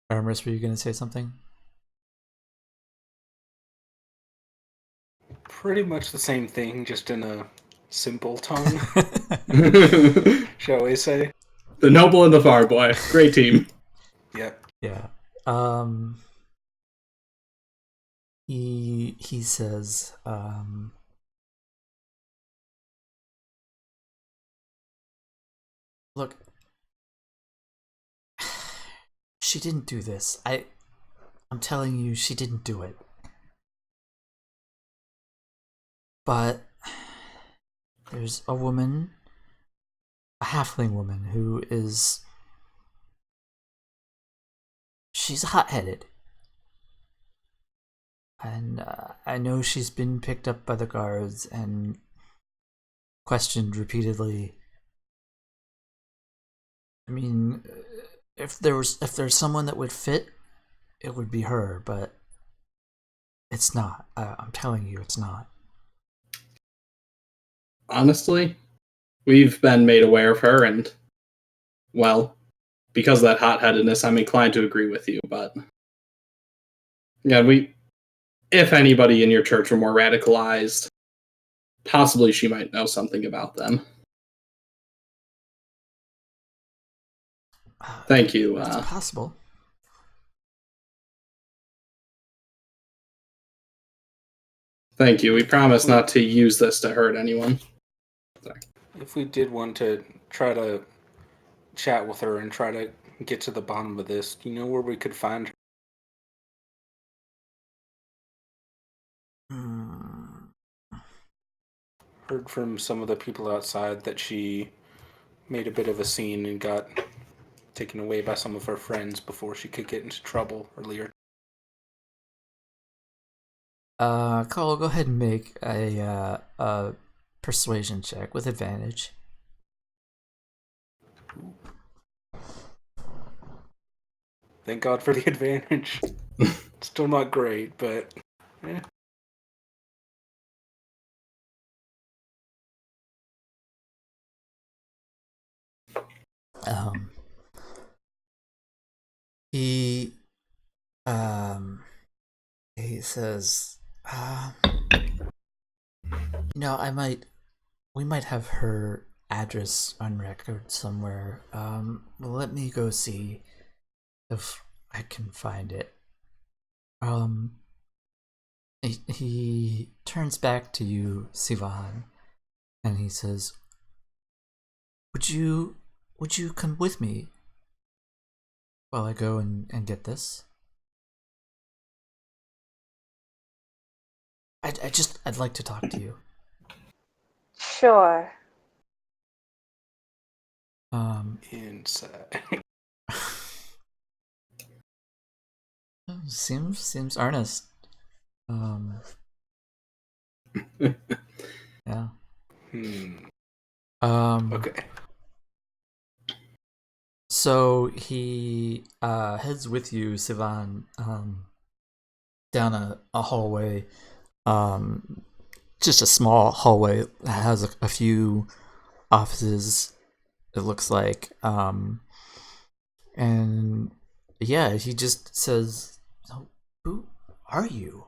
Aramis, were you going to say something? Pretty much the same thing, just in a simple tongue, shall we say? The noble and the far boy. Great team. Yep. Yeah. He says, look, she didn't do this. I'm telling you, she didn't do it. But there's a woman, a halfling woman, who is... She's hot-headed. And I know she's been picked up by the guards and questioned repeatedly. I mean, if there's someone that would fit, it would be her, but it's not. I'm telling you, it's not. Honestly, we've been made aware of her, and, well, because of that hot-headedness, I'm inclined to agree with you, but... Yeah, if anybody in your church were more radicalized, possibly she might know something about them. Thank you. It's possible. Thank you. We promise not to use this to hurt anyone. Sorry. If we did want to try to chat with her and try to get to the bottom of this, do you know where we could find her? Heard from some of the people outside that she made a bit of a scene and got taken away by some of her friends before she could get into trouble earlier. Cole, go ahead and make a persuasion check with advantage. Thank God for the advantage. Still not great, but yeah. He he says, we might have her address on record somewhere. Let me go see if I can find it. He turns back to you, Sivan, and he says, Would you come with me while I go and get this? I'd like to talk to you. Sure. Inside. Seems earnest. Yeah. Okay. So he heads with you, Sivan, down a hallway. Just a small hallway that has a few offices, it looks like. And yeah, he just says, "Who are you?"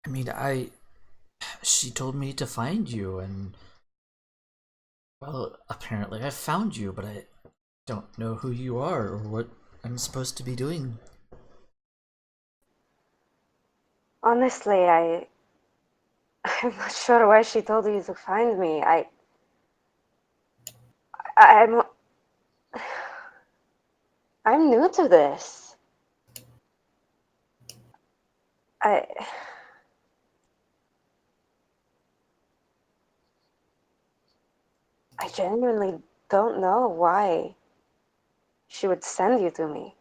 I mean, she told me to find you, and well, apparently I found you, but I don't know who you are or what I'm supposed to be doing. Honestly, I'm not sure why she told you to find me. I'm new to this. I genuinely don't know why she would send you to me.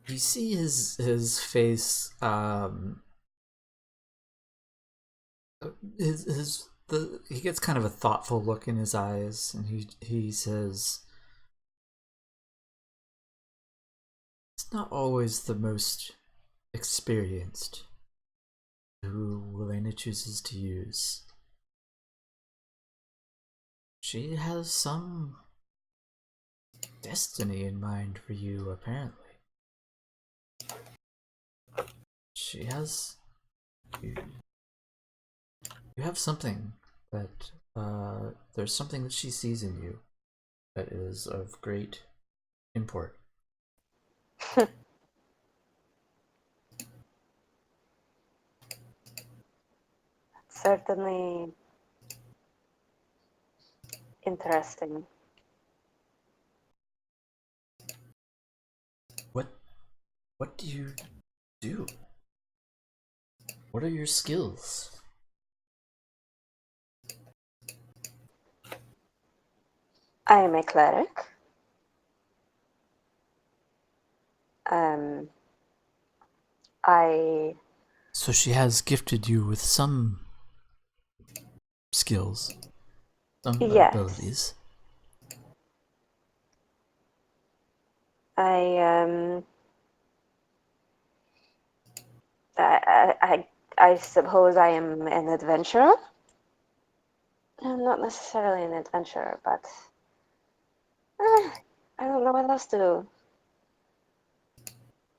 You see his face, his he gets kind of a thoughtful look in his eyes, and he says, "It's not always the most experienced who Elena chooses to use. She has some destiny in mind for you, apparently. She has... You have something that... there's something that she sees in you that is of great import." Certainly interesting. What do you do? What are your skills? I am a cleric. I So she has gifted you with some skills, some Yes. abilities. I I suppose I am an adventurer. I'm not necessarily an adventurer, but I don't know what else to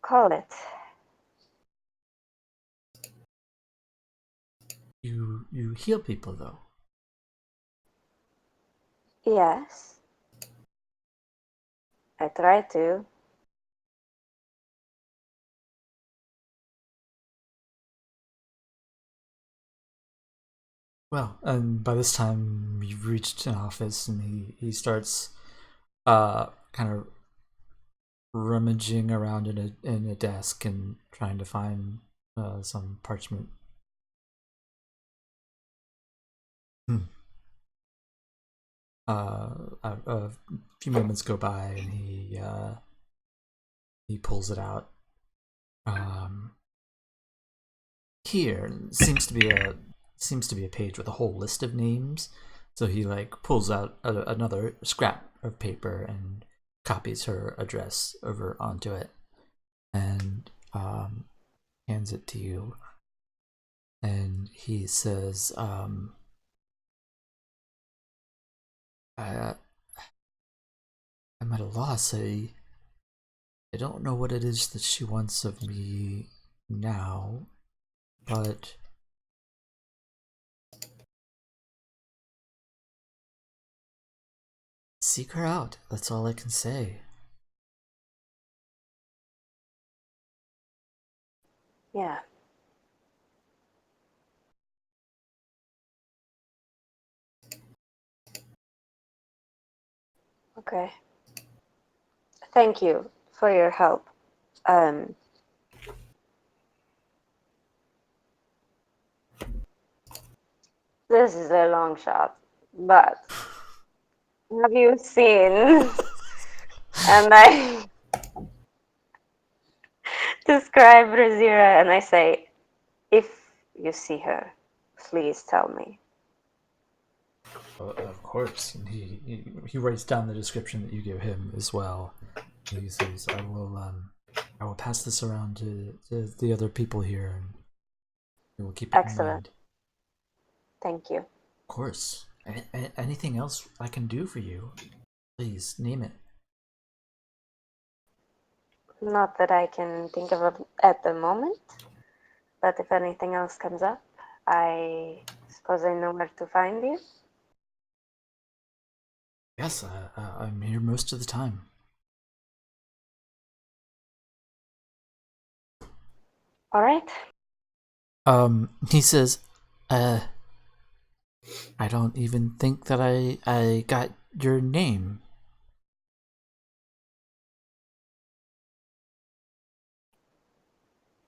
call it. You heal people though. Yes, I try to. Well, and by this time you've reached an office, and he starts kind of rummaging around in a desk and trying to find some parchment. A few moments go by, and he pulls it out. Here seems to be a page with a whole list of names. So he like pulls out another scrap of paper and copies her address over onto it, and hands it to you. And he says, "I'm at a loss. I don't know what it is that she wants of me now, but seek her out. That's all I can say." Yeah. Okay. Thank you for your help. This is a long shot, but have you seen? And I describe Razira and I say, if you see her, please tell me. Of course, and he writes down the description that you give him as well. He says, I will pass this around to the other people here, and we will keep it in Excellent. mind." Thank you. Of course. Anything else I can do for you? Please name it. Not that I can think of at the moment, but if anything else comes up, I suppose I know where to find you. Yes, I'm here most of the time. All right. He says, I don't even think that I got your name.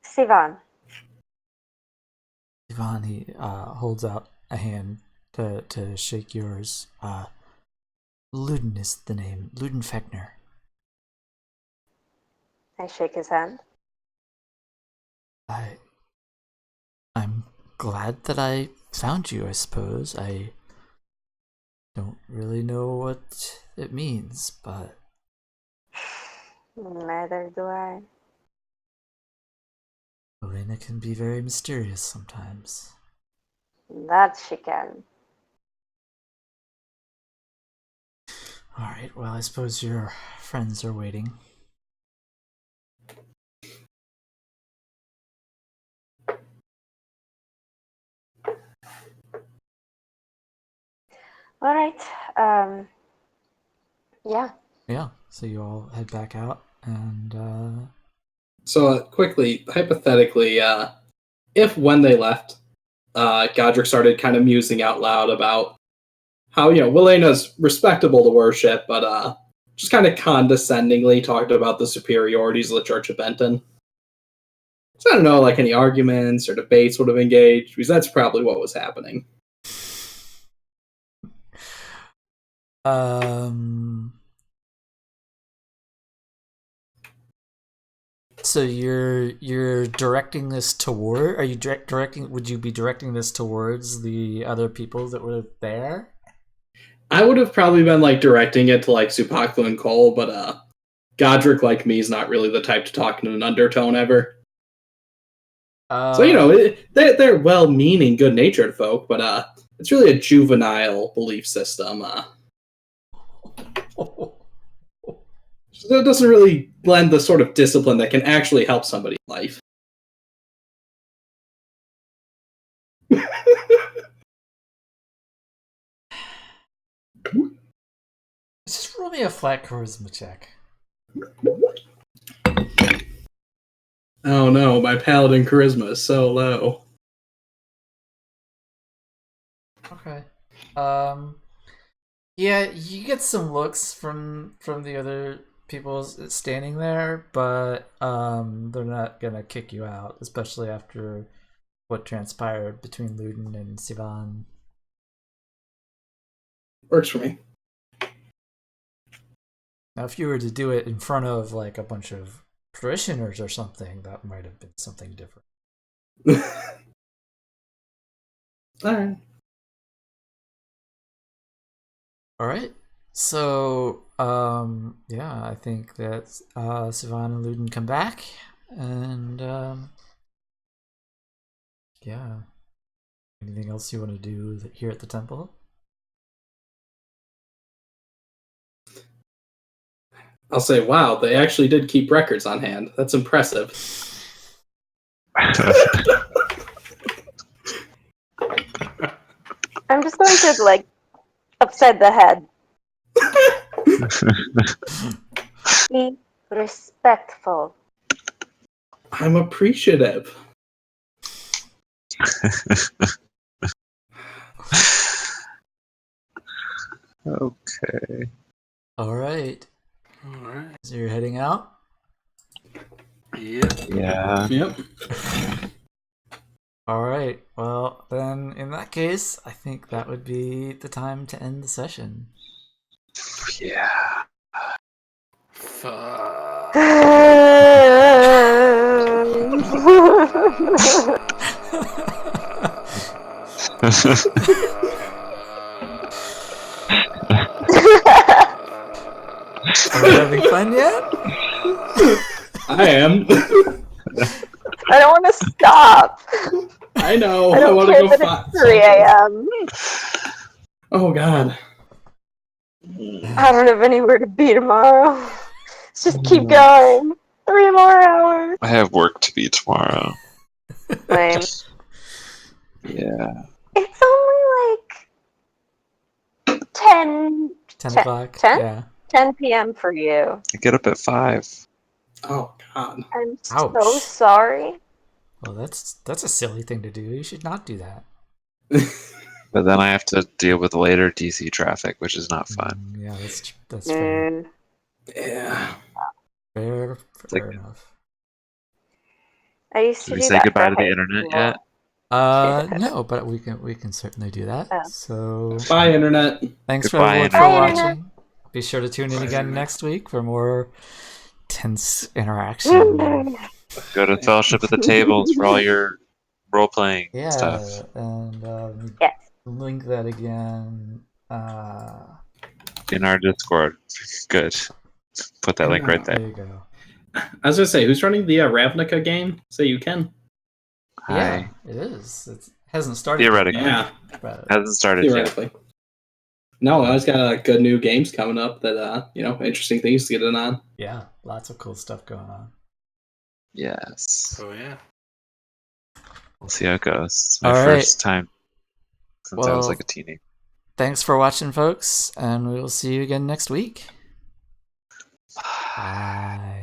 Sivan. Ivan, he holds out a hand to shake yours. Luden is the name. Luden Fechner. I shake his hand. I'm glad that I found you, I suppose. I don't really know what it means, but Neither do I. Elena can be very mysterious sometimes. That she can. Alright, well, I suppose your friends are waiting. All right. Yeah. Yeah, so you all head back out, and So quickly, hypothetically, if when they left, Godric started kind of musing out loud about how, Welena's respectable to worship, but just kind of condescendingly talked about the superiorities of the Church of Benton. So I don't know, like any arguments or debates would have engaged, because that's probably what was happening. So you're directing this toward? Are you directing? Would you be directing this towards the other people that were there? I would have probably been like directing it to like Supaklu and Cole, but Godric, like me, is not really the type to talk in an undertone ever. So they're well-meaning, good-natured folk, but it's really a juvenile belief system. So it doesn't really blend the sort of discipline that can actually help somebody in life. Just roll me a flat charisma check. Oh no, my paladin charisma is so low. Okay. Yeah, you get some looks from the other people standing there, but they're not gonna kick you out, especially after what transpired between Luden and Sivan. Works for me. Now, if you were to do it in front of like a bunch of parishioners or something, that might have been something different. Alright. Alright. So, yeah, I think that Sivan and Luden come back, and yeah. Anything else you want to do here at the temple? I'll say, wow, they actually did keep records on hand. That's impressive. I'm just going to like upside the head. Be respectful. I'm appreciative. Okay. Alright. Alright. So you're heading out? Yep. Yeah. Yep. Alright. Well, then in that case, I think that would be the time to end the session. Yeah. Fuck. Are we having fun yet? I am. I don't want to stop. I know. I I don't want to care go that find. it's 3 a.m. Oh god. I don't have anywhere to be tomorrow. Let's just keep going. 3 more hours. I have work to be tomorrow. Lame. Yeah. It's only like 10 10 o'clock? 10? Yeah. 10 p.m. for you. I get up at 5. Oh god. I'm Ouch. so sorry. Well, that's a silly thing to do. You should not do that. But then I have to deal with later DC traffic, which is not fun. Yeah, that's fair. Mm. Yeah. Fair like- enough. I used to Did we do say that goodbye for to the high internet school. yet? No, but we can certainly do that. Oh. So Bye, internet. thanks for Goodbye, everyone for Internet. Bye, Internet. watching. Be sure to tune in Bye, again Internet. next week for more tense interaction. Go to Fellowship at the Tables for all your role playing Yeah, stuff. and Yes. link that again. In our Discord. Good. Put that link right There there. you go. I was gonna say, who's running the Ravnica game? Say you can. Yeah, Hi. it is. It hasn't started. yet, Theoretically. Yeah, but Hasn't started yet. theoretically. No, I always got good new games coming up that interesting things to get in on. yeah, lots of cool stuff going on. Yes. Oh yeah. We'll see how it goes. It's my All right. first time since I was Well, like a teenager. Thanks for watching, folks, and we will see you again next week. Bye.